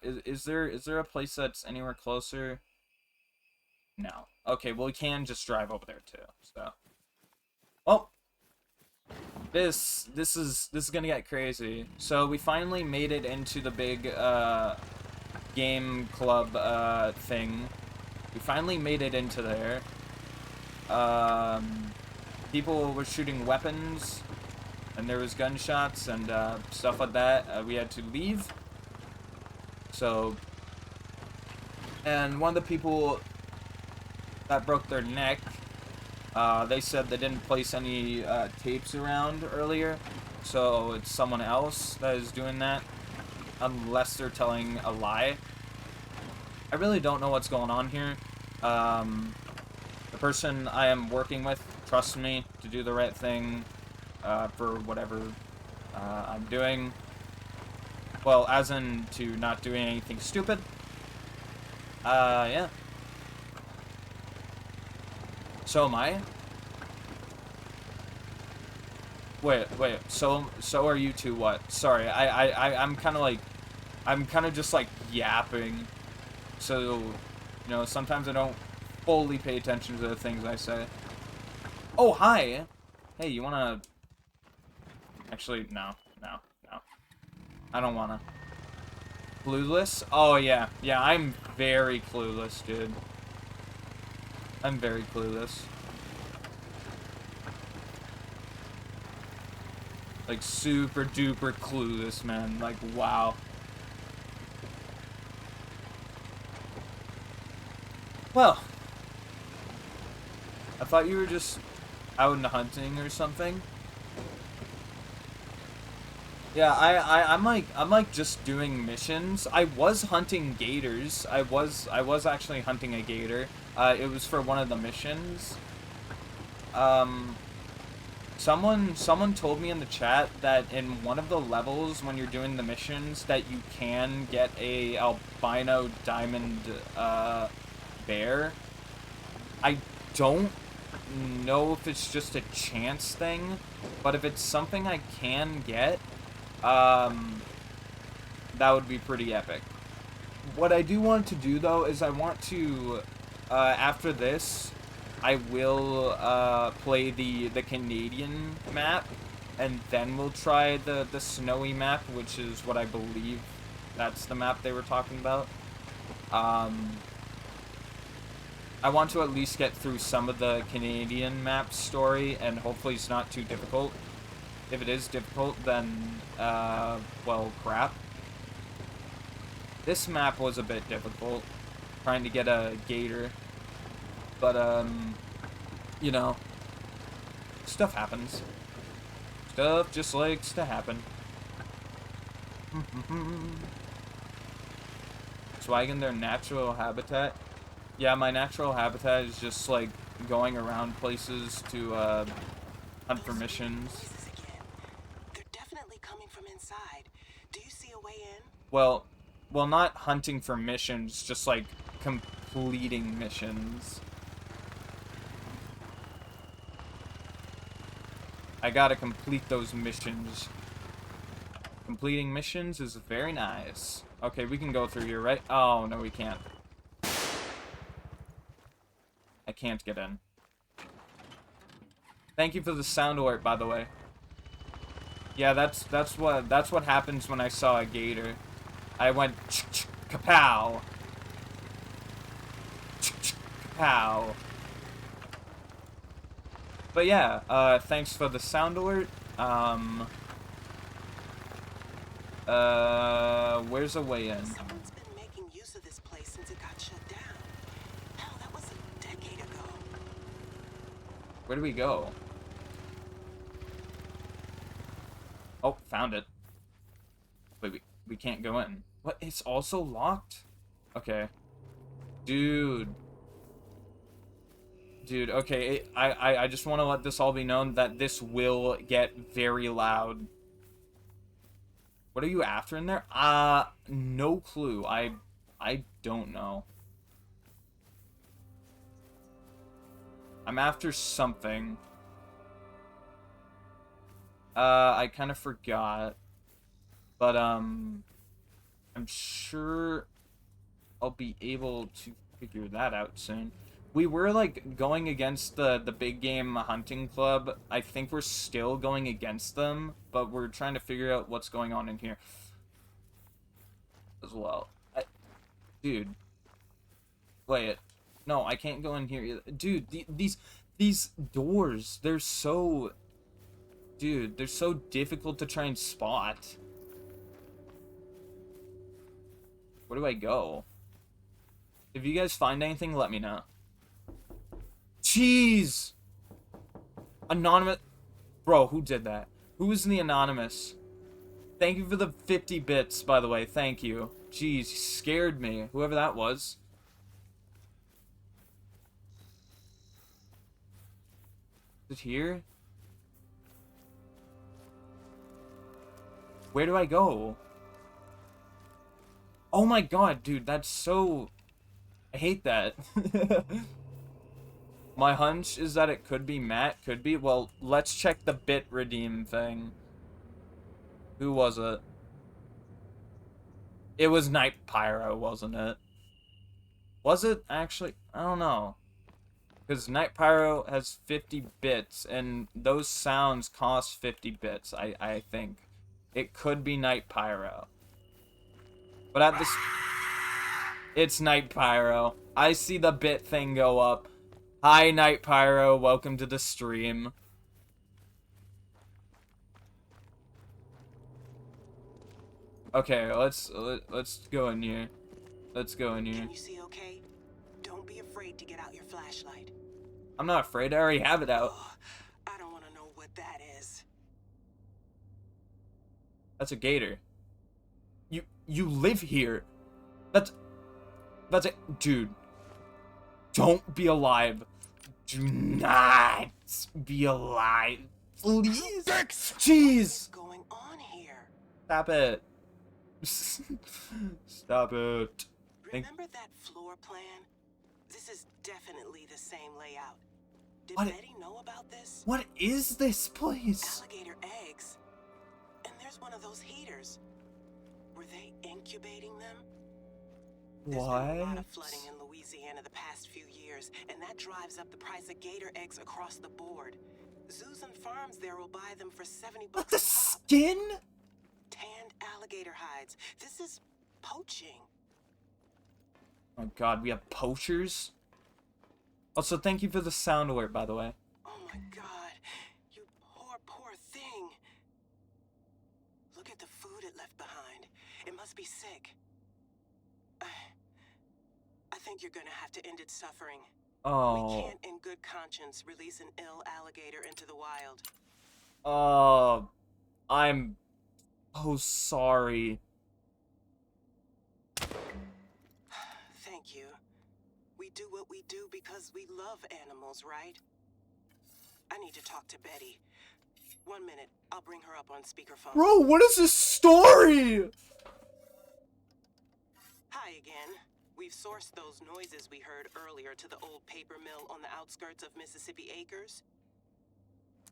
Is there a place that's anywhere closer? No. Okay, well we can just drive over there too. So, well, this is gonna get crazy. So we finally made it into the big game club thing. We finally made it into there. People were shooting weapons, and there was gunshots and stuff like that. We had to leave. So, and one of the people that broke their neck, they said they didn't place any tapes around earlier, so it's someone else that is doing that, unless they're telling a lie. I really don't know what's going on here. The person I am working with trusts me to do the right thing for whatever I'm doing. Well, as in to not doing anything stupid. Yeah. So am I? Wait. So are you two? What? Sorry, I'm kind of just like yapping. So, you know, sometimes I don't fully pay attention to the things I say. Oh, hi. Hey, you wanna? Actually, no. I don't wanna. Clueless? Oh yeah, I'm very clueless, dude. I'm very clueless. Like, super duper clueless, man. Like, wow. Well, I thought you were just out into hunting or something. Yeah, I'm like just doing missions. I was hunting gators. I was actually hunting a gator. It was for one of the missions. Someone told me in the chat that in one of the levels when you're doing the missions that you can get a albino diamond bear. I don't know if it's just a chance thing, but if it's something I can get, that would be pretty epic. What I do want to do though is I want to after this I will play the Canadian map, and then we'll try the snowy map, which is what I believe that's the map they were talking about. I want to at least get through some of the Canadian map story, and hopefully it's not too difficult. If it is difficult, then, well, crap. This map was a bit difficult, trying to get a gator. But, you know, stuff happens. Stuff just likes to happen. Swagging their natural habitat. Yeah, my natural habitat is just, like, going around places to, hunt for missions. Voices again. They're definitely coming from inside. Do you see a way in? Well, not hunting for missions, just, like, completing missions. I gotta complete those missions. Completing missions is very nice. Okay, we can go through here, right? Oh, no, we can't. I can't get in. Thank you for the sound alert, by the way. Yeah, that's what happens when I saw a gator. I went kapow. Kapow. But yeah, thanks for the sound alert. Where's a way in? Someone's been making use of this place since it got shut down. Hell, that was a decade ago. Where do we go? Oh, found it. Wait, we can't go in. What? It's also locked? Okay. Dude, okay, I just want to let this all be known that this will get very loud. What are you after in there? No clue. I don't know. I'm after something. I kind of forgot. But, I'm sure I'll be able to figure that out soon. We were, like, going against the big game hunting club. I think we're still going against them, but we're trying to figure out what's going on in here as well. Dude. Wait. No, I can't go in here either. Dude, these doors, they're so... Dude, they're so difficult to try and spot. Where do I go? If you guys find anything, let me know. Jeez! Anonymous... Bro, who did that? Who is the anonymous? Thank you for the 50 bits, by the way. Thank you. Jeez, you scared me. Whoever that was. Is it here? Where do I go? Oh my god, dude, that's so... I hate that. My hunch is that it could be Matt. Could be. Well, let's check the bit redeem thing. Who was it? It was Night Pyro, wasn't it? Was it actually? I don't know. Because Night Pyro has 50 bits, and those sounds cost 50 bits, I think. It could be Night Pyro. But at this... It's Night Pyro. I see the bit thing go up. Hi, Night Pyro. Welcome to the stream. Okay, let's go in here. Let's go in here. Can you see okay? Don't be afraid to get out your flashlight. I'm not afraid. I already have it out. Oh, I don't want to know what that is. That's a gator. You live here. That's it. Dude. Don't be alive. Do not be alive. Please. Jeez. What's going on here? Stop it. Stop it. Remember that floor plan? This is definitely the same layout. Did What? Betty know about this? What is this place? Alligator eggs. And there's one of those heaters. Were they incubating them? There's been a lot of flooding in Louisiana the past few years, and that drives up the price of gator eggs across the board. Zoos and farms there will buy them for 70 bucks What, the a pop. skin? Tanned alligator hides. This is poaching. Oh god, we have poachers? Also, thank you for the sound alert, by the way. Oh my god, you poor, poor thing. Look at the food it left behind. It must be sick. I think you're gonna have to end its suffering. We Oh. can't in good conscience release an ill alligator into the wild. Oh. I'm so sorry. Thank you. We do what we do because we love animals, right? I need to talk to Betty. 1 minute, I'll bring her up on speakerphone. Bro, what is this story? Hi again. We've sourced those noises we heard earlier to the old paper mill on the outskirts of Mississippi Acres.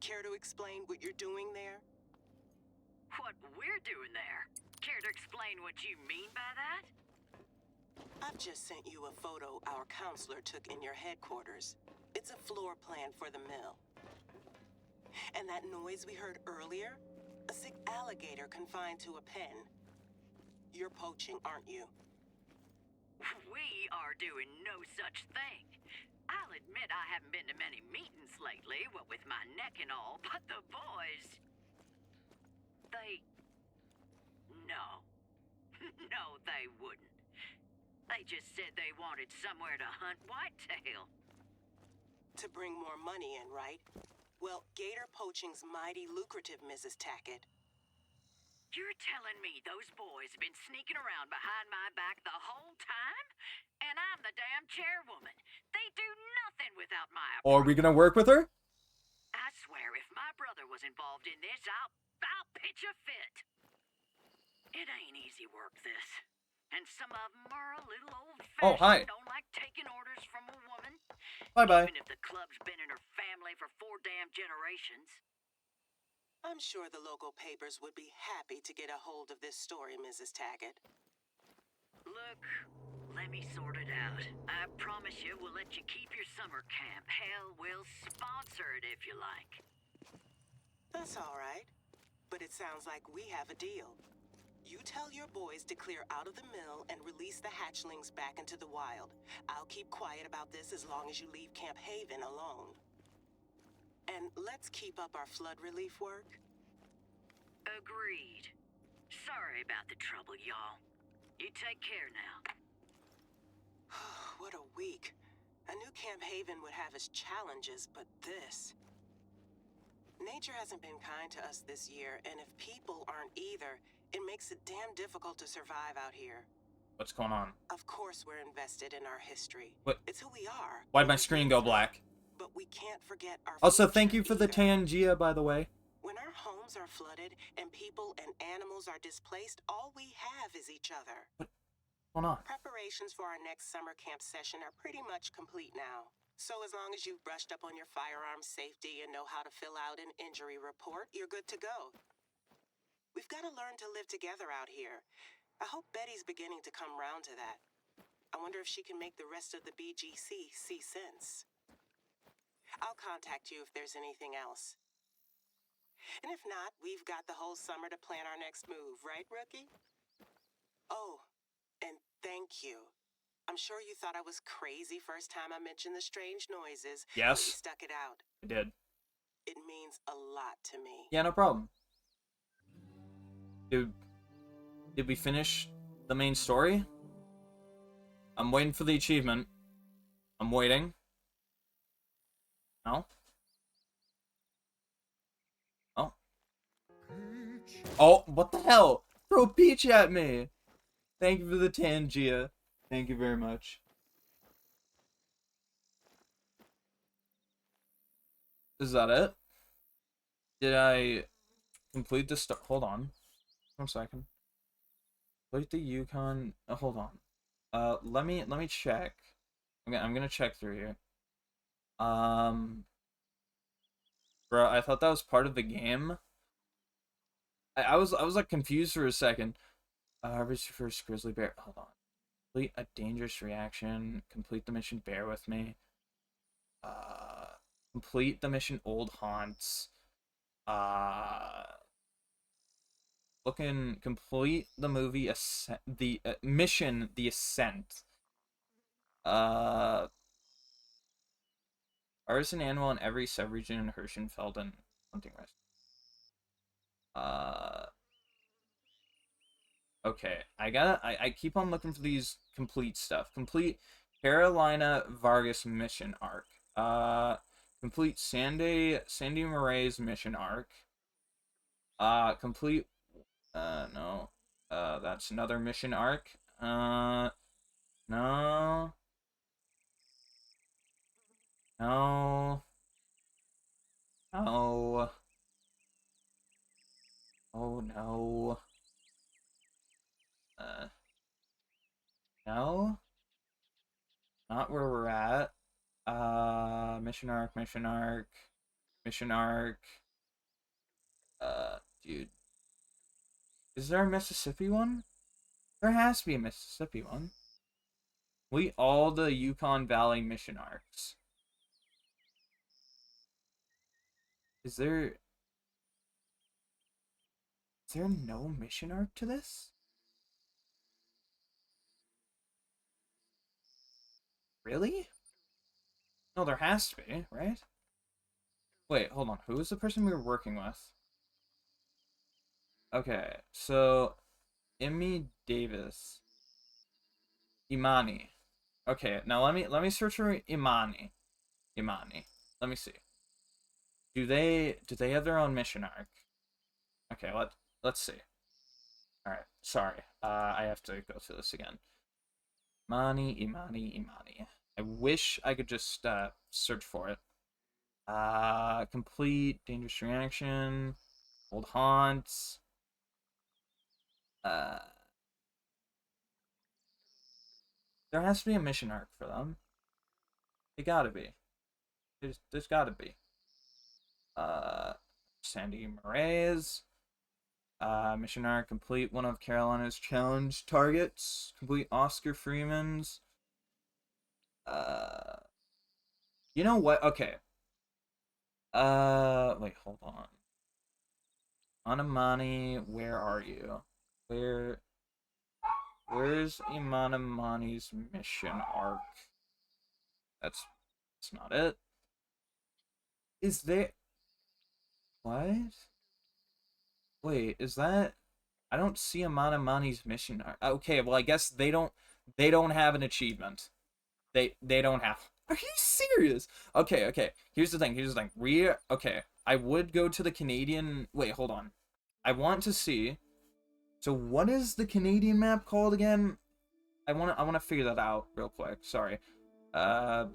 Care to explain what you're doing there? What we're doing there? Care to explain what you mean by that? I've just sent you a photo our counselor took in your headquarters. It's a floor plan for the mill. And that noise we heard earlier? A sick alligator confined to a pen. You're poaching, aren't you? We are doing no such thing. I'll admit I haven't been to many meetings lately, what with my neck and all, but the boys... No. No, they wouldn't. They just said they wanted somewhere to hunt whitetail. To bring more money in, right? Well, gator poaching's mighty lucrative, Mrs. Tackett. You're telling me those boys have been sneaking around behind my back the whole time? And I'm the damn chairwoman. They do nothing without my Or are we gonna work with her? I swear if my brother was involved in this, I'll pitch a fit. It ain't easy work, this. And some of 'em are a little Oh, old-fashioned hi. and don't like taking orders from a woman. Bye-bye. Even if the club's been in her family for 4 damn generations. I'm sure the local papers would be happy to get a hold of this story, Mrs. Taggart. Look, let me sort it out. I promise you we'll let you keep your summer camp. Hell, we'll sponsor it if you like. That's all right. But it sounds like we have a deal. You tell your boys to clear out of the mill and release the hatchlings back into the wild. I'll keep quiet about this as long as you leave Camp Haven alone. And let's keep up our flood relief work. Agreed. Sorry about the trouble, y'all. You take care now. What a week. I knew Camp Haven would have its challenges, but this... Nature hasn't been kind to us this year, and if people aren't either, it makes it damn difficult to survive out here. What's going on? Of course we're invested in our history. What? It's who we are. Why'd my screen go black? But we can't forget our Also, future thank you for the either. Tangia, by the way. When our homes are flooded and people and animals are displaced, all we have is each other. What's going on? Preparations for our next summer camp session are pretty much complete now. So as long as you've brushed up on your firearm safety and know how to fill out an injury report, you're good to go. We've got to learn to live together out here. I hope Betty's beginning to come round to that. I wonder if she can make the rest of the BGC see sense. I'll contact you if there's anything else. And if not, we've got the whole summer to plan our next move, right, Rookie? Oh, and thank you. I'm sure you thought I was crazy first time I mentioned the strange noises. Yes. But you stuck it out. I did. It means a lot to me. Yeah, no problem. Did we finish the main story? I'm waiting for the achievement. I'm waiting. No? Oh. Oh, what the hell? Throw Peach at me! Thank you for the Tangia. Thank you very much. Is that it? Did I complete the hold on. 1 second. Complete the Yukon. Hold on. Let me check. Okay, I'm gonna check through here. Bro, I thought that was part of the game. I was like confused for a second. Harvest your first grizzly bear. Hold on. Complete a dangerous reaction. Complete the mission. Bear with me. Complete the mission. Old haunts. Complete the movie. The mission. The Ascent. Artisan animal in every subregion in Hirschenfeld and hunting rest. Okay, I keep on looking for these complete stuff. Complete Carolina Vargas mission arc. Complete Sandy Murray's mission arc. Complete no. That's another mission arc. No. No. No. Oh no. No. Not where we're at. Mission arc, mission arc, mission arc. Dude. Is there a Mississippi one? There has to be a Mississippi one. All the Yukon Valley mission arcs. Is there no mission arc to this? Really? No, there has to be, right? Wait, hold on. Who was the person we were working with? Okay, so Emmy Davis. Imani. Okay, now let me search for Imani. Imani. Let me see. Do they have their own mission arc? Okay, let's see. Alright, sorry. I have to go through this again. Imani. I wish I could just search for it. Complete dangerous reaction. Old haunts. Uh, there has to be a mission arc for them. It gotta be. There's gotta be. Sandy Moraes. Mission arc, complete one of Carolina's challenge targets. Complete Oscar Freeman's. Uh, you know what? Okay. Wait, hold on. Anamani, where are you? Where's Imanamani's mission arc? That's not it. Is there... What? Wait, is that... I don't see Imanamani's mission arc. Okay, well, I guess they don't have an achievement. They don't have... Are you serious? Okay, okay. Here's the thing. Okay, I would go to the Canadian... Wait, hold on. I want to see... So what is the Canadian map called again? I wanna figure that out real quick. Sorry. Uh,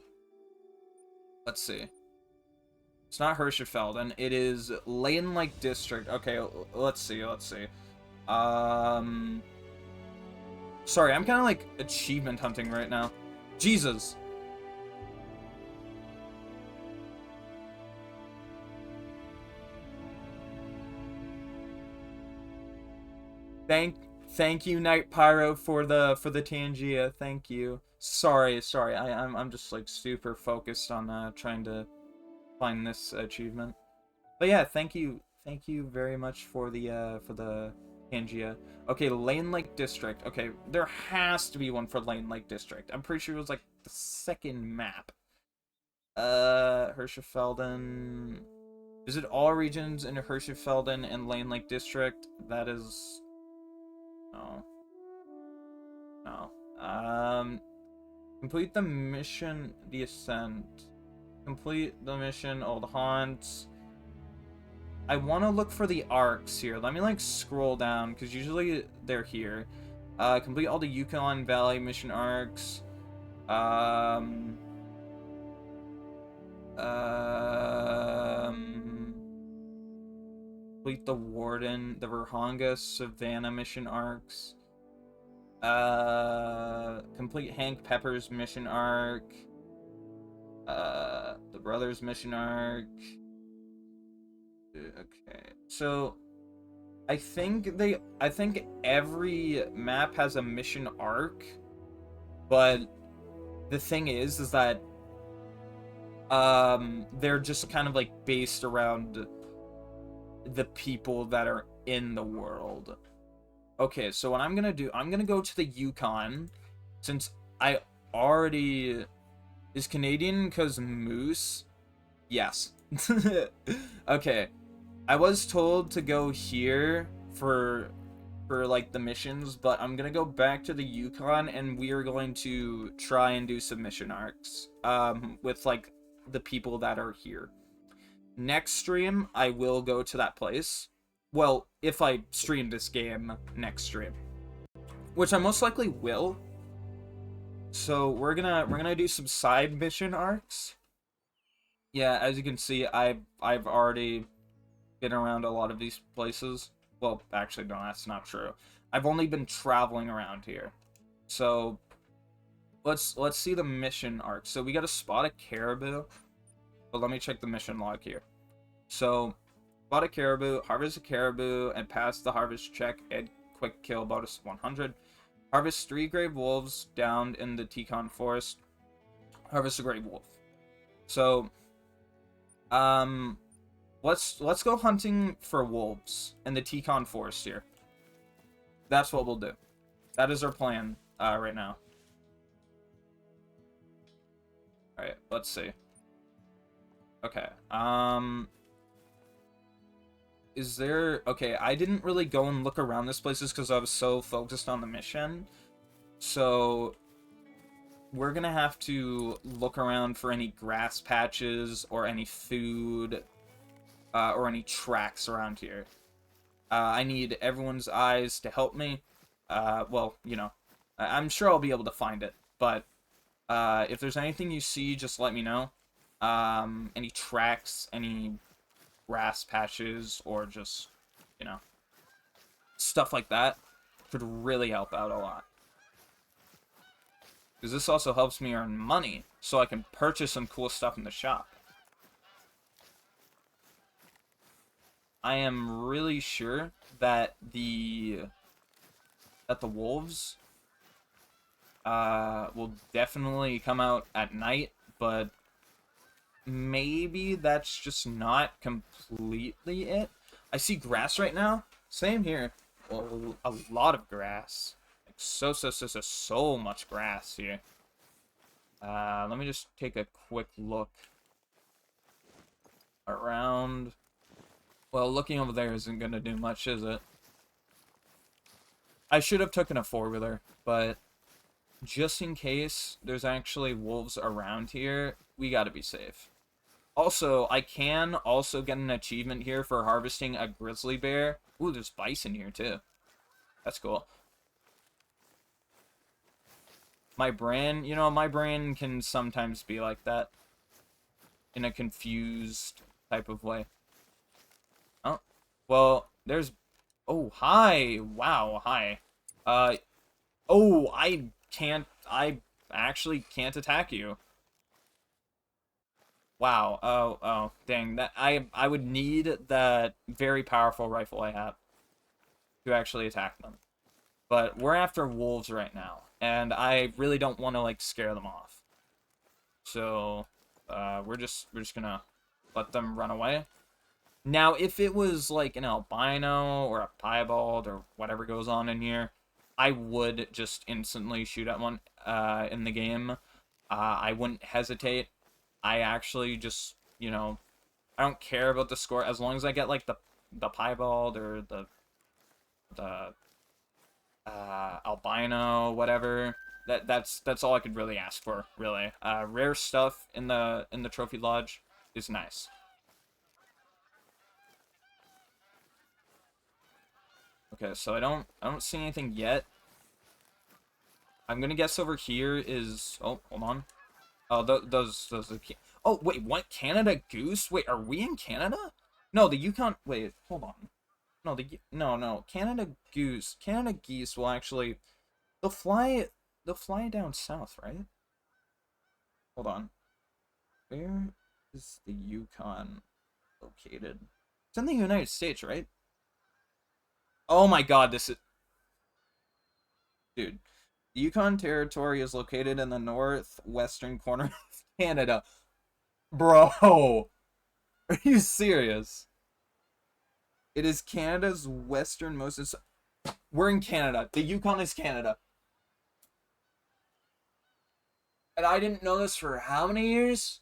let's see. It's not Hirschfelden. It is Lane Lake District. Okay, let's see. Sorry, I'm kind of like achievement hunting right now. Jesus. Thank you, Night Pyro, for the Tangia. Thank you. Sorry. I'm just like super focused on trying to find this achievement. But yeah, thank you very much for the Tangia. Okay, Lane Lake District. Okay, there has to be one for Lane Lake District. I'm pretty sure it was like the second map. Hirschfelden. Visit all regions in Hirschfelden and Lane Lake District. That is... No. No. Complete the mission, the Ascent. Complete the mission, Old Haunts. I want to look for the arcs here. Let me, like, scroll down, because usually they're here. Complete all the Yukon Valley mission arcs. Complete the Warden, the Verhonga Savannah mission arcs. Complete Hank Pepper's mission arc. The Brothers mission arc. Okay, so I think every map has a mission arc, but the thing is that they're just kind of like based around the people that are in the world. Okay, so what I'm gonna do, I'm gonna go to the Yukon, since I already... Is Canadian because Moose? Yes. Okay, I was told to go here for like the missions, but I'm gonna go back to the Yukon, and we are going to try and do submission arcs with like the people that are here. Next stream, I will go to that place. Well, if I stream this game next stream, which I most likely will. So we're gonna do some side mission arcs. Yeah, as you can see, I've already been around a lot of these places. Well, actually, no, that's not true. I've only been traveling around here. So let's see the mission arc. So we gotta spot a caribou. But let me check the mission log here. So, spot a caribou, harvest a caribou, and pass the harvest check and quick kill bonus 100. Harvest 3 grave wolves downed in the Yukon forest. Harvest a grave wolf. So, let's go hunting for wolves in the Yukon forest here. That's what we'll do. That is our plan right now. All right, let's see. Okay. Is there... Okay, I didn't really go and look around this place just because I was so focused on the mission. So, we're gonna have to look around for any grass patches or any food or any tracks around here. I need everyone's eyes to help me. Well, you know, I'm sure I'll be able to find it, but if there's anything you see, just let me know. Any tracks, any grass patches, or just, you know, stuff like that. could really help out a lot. Because this also helps me earn money, so I can purchase some cool stuff in the shop. I am really sure that the wolves will definitely come out at night, but maybe that's just not completely it. I see grass right now. Same here. Well, a lot of grass. Like so much grass here. Let me just take a quick look around. Well, looking over there isn't gonna do much, is it? I should have taken a four-wheeler, but just in case there's actually wolves around here, we gotta be safe. Also, I can also get an achievement here for harvesting a grizzly bear. Ooh, there's bison here, too. That's cool. My brain, you know, my brain can sometimes be like that. In a confused type of way. Oh, well, there's... Oh, hi! Wow, hi. Oh, I actually can't attack you. Wow. Oh, dang. That I would need that very powerful rifle I have to actually attack them. But we're after wolves right now, and I really don't want to like scare them off. So, we're just gonna let them run away. Now, if it was like an albino or a piebald or whatever goes on in here, I would just instantly shoot at one in the game. I wouldn't hesitate. I actually just, you know, I don't care about the score as long as I get like the piebald or the albino, whatever. That's all I could really ask for, really. Rare stuff in the trophy lodge is nice. Okay, so I don't see anything yet. I'm gonna guess over here is... Oh, hold on. Oh, those are... Oh, wait, what? Canada Goose? Wait, are we in Canada? No, the Yukon... Wait, hold on. No, no. Canada Goose. Canada Geese will actually... They'll fly down south, right? Hold on. Where is the Yukon located? It's in the United States, right? Oh my god, this is... Dude. The Yukon Territory is located in the northwestern corner of Canada. Bro! Are you serious? It is Canada's westernmost... We're in Canada. The Yukon is Canada. And I didn't know this for how many years?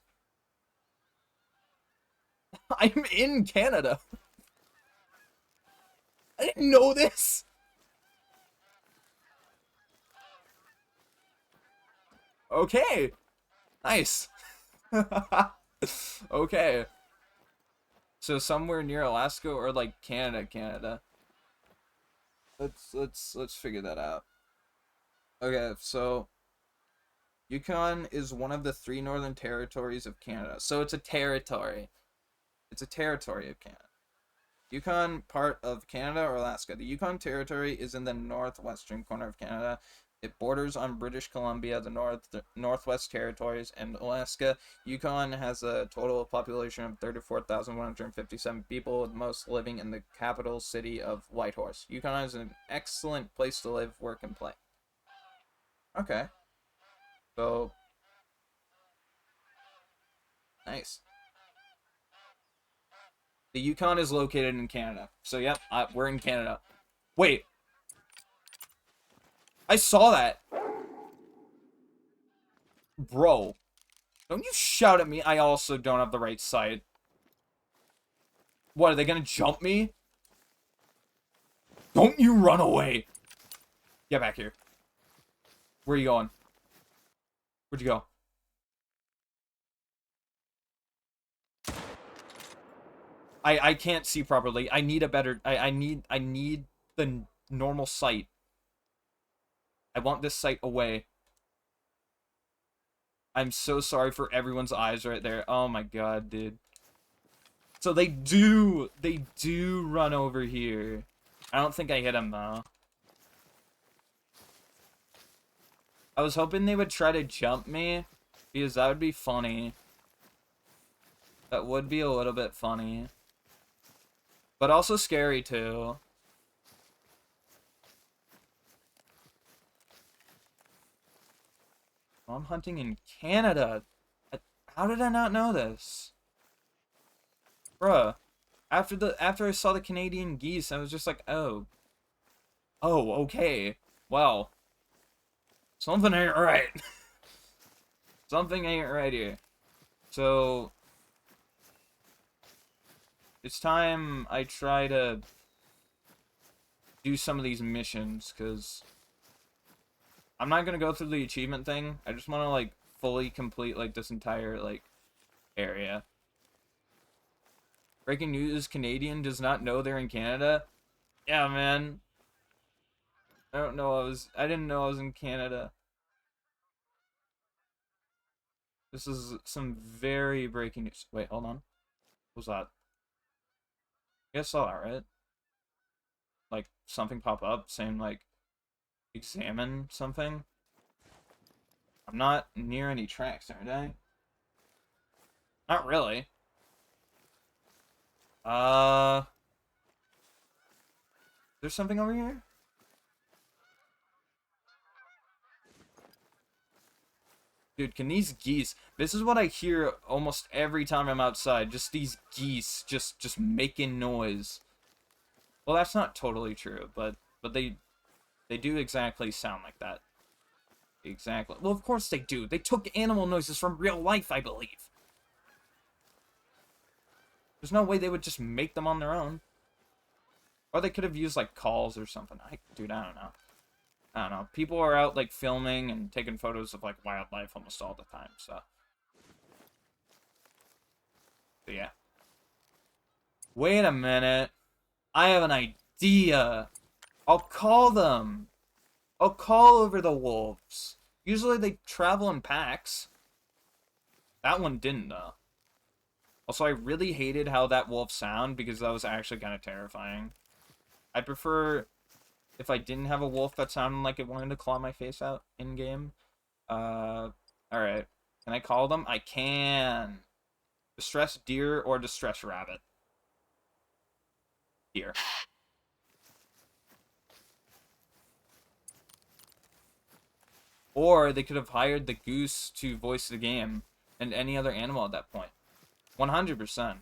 I'm in Canada. I didn't know this. Okay. Nice. Okay. So somewhere near Alaska or like Canada. Let's figure that out. Okay, so Yukon is one of the 3 northern territories of Canada. So it's a territory. It's a territory of Canada. Yukon part of Canada or Alaska? The Yukon Territory is in the northwestern corner of Canada. It borders on British Columbia, the Northwest Territories, and Alaska. Yukon has a total population of 34,157 people, with most living in the capital city of Whitehorse. Yukon is an excellent place to live, work, and play. Okay. So, nice. The Yukon is located in Canada. So, yep, we're in Canada. Wait. I saw that. Bro. Don't you shout at me. I also don't have the right sight. What, are they gonna jump me? Don't you run away. Get back here. Where are you going? Where'd you go? I can't see properly. I need a better... I need the normal sight. I want this sight away. I'm so sorry for everyone's eyes right there. Oh my god, dude. So they do run over here. I don't think I hit him, though. I was hoping they would try to jump me, because that would be funny. That would be a little bit funny. But also scary, too. I'm hunting in Canada. How did I not know this? Bruh. After I saw the Canadian geese, I was just like, oh. Oh, okay. Well. Something ain't right. Something ain't right here. So, it's time I try to do some of these missions, because I'm not gonna go through the achievement thing. I just want to, like, fully complete, like, this entire, like, area. Breaking news, Canadian does not know they're in Canada. Yeah, man. I didn't know I was in Canada. This is some very breaking news. Wait, hold on. What was that? You guys saw that, right? Like, something pop up saying, like, examine something. I'm not near any tracks, aren't I? Not really. There's something over here? Dude, can these geese... This is what I hear almost every time I'm outside. Just these geese just making noise. Well, that's not totally true, but they do exactly sound like that. Exactly. Well, of course they do. They took animal noises from real life, I believe. There's no way they would just make them on their own. Or they could have used, like, calls or something. Dude, I don't know. I don't know. People are out, like, filming and taking photos of, like, wildlife almost all the time, so. But yeah. Wait a minute. I have an idea. I'll call them. I'll call over the wolves. Usually they travel in packs. That one didn't, though. Also, I really hated how that wolf sounded because that was actually kind of terrifying. I'd prefer if I didn't have a wolf that sounded like it wanted to claw my face out in-game. Alright. Can I call them? I can. Distress deer or distress rabbit? Deer. Or they could have hired the goose to voice the game and any other animal at that point. 100%.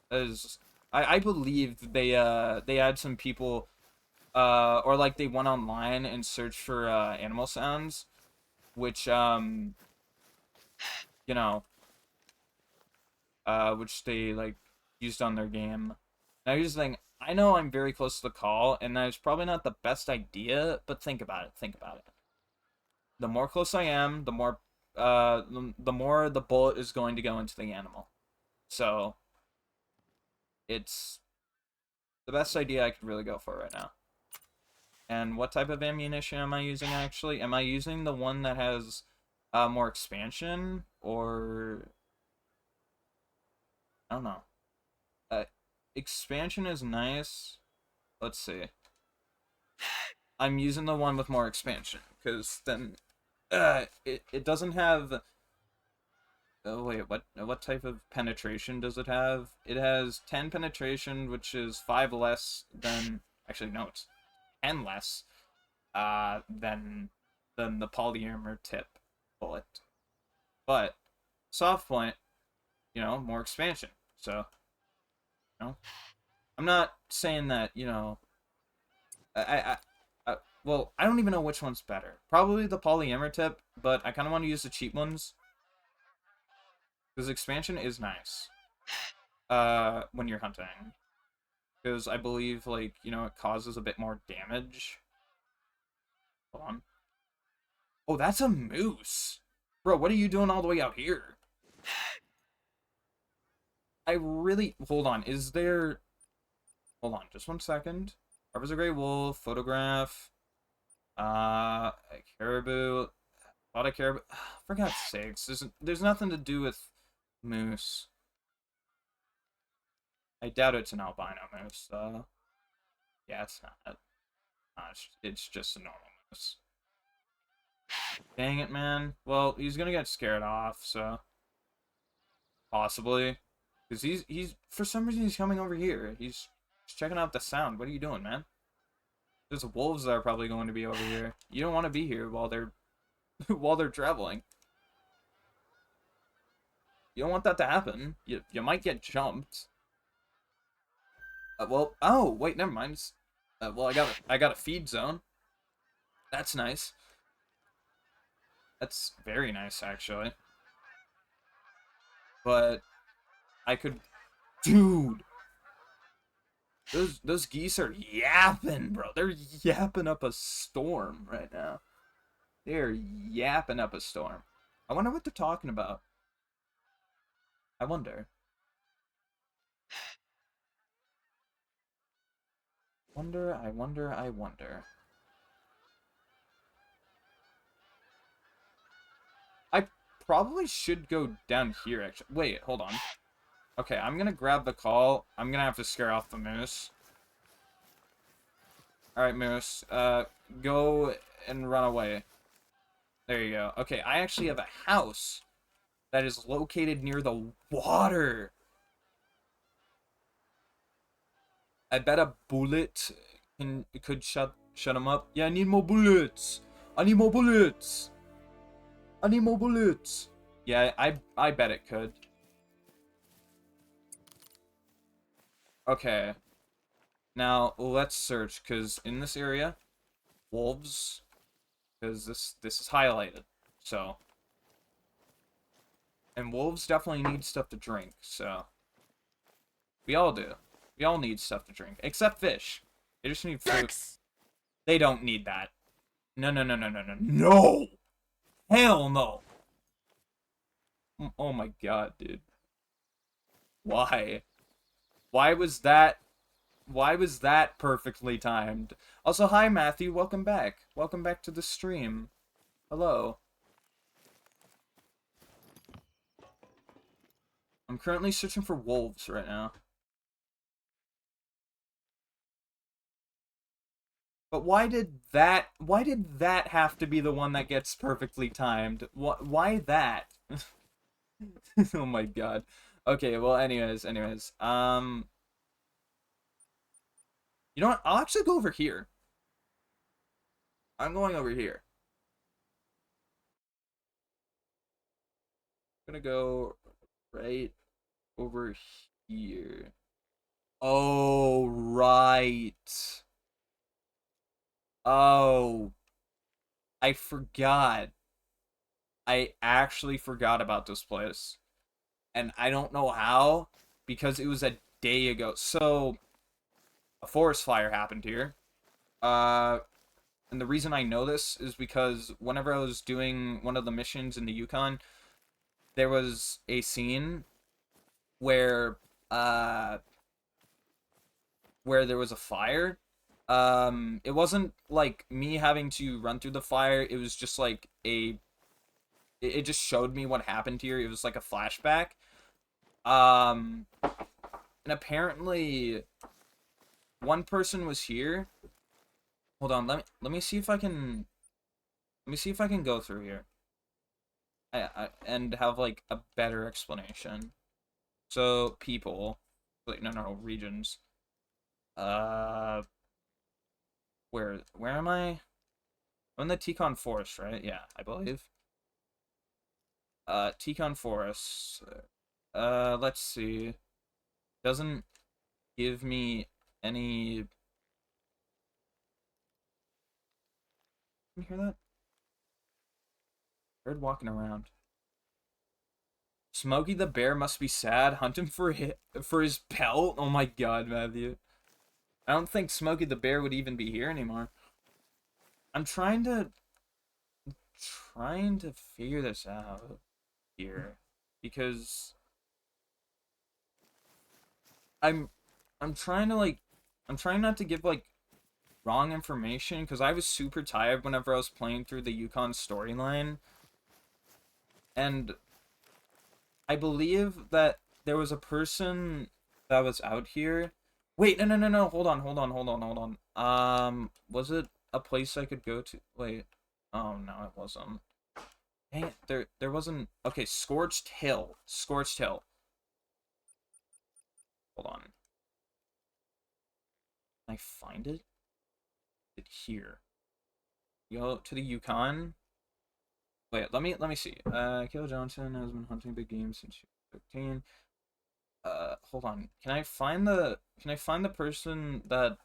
As I believe they had some people or like they went online and searched for animal sounds, which you know, which they like used on their game. Now here's the thing, I know I'm very close to the call, and that is probably not the best idea, but think about it, think about it. The more close I am, the more the more the bullet is going to go into the animal. So it's the best idea I could really go for right now. And what type of ammunition am I using, actually? Am I using the one that has more expansion, or... I don't know. Expansion is nice. Let's see. I'm using the one with more expansion, because then it doesn't have... Oh, wait, what type of penetration does it have? It has 10 penetration, which is 5 less than... Actually, no, it's 10 less than the polyarmor tip bullet. But soft point, you know, more expansion. So, you know, I'm not saying that, you know, well, I don't even know which one's better. Probably the polyamor tip, but I kind of want to use the cheap ones. Because expansion is nice. When you're hunting. Because I believe, like, you know, it causes a bit more damage. Hold on. Oh, that's a moose! Bro, what are you doing all the way out here? I really... Hold on, is there... Hold on, just 1 second. Harvest a gray wolf, photograph. A caribou. A lot of caribou. For God's sakes, there's nothing to do with moose. I doubt it's an albino moose, though. Yeah, it's not. It's just a normal moose. Dang it, man. Well, he's gonna get scared off, so possibly, because he's for some reason he's coming over here. He's checking out the sound. What are you doing, man? There's wolves that are probably going to be over here. You don't want to be here while they're while they're traveling. You don't want that to happen. You might get jumped. Well, oh wait, never mind. Well, I got a feed zone. That's nice. That's very nice, actually. But I could, dude. Those geese are yapping, bro. They're yapping up a storm right now. They're yapping up a storm. I wonder what they're talking about. I wonder. I wonder. I probably should go down here, actually. Wait, hold on. Okay, I'm gonna grab the call. I'm gonna have to scare off the moose. Alright, moose. Go and run away. There you go. Okay, I actually have a house that is located near the water. I bet a bullet could shut him up. Yeah, I need more bullets. I need more bullets. I need more bullets. Yeah, I bet it could. Okay. Now let's search, because in this area, wolves, because this is highlighted. So, and wolves definitely need stuff to drink. So, we all do. We all need stuff to drink, except fish. They just need food. They don't need that. No, no, no, no, no, no, no! Hell no! Oh my god, dude. Why? Why was that? Why was that perfectly timed? Also, hi Matthew, welcome back. Welcome back to the stream. Hello. I'm currently searching for wolves right now. But why did that have to be the one that gets perfectly timed? Why that? Oh my god. Okay, well anyways. You know what? I'll actually go over here. I'm going over here. I'm gonna go right over here. Oh, right. Oh, I forgot. I actually forgot about this place. And I don't know how, because it was a day ago. So, a forest fire happened here. And the reason I know this is because whenever I was doing one of the missions in the Yukon, there was a scene where, where there was a fire. It wasn't like me having to run through the fire. It was just like it just showed me what happened here. It was like a flashback. And apparently one person was here. Hold on, let me see if I can go through here. And have like a better explanation. So people, like no, regions. Where am I? I'm in the Yukon Forest, right? Yeah, I believe. Yukon Forest. Let's see. Doesn't give me any. Can you hear that? Bird walking around. Smokey the Bear must be sad. Hunt him for his pelt. Oh my god, Matthew. I don't think Smokey the Bear would even be here anymore. I'm trying to figure this out here, because I'm trying to I'm trying not to give like wrong information, because I was super tired whenever I was playing through the Yukon storyline, and I believe that there was a person that was out here Wait, no, no, no, no. Hold on, hold on, hold on, hold on. Was it a place I could go to? Wait. Oh, no, it wasn't. Dang it, there wasn't. Okay, Scorched Hill. Scorched Hill. Hold on. Can I find it? It here. Go to the Yukon. Wait, let me see. Kayla Johnson has been hunting big game since she was 15. Hold on. Can I find the person that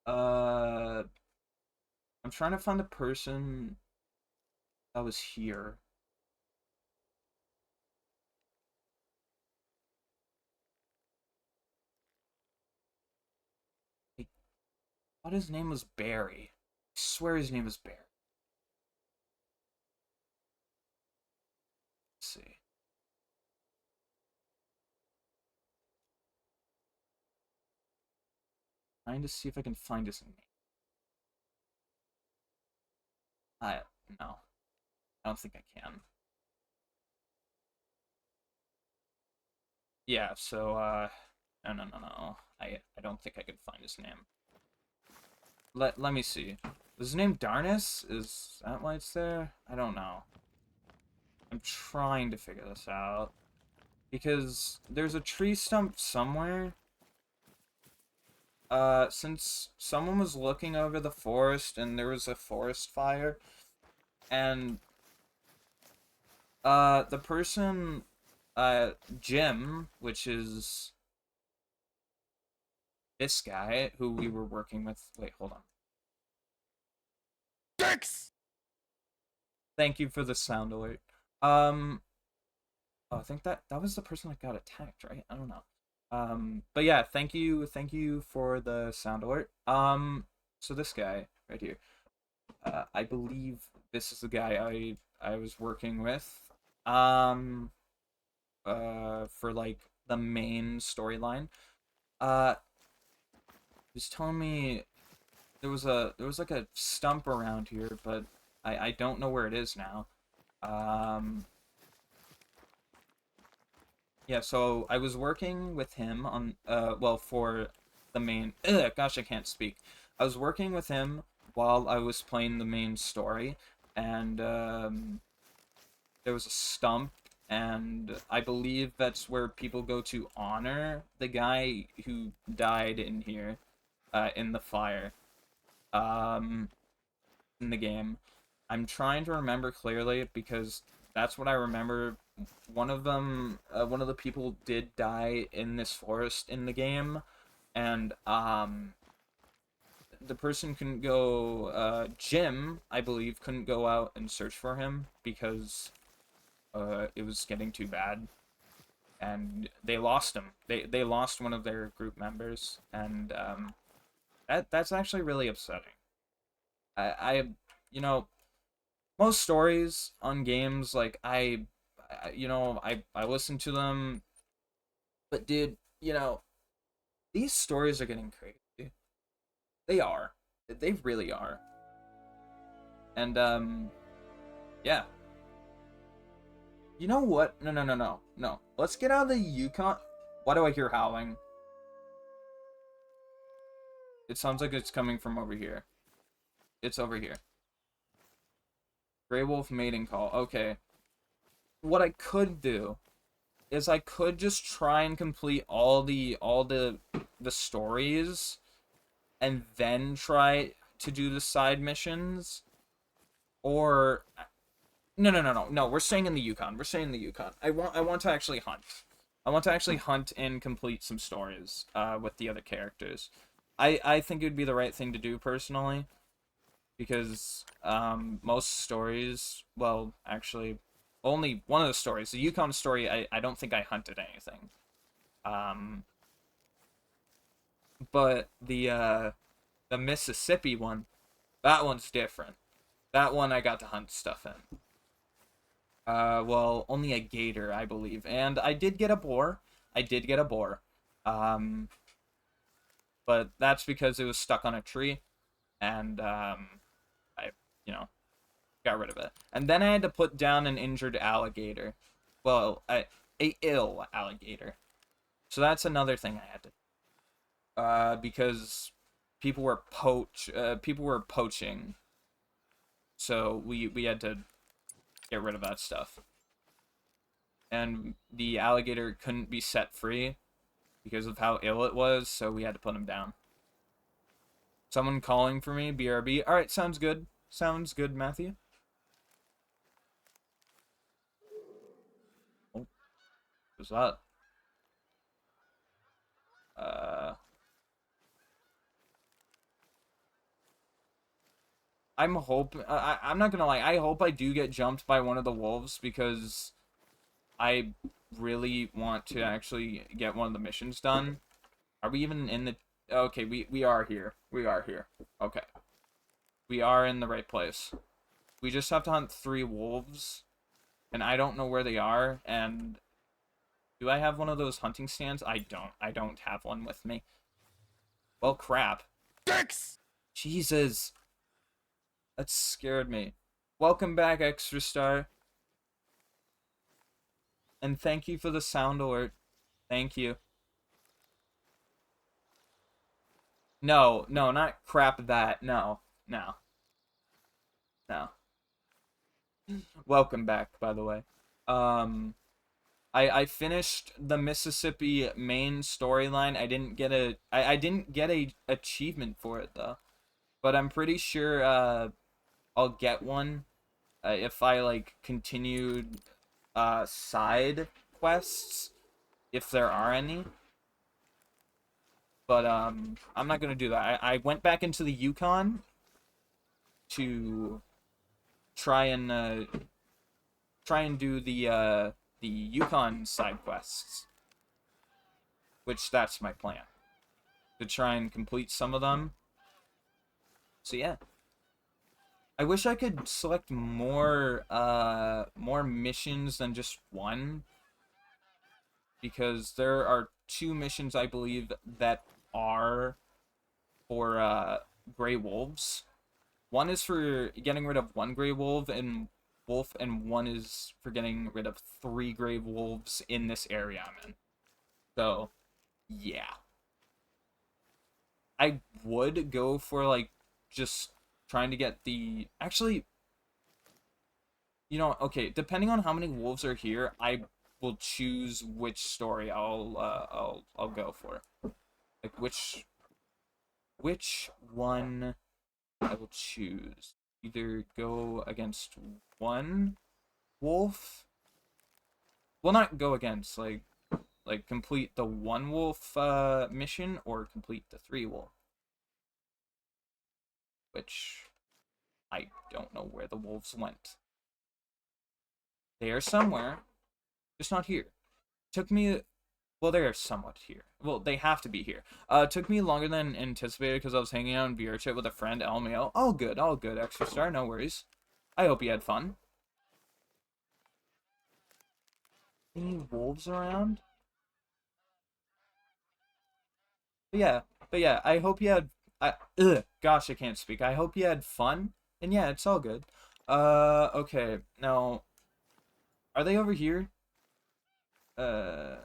uh I'm trying to find the person that was here. I thought his name was Barry. I swear his name was Barry. Let's see. Trying to see if I can find his name. I no. I don't think I can. Yeah, so no no no no. I don't think I could find his name. Let me see. Was his name Darnus? Is that why it's there? I don't know. I'm trying to figure this out. Because there's a tree stump somewhere. Since someone was looking over the forest and there was a forest fire, and the person Jim, which is this guy who we were working with. Wait, hold on. Dicks! Thank you for the sound alert. Oh, I think that was the person that got attacked, right? I don't know. But yeah, thank you for the sound alert. So this guy right here, I believe this is the guy I was working with, um, for like the main storyline. He was telling me there was like a stump around here, but I don't know where it is now. Um, Yeah, so I was working with him on well for the main gosh, I can't speak. I was working with him while I was playing the main story, and there was a stump, and I believe that's where people go to honor the guy who died in here in the fire um in the game. I'm trying to remember clearly because that's what I remember. One of the people did die in this forest in the game, and the person couldn't go. Jim, I believe, couldn't go out and search for him because it was getting too bad, and they lost him. They lost one of their group members, and that's actually really upsetting. I you know most stories on games like I listen to them, but dude, these stories are getting crazy. They are. They really are. And yeah. You know what? No, no, no, no. No. Let's get out of the Yukon. Why do I hear howling? It sounds like it's coming from over here. It's over here. Grey Wolf mating call. Okay. What I could do is I could just try and complete all the stories and then try to do the side missions, or no no no no no, we're staying in the Yukon. We're staying in the Yukon. I want to actually hunt. I want to actually hunt and complete some stories with the other characters. I think it would be the right thing to do personally, because most stories, well, actually only one of the stories, the Yukon story, I don't think I hunted anything. Um but the Mississippi one, that one's different. That one I got to hunt stuff in. Well, only a gator, I believe, and I did get a boar. I did get a boar. Um, but that's because it was stuck on a tree, and I, you know, got rid of it. And then I had to put down an injured alligator. Well, a ill alligator. So that's another thing I had to. because people were poaching, so we had to get rid of that stuff. And the alligator couldn't be set free because of how ill it was, so we had to put him down. Someone calling for me, BRB. All right, sounds good. Sounds good, Matthew. Oh, what's that? I'm not gonna lie. I hope I do get jumped by one of the wolves because I really want to actually get one of the missions done. Are we even in the? Okay, we are here. We are here. Okay, we are in the right place. We just have to hunt 3 wolves, and I don't know where they are. And do I have one of those hunting stands? I don't. I don't have one with me. Well, crap. Dicks! Jesus. That scared me. Welcome back, Extra Star. And thank you for the sound alert. Thank you. No, no, not crap that. No, no, no. Welcome back, by the way. I finished the Mississippi main storyline. I didn't get a achievement for it though. But I'm pretty sure I'll get one if I like continued side quests if there are any. But I'm not gonna do that. I went back into the Yukon to try and do the Yukon side quests, which that's my plan to try and complete some of them. So yeah, I wish I could select more missions than just one, because there are 2 missions I believe that are for gray wolves. One is for getting rid of 1 gray wolf, and one is for getting rid of 3 gray wolves in this area I'm in. So, yeah. I would go for, like, just trying to get the... Actually, you know, okay, depending on how many wolves are here, I will choose which story I'll go for. Like, which one I will choose. Either go against 1 wolf. Well, not go against, like complete the 1 wolf mission, or complete the 3 wolf. Which I don't know where the wolves went. They are somewhere, just not here. Took me, well, they are somewhat here. Well, they have to be here. Took me longer than anticipated because I was hanging out in VR chat with a friend, LMAO. All good, Extra Star, no worries. I hope you had fun. Any wolves around? But yeah, I hope you had. Gosh, I can't speak. I hope you had fun. And yeah, it's all good. Okay. Now, are they over here? Uh,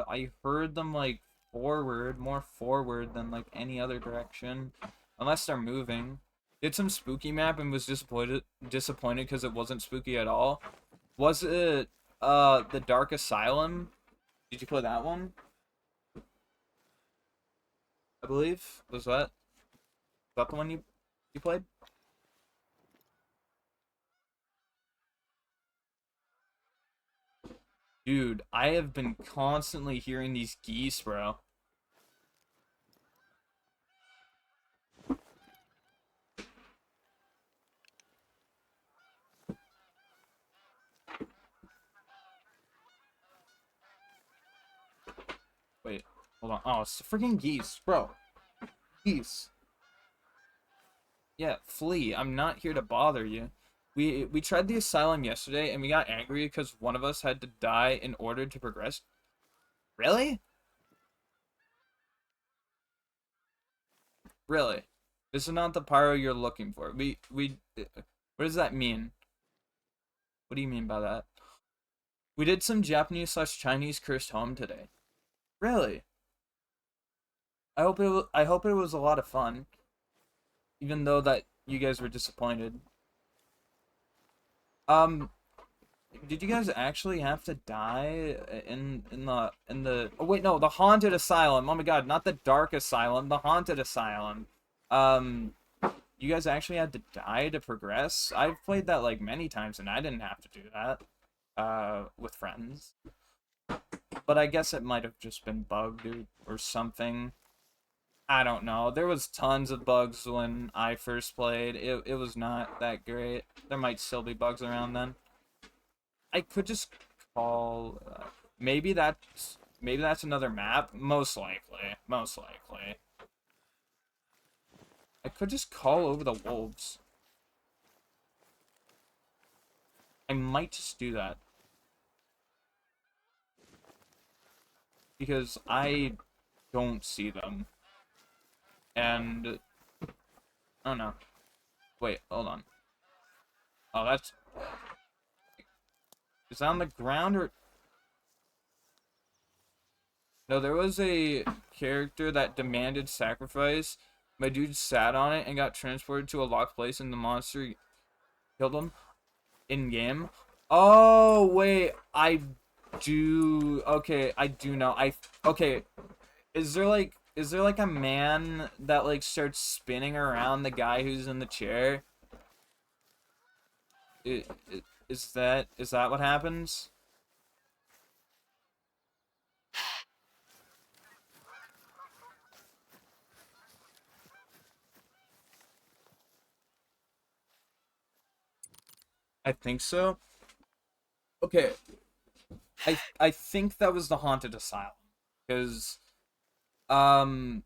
I heard them like more forward than like any other direction, unless they're moving. Did some spooky map and was disappointed because it wasn't spooky at all. Was it the Dark Asylum? Did you play that one? I believe. Was that the one you played? Dude, I have been constantly hearing these geese, bro. Wait, hold on. Oh, it's freaking geese, bro. Geese. Yeah, flee. I'm not here to bother you. We tried the asylum yesterday and we got angry because one of us had to die in order to progress. Really? Really? This is not the pyro you're looking for. What does that mean? What do you mean by that? We did some Japanese/Chinese cursed home today. Really? I hope it was a lot of fun, even though that you guys were disappointed. Um, did you guys actually have to die in the oh wait, no, the haunted asylum. Oh my god, not the dark asylum, the haunted asylum. Um, you guys actually had to die to progress? I've played that like many times and I didn't have to do that with friends. But I guess it might have just been bugged or something. I don't know. There was tons of bugs when I first played. It was not that great. There might still be bugs around then. I could just call. Maybe that's another map. Most likely. Most likely. I could just call over the wolves. I might just do that because I don't see them, and oh no. Wait, hold on. Oh, that's is that on the ground or no? There was a character that demanded sacrifice. My dude sat on it and got transported to a locked place, and the monster killed him in game. Oh wait, I do. Okay, I do know. Okay. Is there like a man that like starts spinning around the guy who's in the chair? Is that what happens? I think so. Okay, I think that was the haunted asylum because um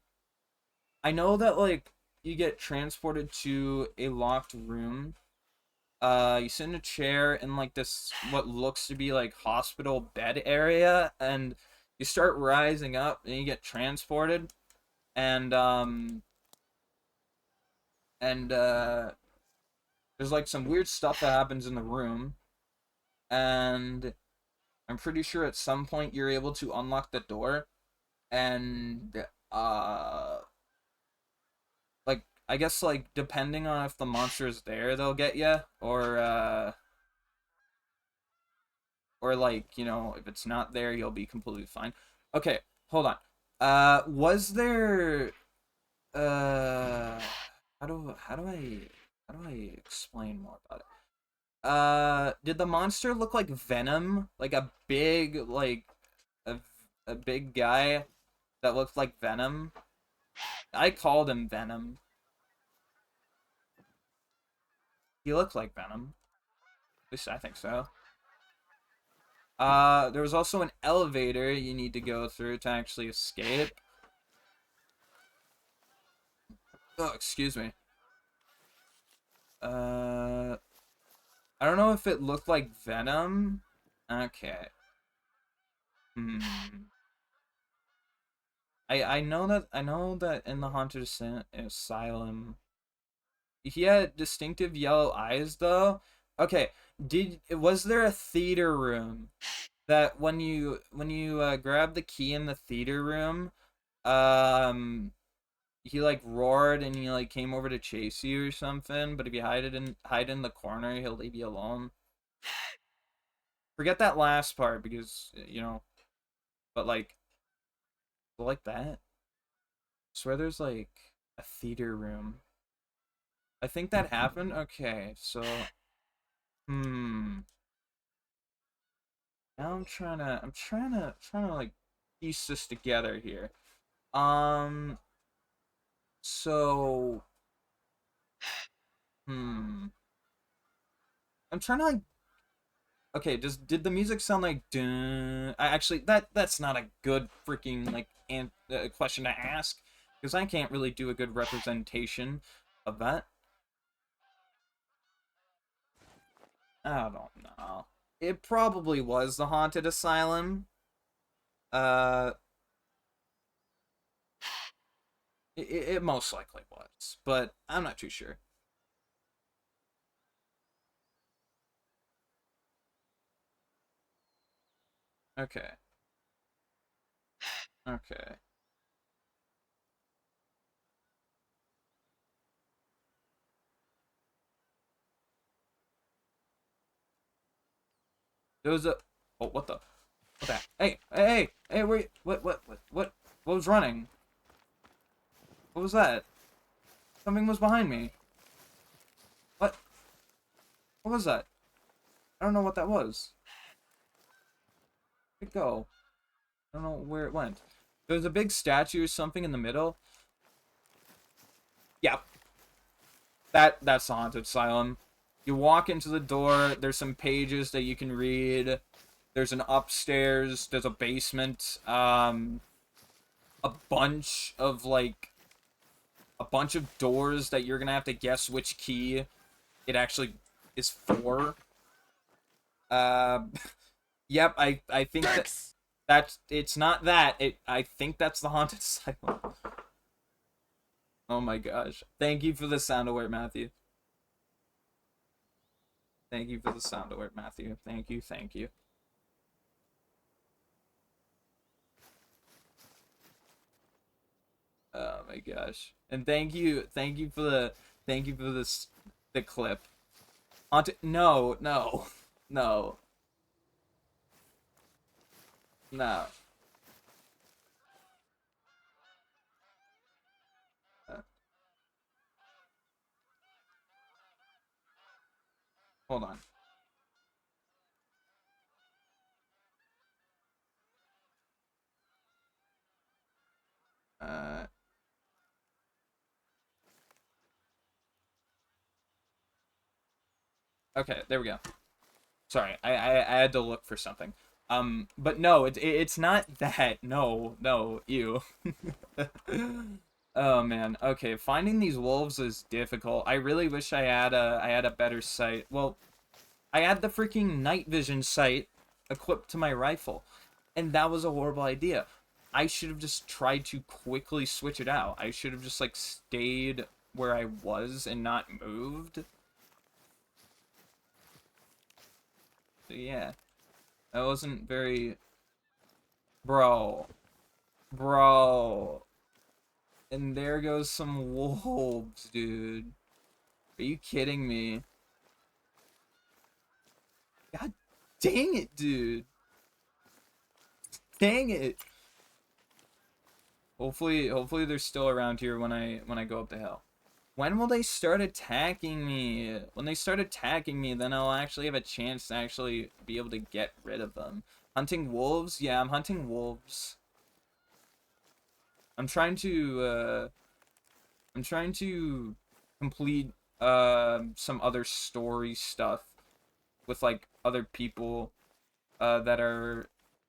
I know that like you get transported to a locked room. You sit in a chair in like this what looks to be like hospital bed area, and you start rising up, and you get transported, and and there's like some weird stuff that happens in the room, and I'm pretty sure at some point you're able to unlock the door, and like I guess like depending on if the monster is there, they'll get you, or like you know if it's not there, you'll be completely fine. Okay, hold on. Was there uh, how do I explain more about it? Did the monster look like Venom? Like a big a a big guy that looked like Venom? I called him Venom. He looked like Venom. At least I think so. There was also an elevator you need to go through to actually escape. Oh, excuse me. Uh, I don't know if it looked like Venom. Okay. Hmm. I know that in the Haunted Asylum he had distinctive yellow eyes though. Okay, did was there a theater room that when you grab the key in the theater room, um he like roared and he like came over to chase you or something, but if you hide in the corner, he'll leave you alone. Forget that last part because you know, but like that. I swear there's like a theater room. I think that happened. Okay, so hmm. Now trying to like piece this together here. Um, so hmm. I'm trying to like okay, did the music sound like dun? I actually that's not a good freaking like question to ask because I can't really do a good representation of that. I don't know. It probably was the haunted asylum. Uh, it most likely was, but I'm not too sure. Okay. Okay. There was a. Oh, what the? What the? Hey, hey, hey, hey! Wait, what was running? What was that? Something was behind me. What? What was that? I don't know what that was. Where'd it go? I don't know where it went. There's a big statue or something in the middle. Yep. That's the haunted asylum. You walk into the door, there's some pages that you can read. There's an upstairs, there's a basement, a bunch of a bunch of doors that you're gonna have to guess which key it actually is for. Uh, yep, I think that's it's not that. I think that's the haunted asylum. Oh my gosh. Thank you for the sound alert, Matthew. Thank you for the sound alert, Matthew. Thank you, thank you. Oh my gosh. And thank you for the clip. No, no, no, no. Uh, hold on. Uh, okay, there we go. Sorry, I had to look for something. But no, it's not that. No, no, you. Oh man. Okay, finding these wolves is difficult. I really wish I had a better sight. Well, I had the freaking night vision sight equipped to my rifle, and that was a horrible idea. I should have just tried to quickly switch it out. I should have just like stayed where I was and not moved. So, yeah, that wasn't very, bro, bro. And there goes some wolves, dude. Are you kidding me? God dang it, dude. Dang it. Hopefully they're still around here when I go up the hill. When will they start attacking me? When they start attacking me, then I'll actually have a chance to actually be able to get rid of them. Hunting wolves? Yeah, I'm hunting wolves. I'm trying to complete some other story stuff with like other people that are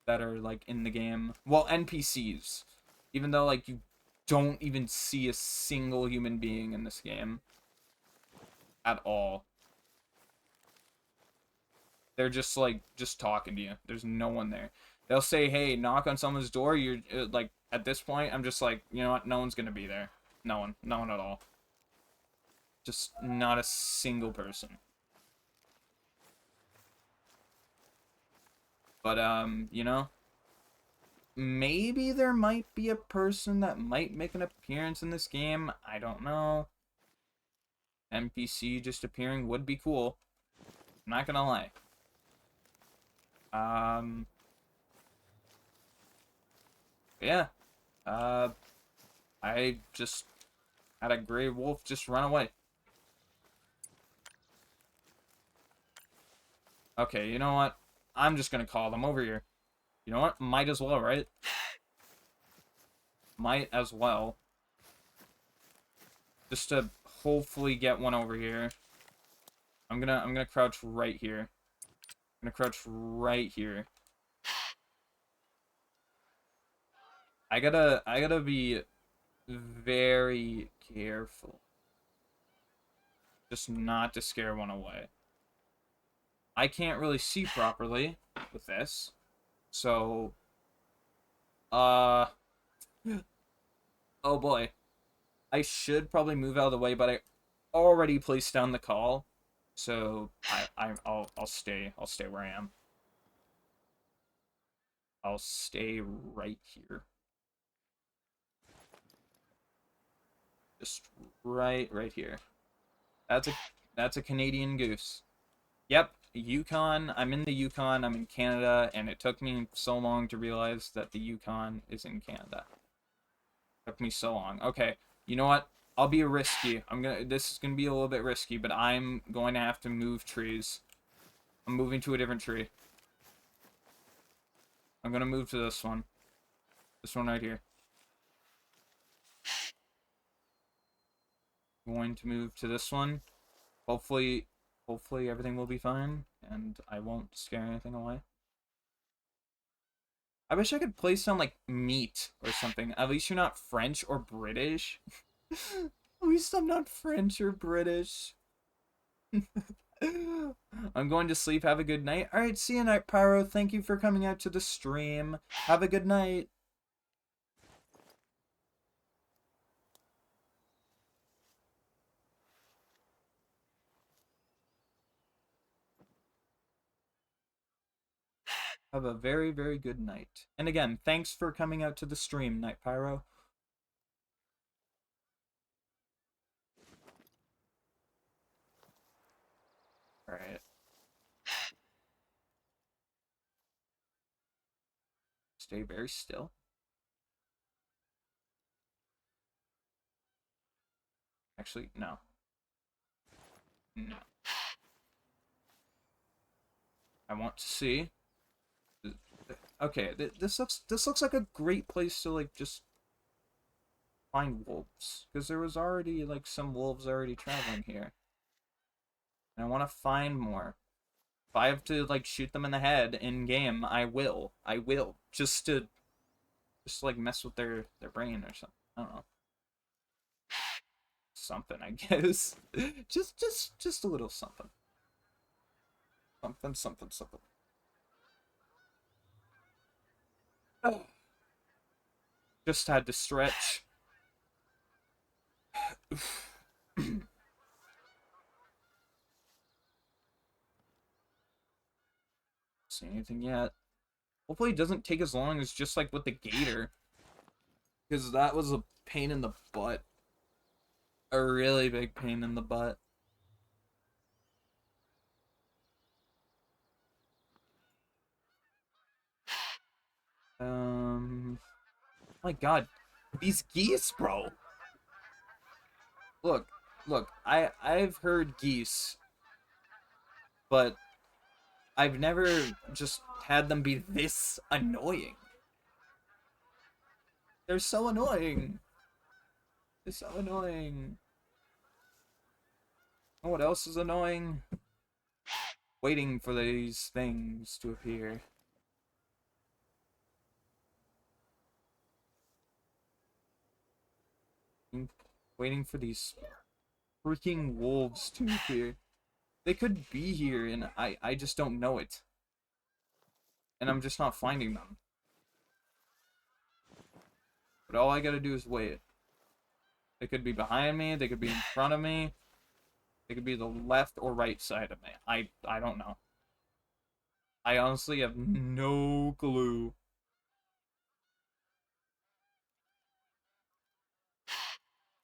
like in the game. Well, NPCs. Even though like you don't even see a single human being in this game at all. They're just like just talking to you. There's no one there. They'll say, "Hey, knock on someone's door." You're like at this point, I'm just like, you know what? No one's gonna be there. No one at all. Just not a single person. But you know, maybe there might be a person that might make an appearance in this game. I don't know. NPC just appearing would be cool. I'm not gonna lie. Um, yeah. Uh, I just had a gray wolf just run away. Okay, you know what? I'm just gonna call them over here. You know what? Might as well, right? Might as well. Just to hopefully get one over here. I'm gonna crouch right here. I'm gonna crouch right here. I gotta be very careful. Just not to scare one away. I can't really see properly with this. So, uh, oh boy. I should probably move out of the way, but I already placed down the call. So, I'll stay where I am. I'll stay right here. Just right here. That's a Canadian goose. Yep, Yukon. I'm in the Yukon. I'm in Canada, and it took me so long to realize that the Yukon is in Canada. Took me so long. Okay, you know what? I'll be risky. This is gonna be a little bit risky, but I'm going to have to move trees. I'm moving to a different tree. I'm gonna move to this one. This one right here. I'm going to move to this one. Hopefully everything will be fine, and I won't scare anything away. I wish I could place down, like, meat or something. At least you're not French or British. At least I'm not French or British. I'm going to sleep. Have a good night. Alright, see you, Night Pyro. Thank you for coming out to the stream. Have a good night. Have a very, very good night. And again, thanks for coming out to the stream, Night Pyro. Alright. Stay very still. Actually, no. No. I want to see. Okay, this looks like a great place to, like, just find wolves, because there was already, like, some wolves already traveling here, and I want to find more. If I have to, like, shoot them in the head in game, I will. Just like mess with their brain or something. I don't know. Something, I guess. just a little something. Something. Oh. Just had to stretch. See anything yet? Hopefully it doesn't take as long as just like with the gator. Because that was a pain in the butt. A really big pain in the butt. My god. These geese, bro. Look, I've heard geese, but I've never just had them be this annoying. They're so annoying. They're so annoying. You know what else is annoying? Waiting for these things to appear. Waiting for these freaking wolves to appear. They could be here and I just don't know it. And I'm just not finding them. But all I gotta do is wait. They could be behind me, they could be in front of me. They could be the left or right side of me. I don't know. I honestly have no clue.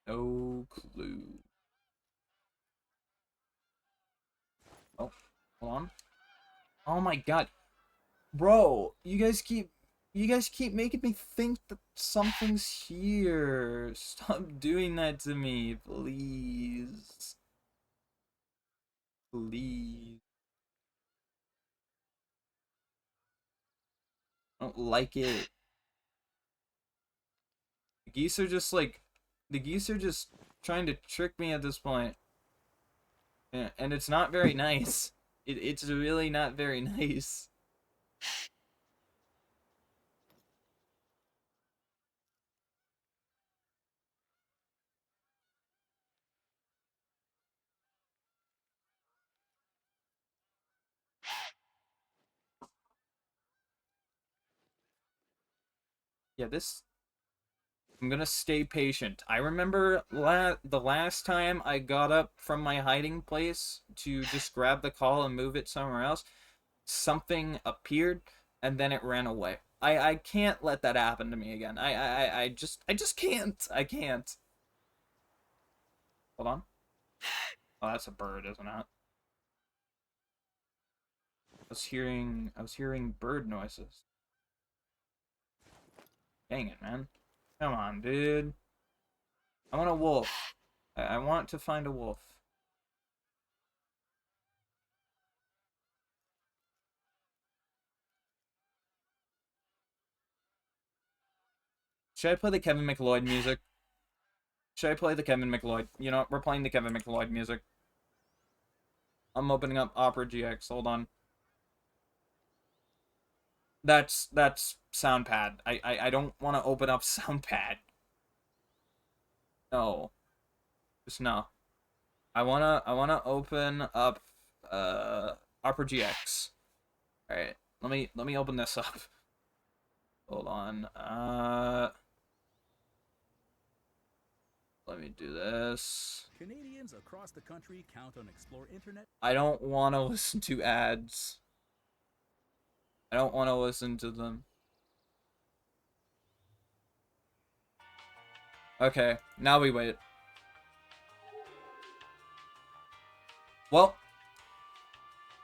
No clue. Oh, hold on. Oh my god. Bro, you guys keep making me think that something's here. Stop doing that to me, please. Please. I don't like it. The geese are just like, the geese are just trying to trick me at this point. And it's not very nice. It's really not very nice. Yeah, I'm gonna stay patient. I remember the last time I got up from my hiding place to just grab the call and move it somewhere else, something appeared and then it ran away. I can't let that happen to me again. I just can't. I can't. Hold on. Oh, that's a bird, isn't it? I was hearing bird noises. Dang it, man. Come on, dude. I want a wolf. I want to find a wolf. Should I play the Kevin McLeod music? Should I play the Kevin McLeod? You know, we're playing the Kevin McLeod music. I'm opening up Opera GX. Hold on. That's SoundPad. I don't want to open up SoundPad. No. Just no. I wanna open up Opera GX. Alright. Let me open this up. Hold on. Let me do this. Canadians across the country count on Explore Internet. I don't want to listen to ads. I don't want to listen to them. Okay, now we wait. Well,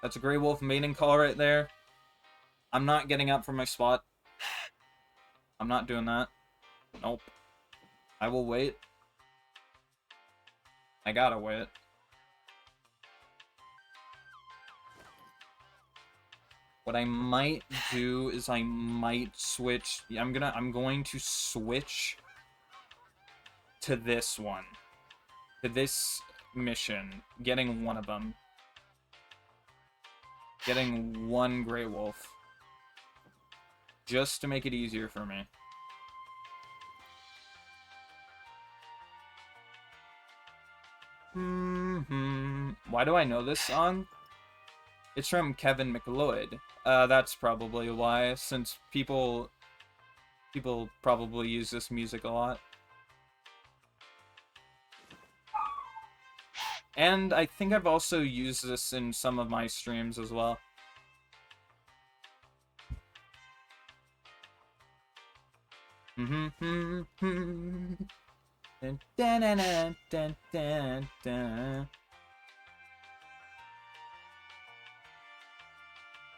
that's a gray wolf mating call right there. I'm not getting up from my spot. I'm not doing that. Nope. I will wait. I gotta wait. What I might do is I might switch. Yeah, I'm going to switch to this one. To this mission. Getting one of them. Getting one gray wolf. Just to make it easier for me. Why do I know this song? It's from Kevin McLeod. That's probably why, since people probably use this music a lot. And I think I've also used this in some of my streams as well.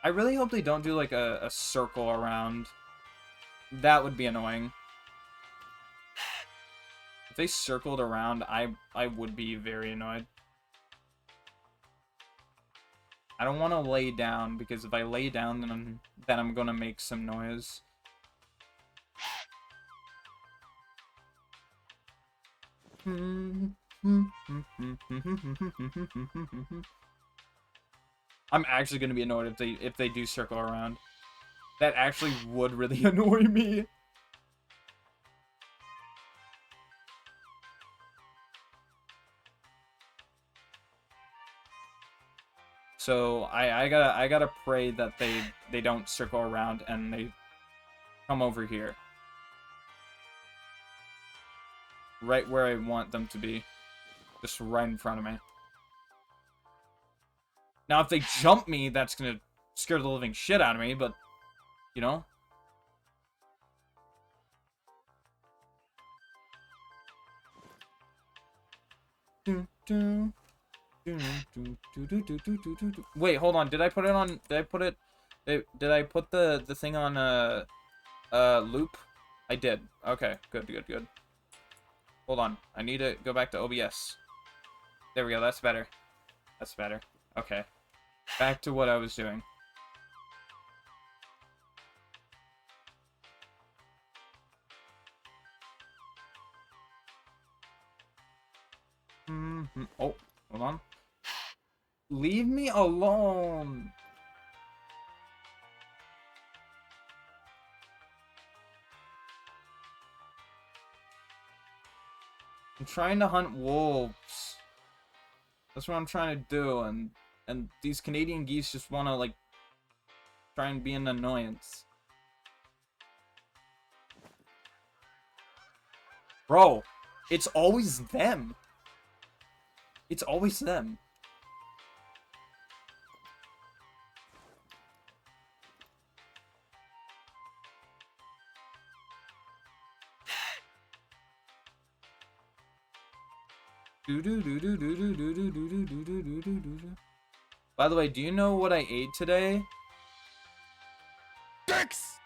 I really hope they don't do like a circle around. That would be annoying. If they circled around, I would be very annoyed. I don't want to lay down, because if I lay down, then I'm gonna make some noise. I'm actually gonna be annoyed if they do circle around. That actually would really annoy me. So I gotta pray that they don't circle around and they come over here. Right where I want them to be. Just right in front of me. Now if they jump me, that's gonna scare the living shit out of me, but you know. Wait, hold on. Did I put it on? Did I put it? Did I put the thing on loop? I did. Okay, good. Hold on. I need to go back to OBS. There we go. That's better. That's better. Okay. Back to what I was doing. Oh, hold on. Leave me alone. I'm trying to hunt wolves. That's what I'm trying to do, and these Canadian geese just want to like try and be an annoyance. Bro, it's always them. It's always them. By the way, do you know what I ate today? Dicks!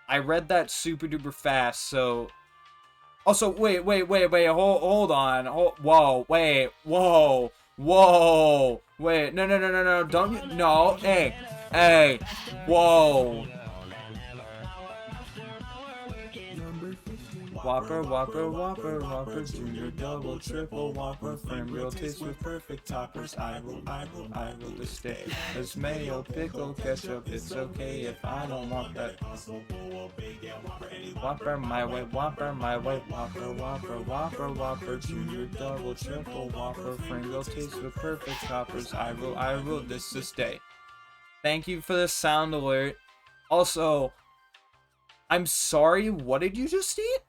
I read that super duper fast, so... Also, wait, hold on. Whoa, wait, whoa, wait, no, don't you, no, hey, whoa. Whopper, Junior, double, triple, Whopper, frame grill, taste with perfect toppers. I will this day. There's mayo, pickle, ketchup, it's okay if I don't want that. Whopper my way, Whopper, Junior, double, triple, Whopper, frame grill, taste with perfect toppers. I will this day. Thank you for the sound alert. Also, I'm sorry, what did you just eat?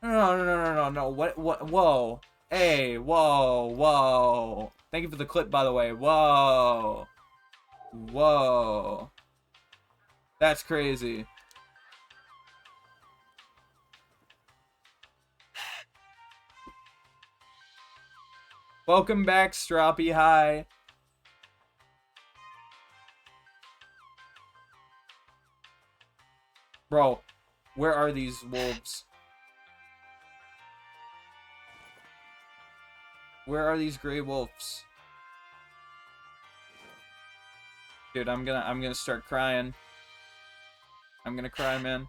No. What? Whoa. Hey, whoa. Thank you for the clip, by the way. Whoa. That's crazy. Welcome back, Stroppy. Hi. Bro, where are these wolves? Where are these gray wolves? Dude, I'm gonna start crying. I'm gonna cry, man.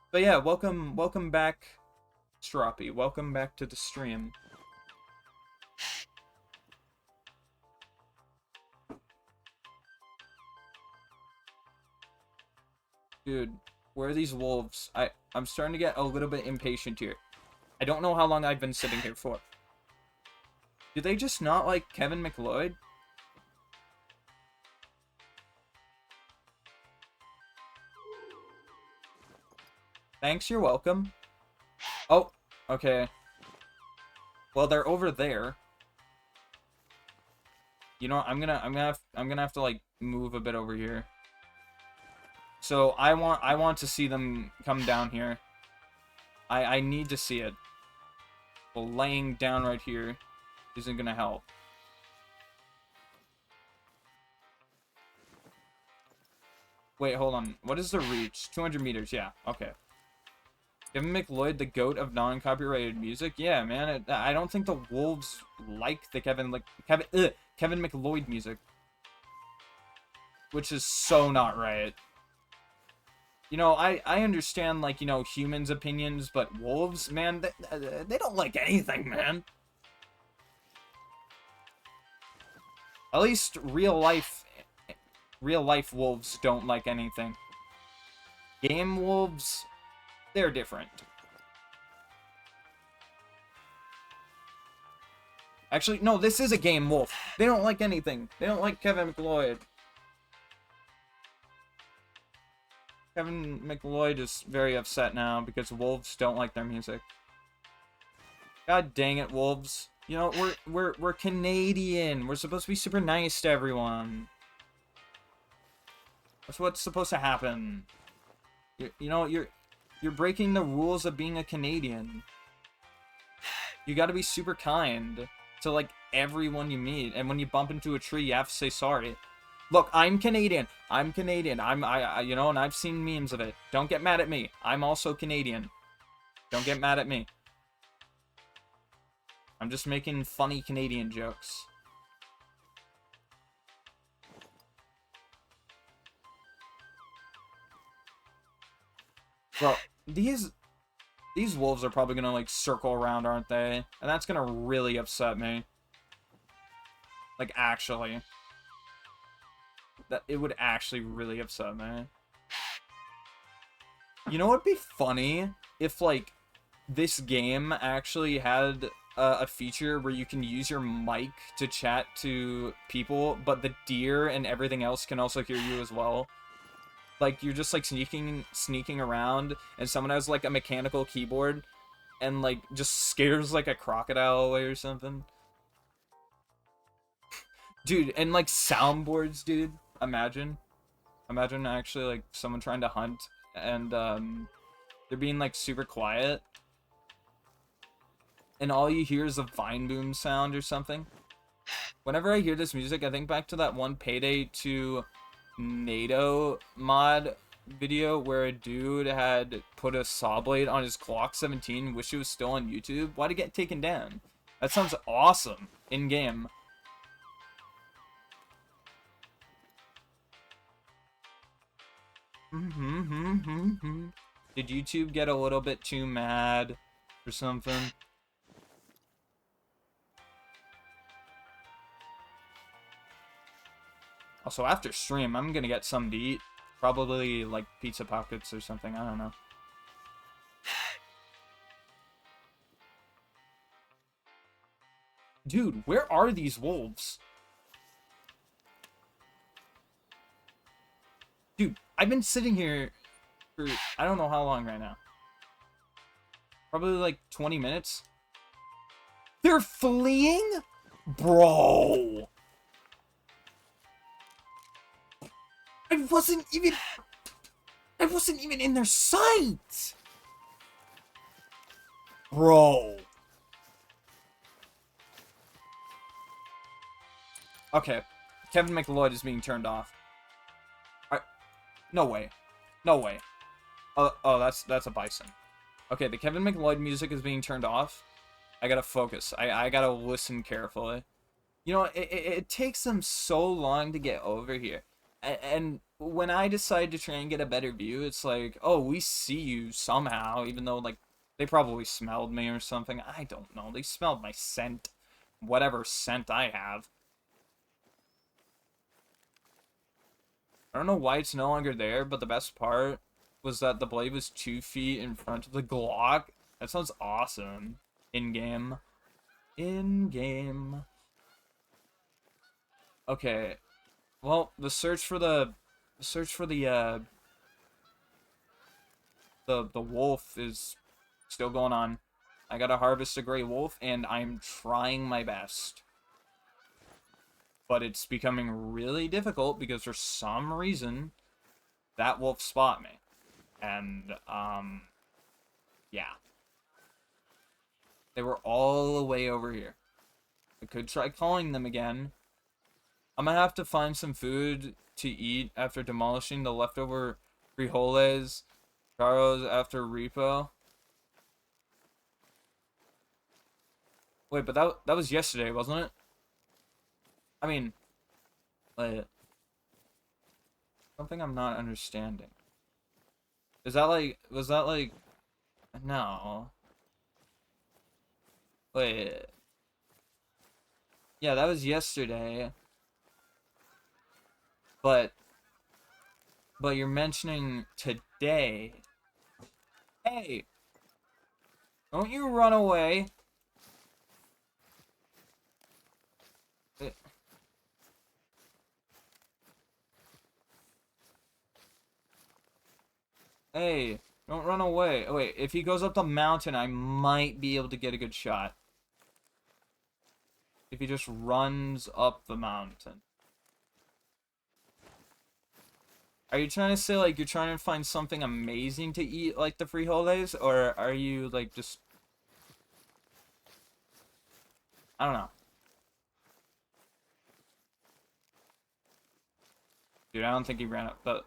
But yeah, welcome back, Stroppy. Welcome back to the stream. Dude, where are these wolves? I'm starting to get a little bit impatient here. I don't know how long I've been sitting here for. Do they just not like Kevin McLeod? Thanks, you're welcome. Oh, okay. Well, they're over there. You know, I'm gonna have to like move a bit over here. So I want to see them come down here. I need to see it. Well, laying down right here isn't gonna help. Wait, hold on. What is the reach? 200 meters. Yeah. Okay. Kevin McLeod, the goat of non-copyrighted music. Yeah, man. I don't think the wolves like the Kevin McLeod music, which is so not right. You know, I understand, like, you know, humans' opinions, but wolves, man, they don't like anything, man. At least real life wolves don't like anything. Game wolves, they're different. Actually, no, this is a game wolf. They don't like anything. They don't like Kevin McLeod. Kevin McLeod is very upset now because wolves don't like their music. God dang it, wolves. You know, we're Canadian. We're supposed to be super nice to everyone. That's what's supposed to happen. You know, you're breaking the rules of being a Canadian. You gotta be super kind to, like, everyone you meet. And when you bump into a tree, you have to say sorry. Look, I'm Canadian. You know, and I've seen memes of it. Don't get mad at me. I'm also Canadian. Don't get mad at me. I'm just making funny Canadian jokes. Bro, these wolves are probably gonna, like, circle around, aren't they? And that's gonna really upset me. Like, actually. That it would actually really upset me. You know what'd be funny? If, like, this game actually had a feature where you can use your mic to chat to people, but the deer and everything else can also hear you as well. Like, you're just, like, sneaking around, and someone has, like, a mechanical keyboard, and, like, just scares, like, a crocodile away or something. Dude, and, like, soundboards, dude. Imagine. Imagine actually like someone trying to hunt and they're being like super quiet and all you hear is a vine boom sound or something. Whenever I hear this music, I think back to that one Payday 2 NATO mod video where a dude had put a saw blade on his Glock 17, wish it was still on YouTube. Why'd it get taken down? That sounds awesome in game. Did YouTube get a little bit too mad or something? Also, after stream, I'm gonna get something to eat. Probably, like, pizza pockets or something. I don't know. Dude, where are these wolves? Dude, I've been sitting here for I don't know how long right now. Probably, like, 20 minutes. They're fleeing? Bro! I wasn't even in their sight! Bro. Okay. Kevin McLeod is being turned off. No way. No way. Oh, that's a bison. Okay, the Kevin McLeod music is being turned off. I gotta focus. I gotta listen carefully. You know, it takes them so long to get over here. And when I decide to try and get a better view, it's like, oh, we see you somehow, even though, like, they probably smelled me or something. I don't know. They smelled my scent. Whatever scent I have. I don't know why it's no longer there, but the best part was that the blade was 2 feet in front of the Glock. That sounds awesome. In-game. In-game. Okay. Well, the search for the wolf is still going on. I gotta harvest a gray wolf, and I'm trying my best. But it's becoming really difficult because for some reason, that wolf spot me. And, yeah. They were all the way over here. I could try calling them again. I'm gonna have to find some food to eat after demolishing the leftover frijoles, charros after repo. Wait, but that was yesterday, wasn't it? I mean, like, something I'm not understanding. Was that like, no. Wait. Yeah, that was yesterday. But you're mentioning today. Hey! Don't you run away. Hey, don't run away. Oh, wait, if he goes up the mountain, I might be able to get a good shot. If he just runs up the mountain. Are you trying to say, like, you're trying to find something amazing to eat, like the frijoles? Or are you, like, just... I don't know. Dude, I don't think he ran up, but...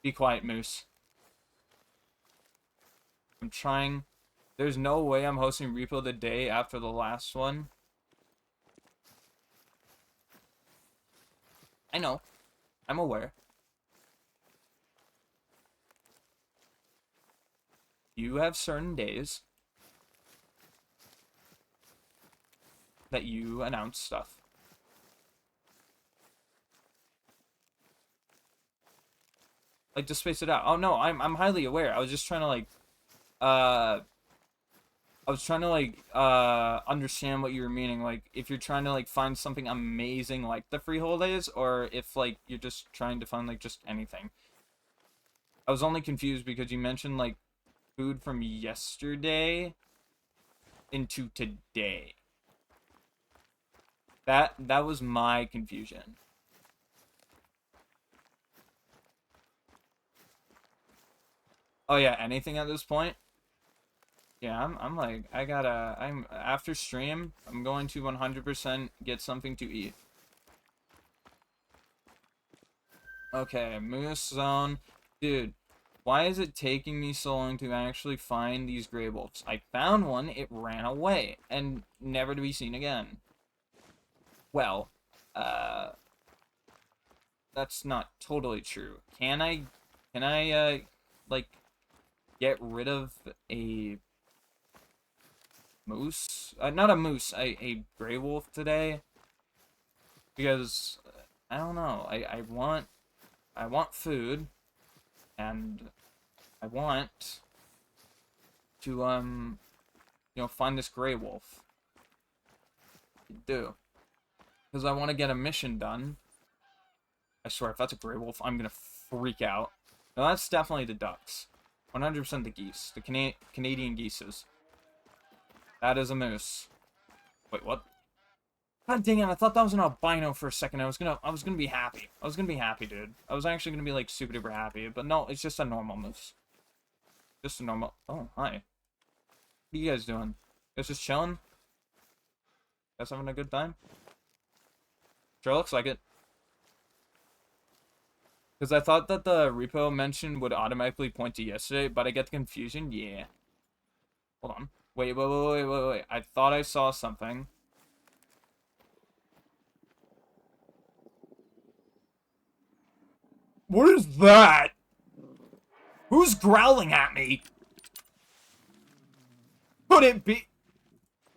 Be quiet, Moose. I'm trying... There's no way I'm hosting Repo the day after the last one. I know. I'm aware. You have certain days that you announce stuff. Like, just space it out. Oh, no, I'm highly aware. I was just trying to, like, understand what you were meaning. Like, if you're trying to, like, find something amazing like the frijoles, or if, like, you're just trying to find, like, just anything. I was only confused because you mentioned, like, food from yesterday into today. That was my confusion. Oh yeah, anything at this point? Yeah, I'm like, I'm after stream, I'm going to 100% get something to eat. Okay, Moose Zone. Dude, why is it taking me so long to actually find these gray wolves? I found one, it ran away, and never to be seen again. Well, uh, that's not totally true. Can I, like, get rid of a moose? Not a moose, a gray wolf today? Because, I don't know, I want food, and I want to, find this gray wolf. I do. Because I want to get a mission done. I swear, if that's a gray wolf, I'm gonna freak out. No, that's definitely the ducks. 100% the geese. The Canadian geeses. That is a moose. Wait, what? God dang it, I thought that was an albino for a second. I was gonna be happy. I was gonna be happy, dude. I was actually gonna be, like, super duper happy. But no, it's just a normal moose. Just a normal... Oh, hi. What are you guys doing? You guys just chilling? Guys having a good time? Sure looks like it. Because I thought that the repo mention would automatically point to yesterday, but I get the confusion. Yeah. Hold on. Wait. I thought I saw something. What is that? Who's growling at me? Could it be...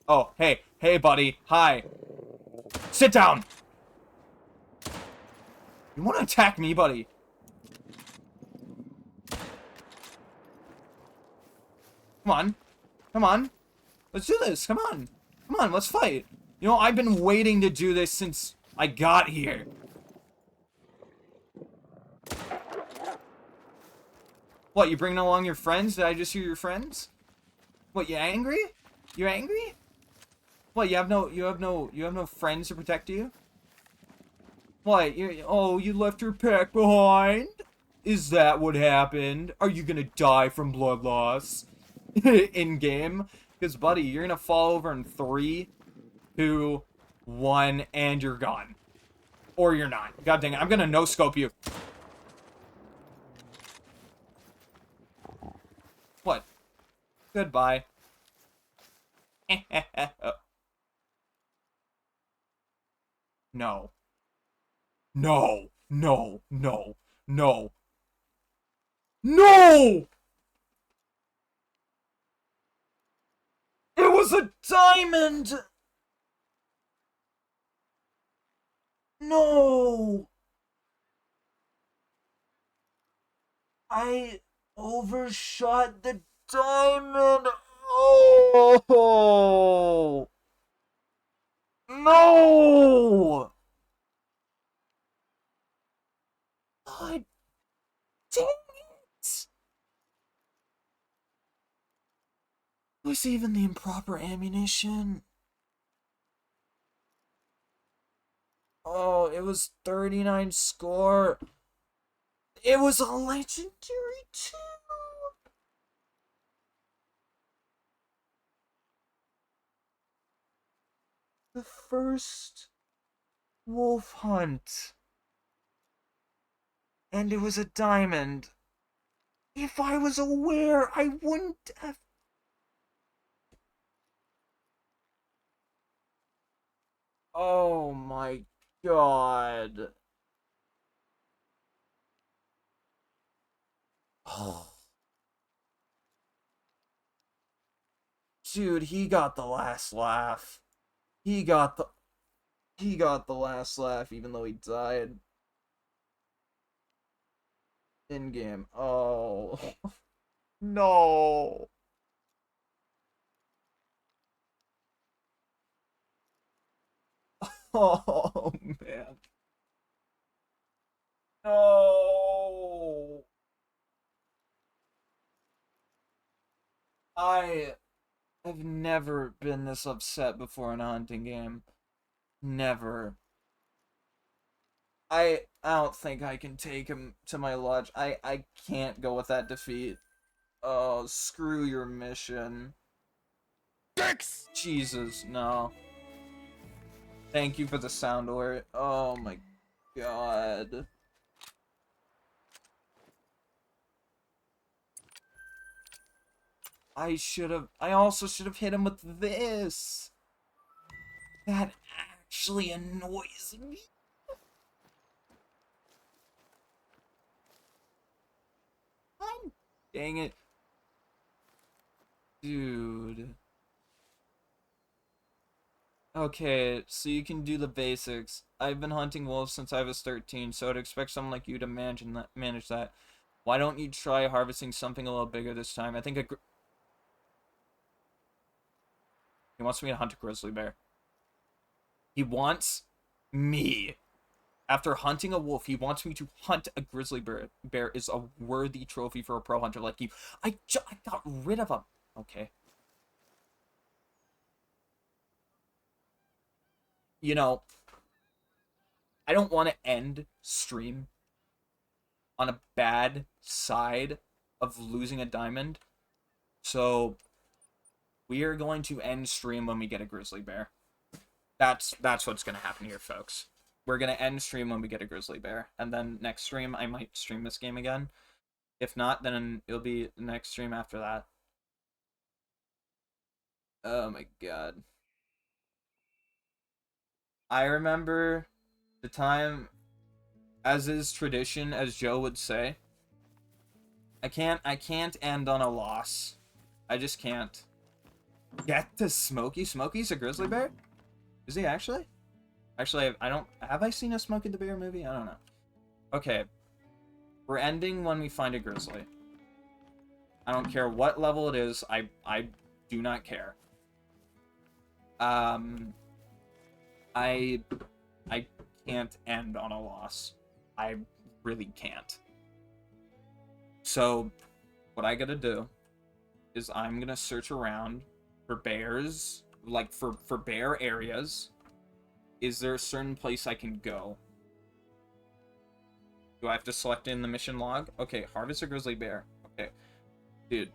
Oh, hey. Hey, buddy. Hi. Sit down. You want to attack me, buddy? Come on. Come on. Let's do this. Come on. Come on, let's fight. You know, I've been waiting to do this since I got here. What, you bringing along your friends? Did I just hear your friends? What, you angry? You angry? What, you have no friends to protect you? What, you left your pack behind? Is that what happened? Are you gonna die from blood loss? In-game? Because, buddy, you're gonna fall over in 3, 2, 1, and you're gone. Or you're not. God dang it, I'm gonna no-scope you. What? Goodbye. No. No. No. No. No. No! It was a diamond! No! I overshot the diamond! Oh! No! God dang it! Was even the improper ammunition? Oh, it was 39 score. It was a legendary too. The first wolf hunt. And it was a diamond. If I was aware, I wouldn't have... Oh my god. Oh. Dude, he got the last laugh. He got the last laugh even though he died. In game. Oh. No. Oh man. No. I have never been this upset before in a hunting game. Never. I don't think I can take him to my lodge. I can't go with that defeat. Oh, screw your mission. Dicks! Jesus, no. Thank you for the sound alert. Oh my god. I also should have hit him with this. That actually annoys me. Dang it. Dude. Okay, so you can do the basics. I've been hunting wolves since I was 13, so I'd expect someone like you to manage that. Why don't you try harvesting something a little bigger this time? I think he wants me to hunt a grizzly bear. He wants me. After hunting a wolf, he wants me to hunt a grizzly bear. Bear is a worthy trophy for a pro hunter like you. I got rid of him. Okay. You know, I don't want to end stream on a bad side of losing a diamond. So we are going to end stream when we get a grizzly bear. That's what's going to happen here, folks. We're going to end stream when we get a grizzly bear. And then next stream, I might stream this game again. If not, then it'll be the next stream after that. Oh my god. I remember the time, as is tradition, as Joe would say. I can't end on a loss. I just can't. Get to Smokey. Smokey's a grizzly bear? Is he actually? Actually, I don't... Have I seen a Smokey the Bear movie? I don't know. Okay. We're ending when we find a grizzly. I don't care what level it is. I do not care. I can't end on a loss. I really can't. So, what I gotta do is I'm gonna search around for bears, like for bear areas. Is there a certain place I can go? Do I have to select in the mission log? Okay, harvest a grizzly bear. Okay. Dude.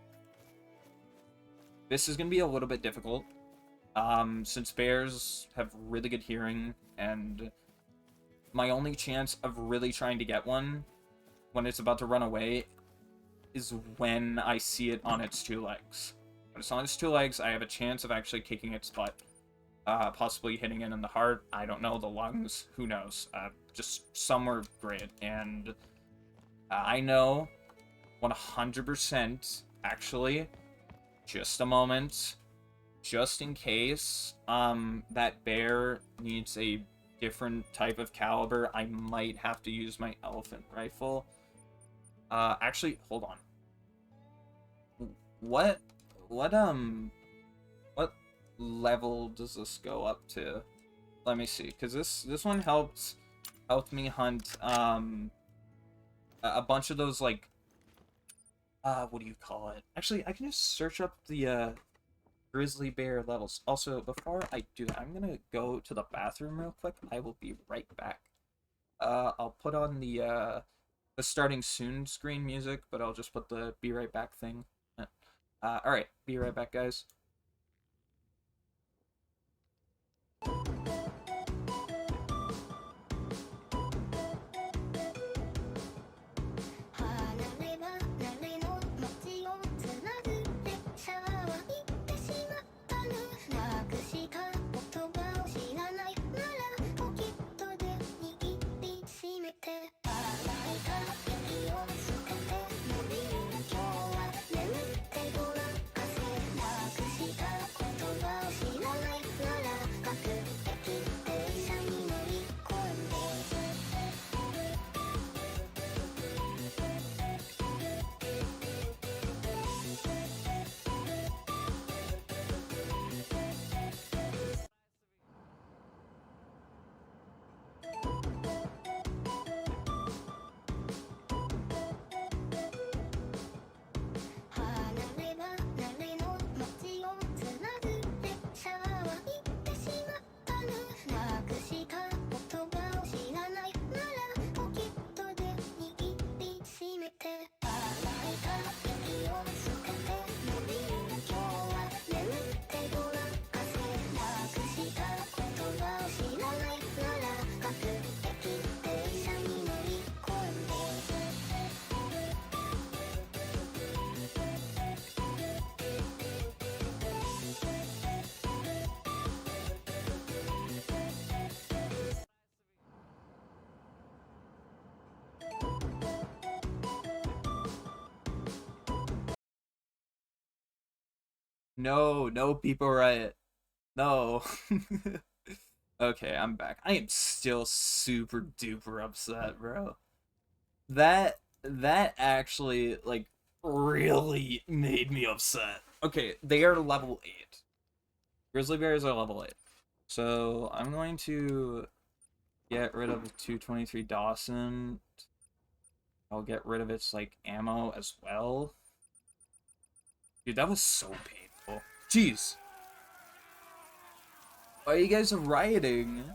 This is gonna be a little bit difficult. Since bears have really good hearing, and my only chance of really trying to get one when it's about to run away is when I see it on its two legs. When it's on its two legs, I have a chance of actually kicking its butt. Possibly hitting it in the heart. I don't know, the lungs. Who knows? Just somewhere great. And I know 100%, actually, just a moment, just in case that bear needs a different type of caliber, I might have to use my elephant rifle. Actually, hold on. What level does this go up to? Let me see, because this one helped me hunt a bunch of those, like, what do you call it? Actually, I can just search up the grizzly bear levels. Also, before I do that, I'm gonna go to the bathroom real quick. I will be right back. I'll put on the starting soon screen music, but I'll just put the be right back thing. Alright, be right back, guys. No, no, people riot. No. Okay, I'm back. I am still super duper upset, bro. That actually like really made me upset. Okay, they are level 8. Grizzly bears are level 8. So I'm going to get rid of 223 Dawson. I'll get rid of its like ammo as well. Dude, that was so painful. Jeez. Why are you guys rioting?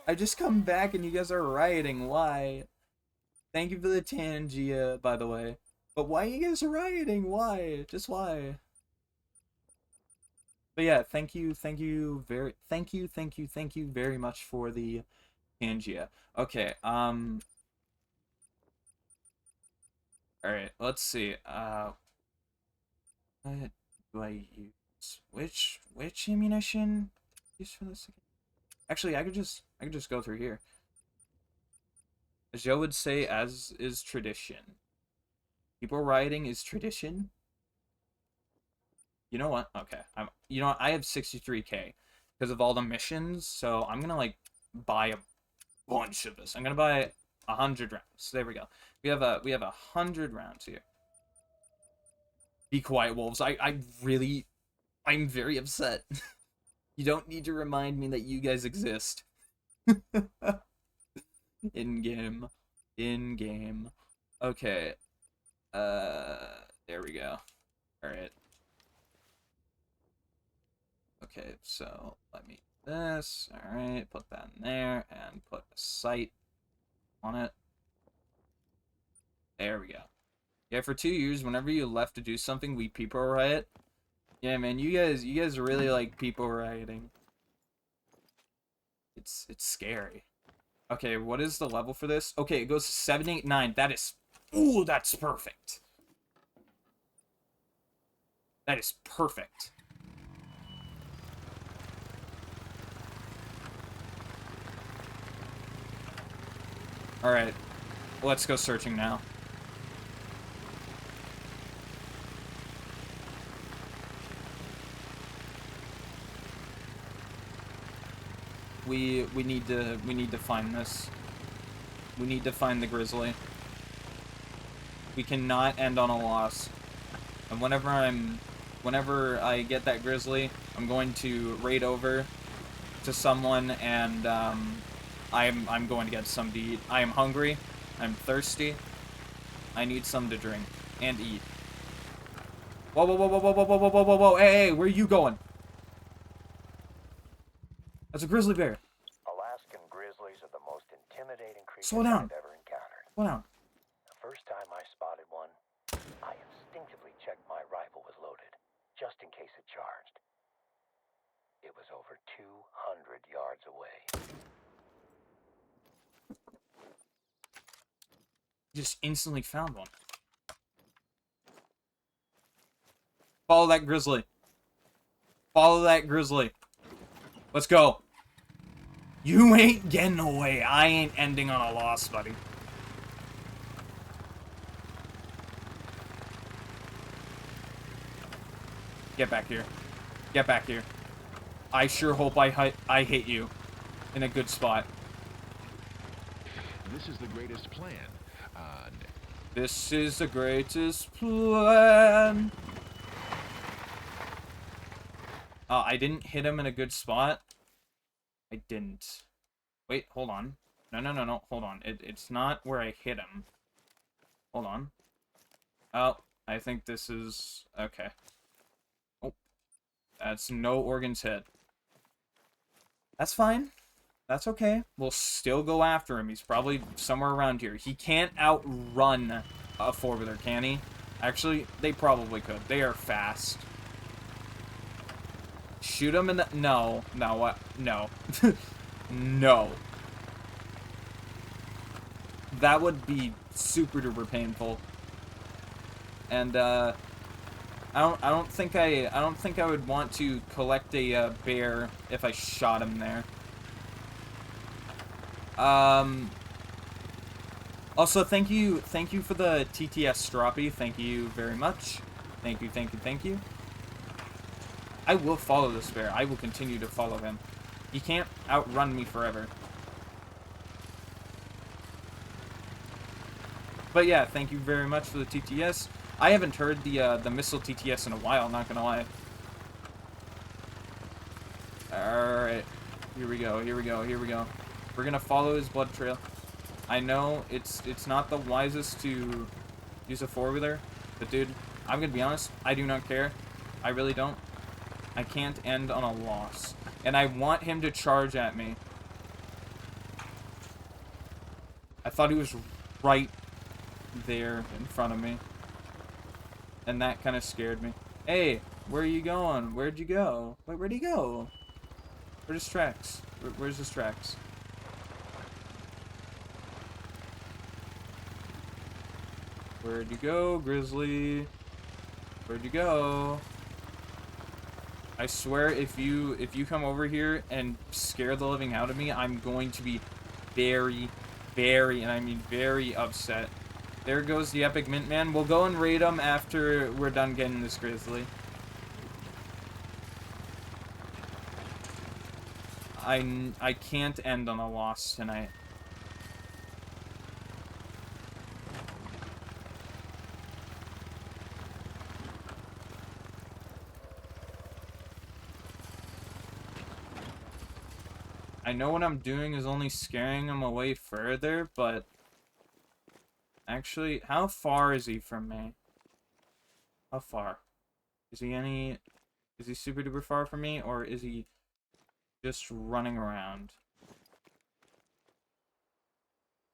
I just come back and you guys are rioting. Why? Thank you for the Tangia, by the way. But why are you guys rioting? Why? Just why? But yeah, thank you very much for the Tangia. Okay, alright, let's see. What do I use? Which ammunition use for this again? Actually, I could just go through here. As Joe would say, as is tradition. People rioting is tradition. You know what? Okay. You know what? I have 63K because of all the missions, so I'm gonna like buy a bunch of this. I'm gonna buy 100 rounds. There we go. We have 100 rounds here. Be quiet, wolves. I'm very upset. You don't need to remind me that you guys exist. In game. In game. Okay. There we go. Alright. Okay, so let me do this. Alright, put that in there and put a sight on it. There we go. Yeah, for 2 years, whenever you left to do something, we people riot. Yeah, man, you guys really like people rioting. It's scary. Okay, what is the level for this? Okay, it goes to 789. That is... Ooh, that's perfect. That is perfect. Alright, let's go searching now. We need to find this. We need to find the grizzly. We cannot end on a loss. And whenever I get that grizzly, I'm going to raid over to someone and I'm going to get some to eat. I am hungry. I'm thirsty. I need some to drink and eat. Whoa, whoa, whoa, whoa, whoa, whoa, whoa, whoa, whoa, whoa, hey, where are you going? That's a grizzly bear. Alaskan grizzlies are the most intimidating creatures Slow down. I've ever encountered. Slow down. The first time I spotted one, I instinctively checked my rifle was loaded, just in case it charged. It was over 200 yards away. Just instantly found one. Follow that grizzly. Follow that grizzly. Let's go. You ain't getting away. I ain't ending on a loss, buddy. Get back here. Get back here. I sure hope I hit you in a good spot. This is the greatest plan. This is the greatest plan. I didn't hit him in a good spot. I didn't. Wait, hold on. No, hold on. It's not where I hit him. Hold on. Oh, I think this is... Okay. Oh. That's no organs hit. That's fine. That's okay. We'll still go after him. He's probably somewhere around here. He can't outrun a four-wheeler, can he? Actually, they probably could. They are fast. Shoot him in the... No. No, what? No. No. That would be super duper painful. And, I don't think I would want to collect a, bear if I shot him there. Also, thank you for the TTS Stroppy. Thank you very much. Thank you. I will follow this bear. I will continue to follow him. He can't outrun me forever. But yeah, thank you very much for the TTS. I haven't heard the missile TTS in a while, not gonna lie. Alright. Here we go, here we go, here we go. We're gonna follow his blood trail. I know it's not the wisest to use a four-wheeler, but dude, I'm gonna be honest, I do not care. I really don't. I can't end on a loss. And I want him to charge at me. I thought he was right there in front of me. And that kind of scared me. Hey, where are you going? Where'd you go? Wait, where'd he go? Where's his tracks? Where's his tracks? Where'd you go, Grizzly? Where'd you go? I swear, if you come over here and scare the living out of me, I'm going to be very, and I mean very upset. There goes the Epic Mint Man. We'll go and raid him after we're done getting this Grizzly. I can't end on a loss tonight. I know what I'm doing is only scaring him away further, but actually, how far is he from me? How far? Is he super duper far from me, or is he just running around?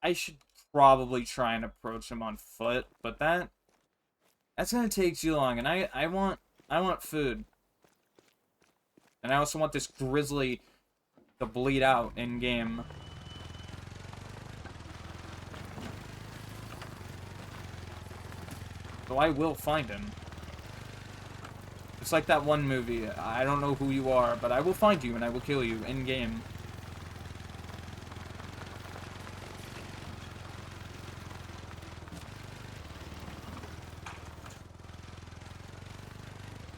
I should probably try and approach him on foot, but that's gonna take too long, and I want food. And I also want this Grizzly to bleed out in game. So I will find him. It's like that one movie, I don't know who you are, but I will find you and I will kill you in game.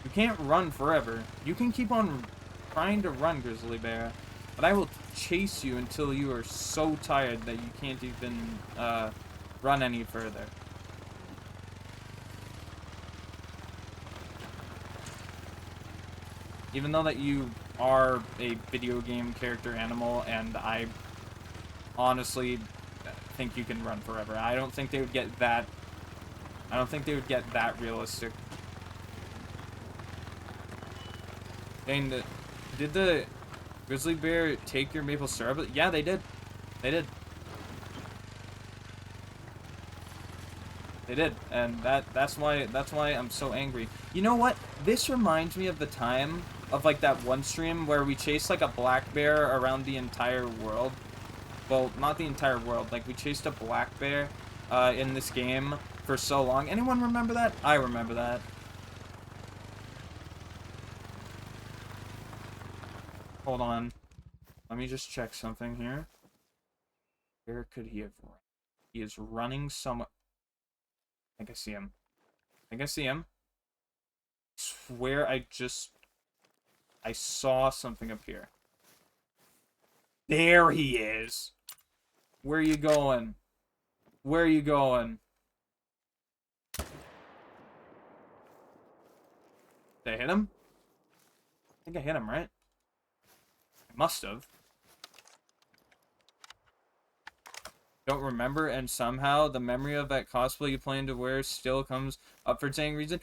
You can't run forever. You can keep on trying to run, Grizzly Bear, but I will chase you until you are so tired that you can't even run any further. Even though that you are a video game character animal, and I honestly think you can run forever. I don't think they would get that. I don't think they would get that realistic. Dang, did the Grizzly Bear take your maple syrup? Yeah, they did. They did. They did, and that's why I'm so angry. You know what? This reminds me of the time of like that one stream where we chased like a black bear around the entire world. Well, not the entire world. Like we chased a black bear in this game for so long. Anyone remember that? I remember that. Hold on. Let me just check something here. Where could he have run? He is running somewhere. I think I see him. I think I see him. I swear I saw something up here. There he is. Where are you going? Where are you going? Did I hit him? I think I hit him, right? I must have. Don't remember, and somehow the memory of that cosplay you plan to wear still comes up for saying reason.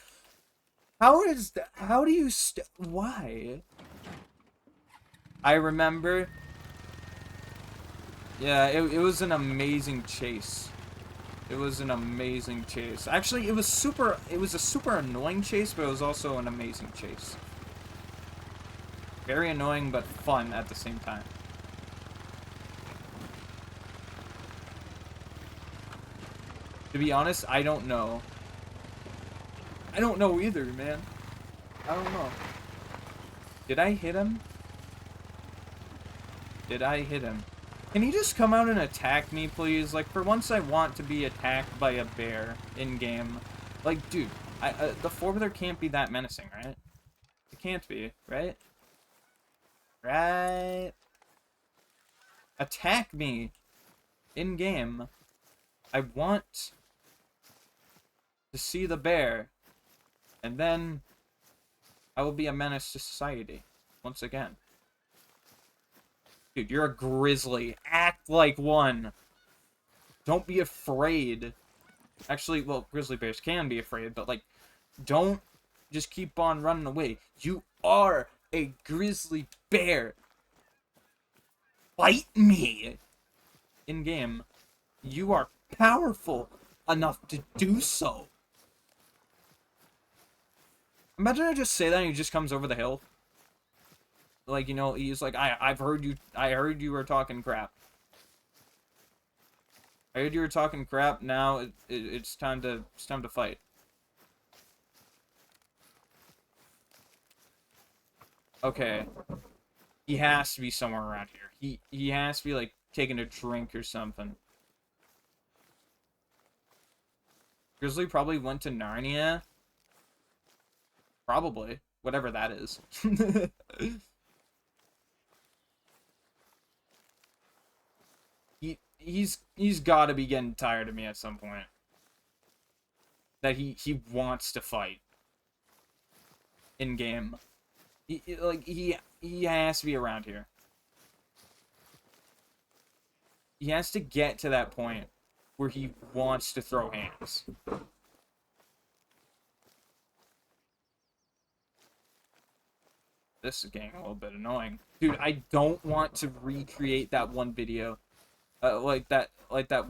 How is that? How do you why? I remember. Yeah, it was an amazing chase. It was an amazing chase. Actually, it was a super annoying chase, but it was also an amazing chase. Very annoying, but fun at the same time. To be honest, I don't know. I don't know either, man. I don't know. Did I hit him? Did I hit him? Can he just come out and attack me, please? Like, for once I want to be attacked by a bear in-game. Like, dude, the four-wheeler can't be that menacing, right? It can't be, right? Right? Attack me in game. I want to see the bear, and then I will be a menace to society once again. Dude, you're a grizzly. Act like one. Don't be afraid. Actually, well, grizzly bears can be afraid, but, like, don't just keep on running away. You are a grizzly bear. Fight me in game. You are powerful enough to do so. Imagine I just say that and he just comes over the hill. Like, you know, he's like, I heard you were talking crap. I heard you were talking crap. Now it's time to fight. Okay. He has to be somewhere around here. He has to be like taking a drink or something. Grizzly probably went to Narnia. Probably. Whatever that is. he's got to be getting tired of me at some point. That he wants to fight in game. He has to be around here. He has to get to that point where he wants to throw hands. This is getting a little bit annoying. Dude, I don't want to recreate that one video. Like that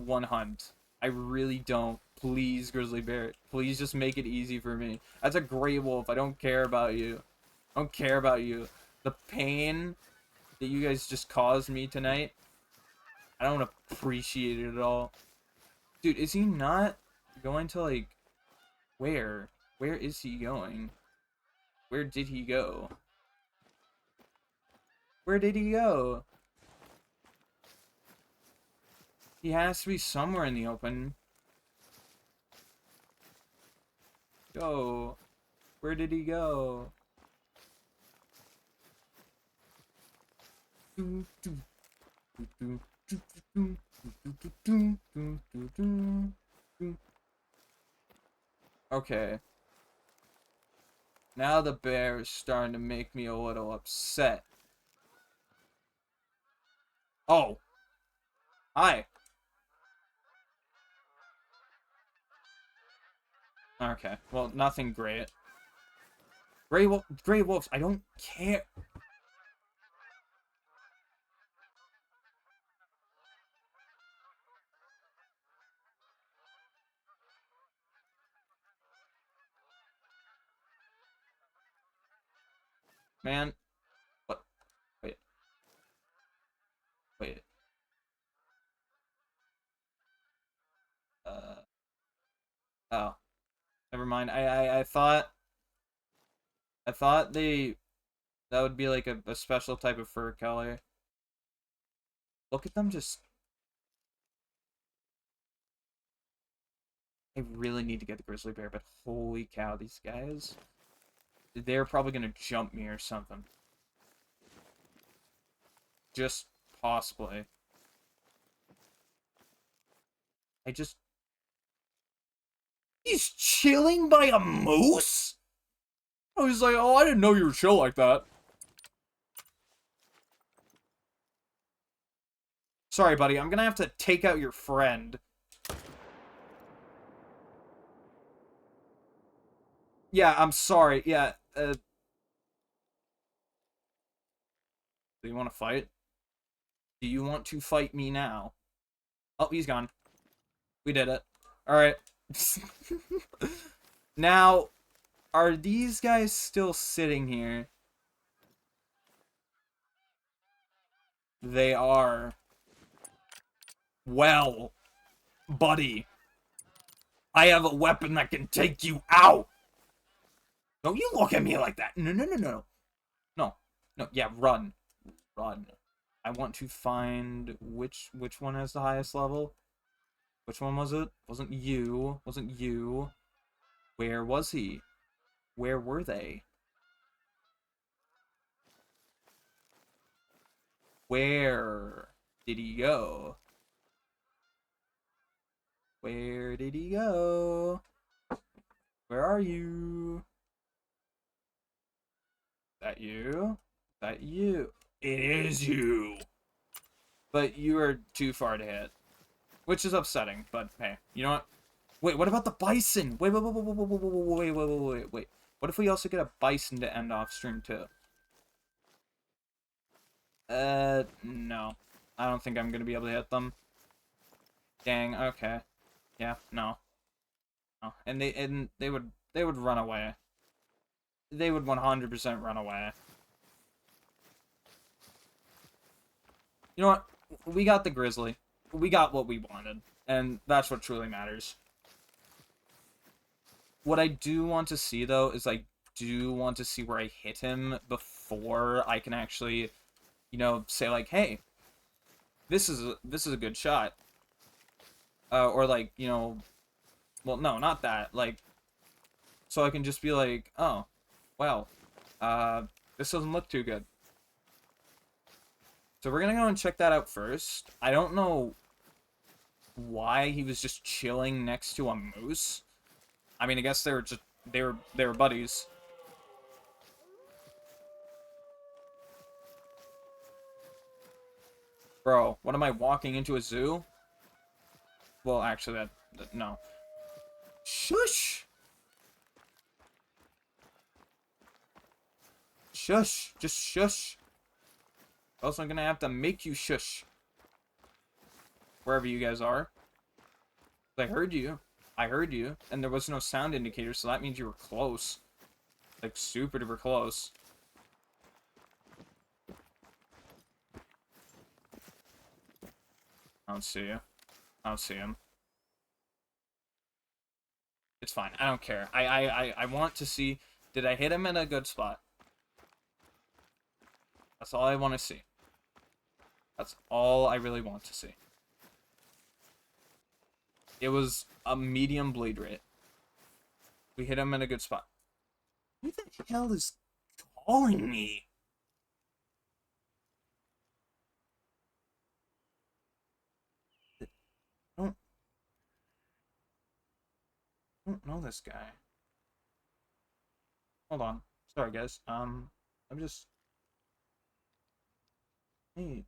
one hunt. I really don't. Please, Grizzly Bear. Please just make it easy for me. That's a gray wolf. I don't care about you. I don't care about you. The pain that you guys just caused me tonight, I don't appreciate it at all. Dude, is he not going to, like... Where? Where is he going? Where did he go? Where did he go? He has to be somewhere in the open. Go. Where did he go? Okay. Now the bear is starting to make me a little upset. Oh. Hi. Okay. Well, nothing great. Gray wolves, I don't care. Man. What? Wait. Wait. Oh. Never mind. I thought that would be like a special type of fur color. Look at them just... I really need to get the grizzly bear, but holy cow, these guys... They're probably gonna jump me or something. Just possibly. I just... He's chilling by a moose? I was like, oh, I didn't know you were chill like that. Sorry, buddy, I'm gonna have to take out your friend. Yeah, I'm sorry. Yeah, do you want to fight? Do you want to fight me now? Oh, he's gone. We did it. Alright. Now, are these guys still sitting here? They are. Well, buddy, I have a weapon that can take you out. Don't you look at me like that. No, no, no, no. No. No, yeah, run. Run. I want to find which one has the highest level. Which one was it? Wasn't you. Wasn't you. Where was he? Where were they? Where did he go? Where did he go? Where are you? That you? That you? It is you. But you are too far to hit, which is upsetting. But hey, you know what? Wait, what about the bison? Wait, wait, wait, wait, wait, wait, wait, wait, wait, wait, wait, wait. What if we also get a bison to end off stream too? No. I don't think I'm gonna be able to hit them. Dang. Okay. Yeah. No. No. And they would run away. They would 100% run away. You know what? We got the grizzly. We got what we wanted, and that's what truly matters. What I do want to see, though, is I do want to see where I hit him before I can actually, you know, say, like, hey, this is a good shot. Or, like, you know, well, no, not that. Like, so I can just be like, oh, well, this doesn't look too good. So we're gonna go and check that out first. I don't know why he was just chilling next to a moose. I mean, I guess they were buddies. Bro, what am I, walking into a zoo? Well, actually, no. Shush! Shush! Just shush! Else I'm gonna have to make you shush. Wherever you guys are. I heard you. I heard you. And there was no sound indicator, so that means you were close. Like, super duper close. I don't see you. I don't see him. It's fine. I don't care. I want to see, did I hit him in a good spot? That's all I want to see. That's all I really want to see. It was a medium bleed rate. We hit him in a good spot. Who the hell is calling me? I don't know this guy. Hold on. Sorry, guys. I'm just... Hey.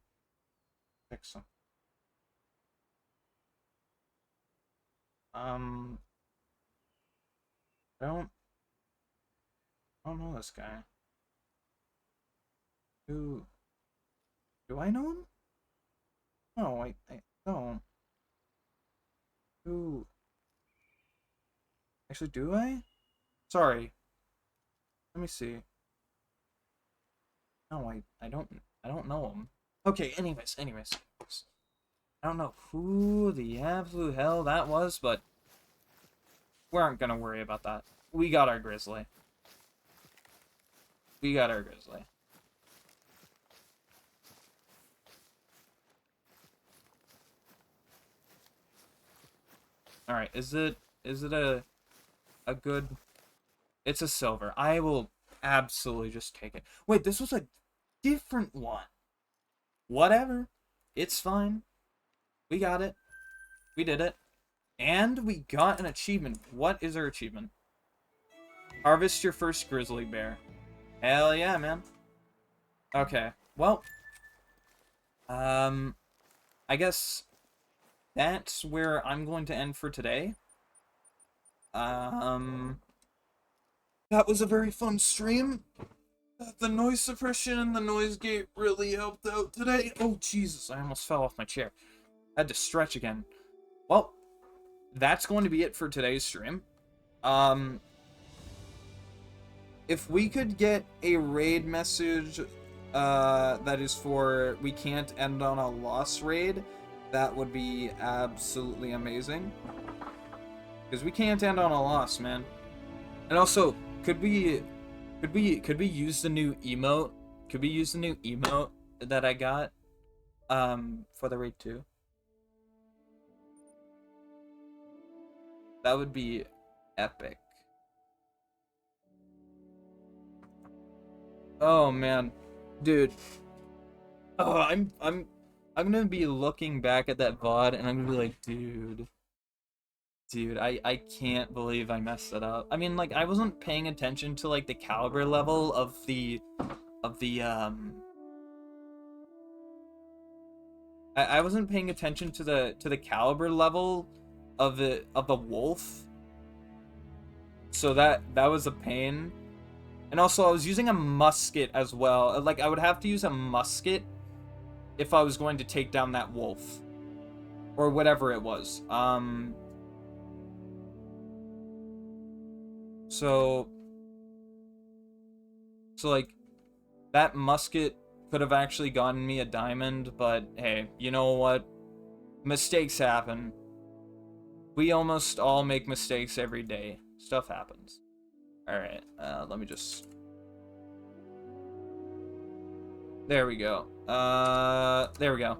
Fix some. I don't know this guy. Who... Do I know him? No, I don't. Who... Actually, do I? Sorry. Let me see. No, I don't know him. Okay, anyways. I don't know who the absolute hell that was, but we aren't gonna worry about that. We got our grizzly. We got our grizzly. Alright, is it a good... It's a silver. I will absolutely just take it. Wait, this was a different one. Whatever. It's fine. We got it. We did it. And we got an achievement. What is our achievement? Harvest your first grizzly bear. Hell yeah, man. Okay. Well, I guess that's where I'm going to end for today. That was a very fun stream. The noise suppression and the noise gate really helped out today. Oh, Jesus, I almost fell off my chair. I had to stretch again. Well, that's going to be it for today's stream. If we could get a raid message that is for we can't end on a loss raid, that would be absolutely amazing. Because we can't end on a loss, man. And also, could we use the new emote? Could we use the new emote that I got for the raid 2? That would be epic. Oh man, dude. Oh, I'm gonna be looking back at that VOD and I'm gonna be like, dude, I can't believe I messed it up. I mean, like, I wasn't paying attention to like the caliber level of the I wasn't paying attention to the caliber level of the wolf. So that was a pain. And also I was using a musket as well. Like I would have to use a musket if I was going to take down that wolf or whatever it was. So like that musket could have actually gotten me a diamond, but hey, you know what? Mistakes happen. We almost all make mistakes every day. Stuff happens. Alright, let me just... There we go. There we go.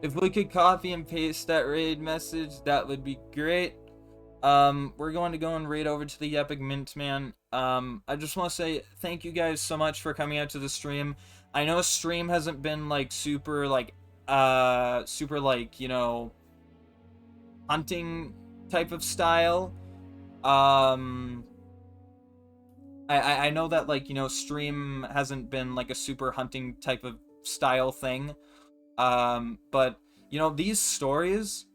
If we could copy and paste that raid message, that would be great. We're going to go and raid over to the Epic Mint Man. I just want to say thank you guys so much for coming out to the stream. I know stream hasn't been like super like, you know, hunting type of style. I know that like, you know, stream hasn't been like a super hunting type of style thing. But you know, these stories,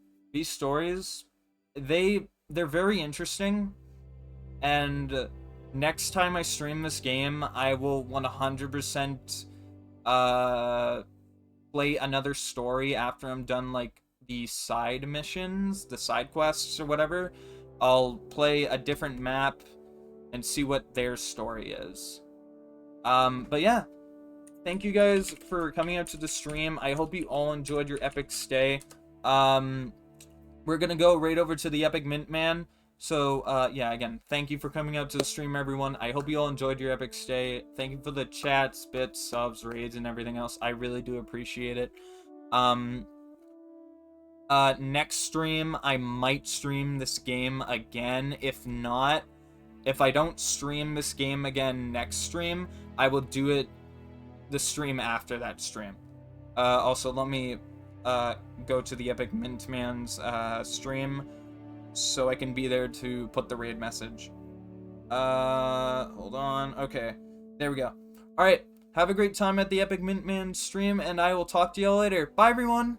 they're very interesting, and next time I stream this game, I will 100% play another story after I'm done like the side missions, the side quests or whatever. I'll play a different map and see what their story is. But yeah, thank you guys for coming out to the stream. I hope you all enjoyed your epic stay. We're gonna go right over to the Epic Mint Man. So, yeah, again, thank you for coming out to the stream, everyone. I hope you all enjoyed your epic stay. Thank you for the chats, bits, subs, raids, and everything else. I really do appreciate it. Next stream, I might stream this game again. If not, if I don't stream this game again next stream, I will do it the stream after that stream. Also, let me go to the Epic Mint Man's stream so I can be there to put the raid message. Hold on. Okay, there we go. All right, have a great time at the Epic Mint Man stream, and I will talk to y'all later. Bye, everyone.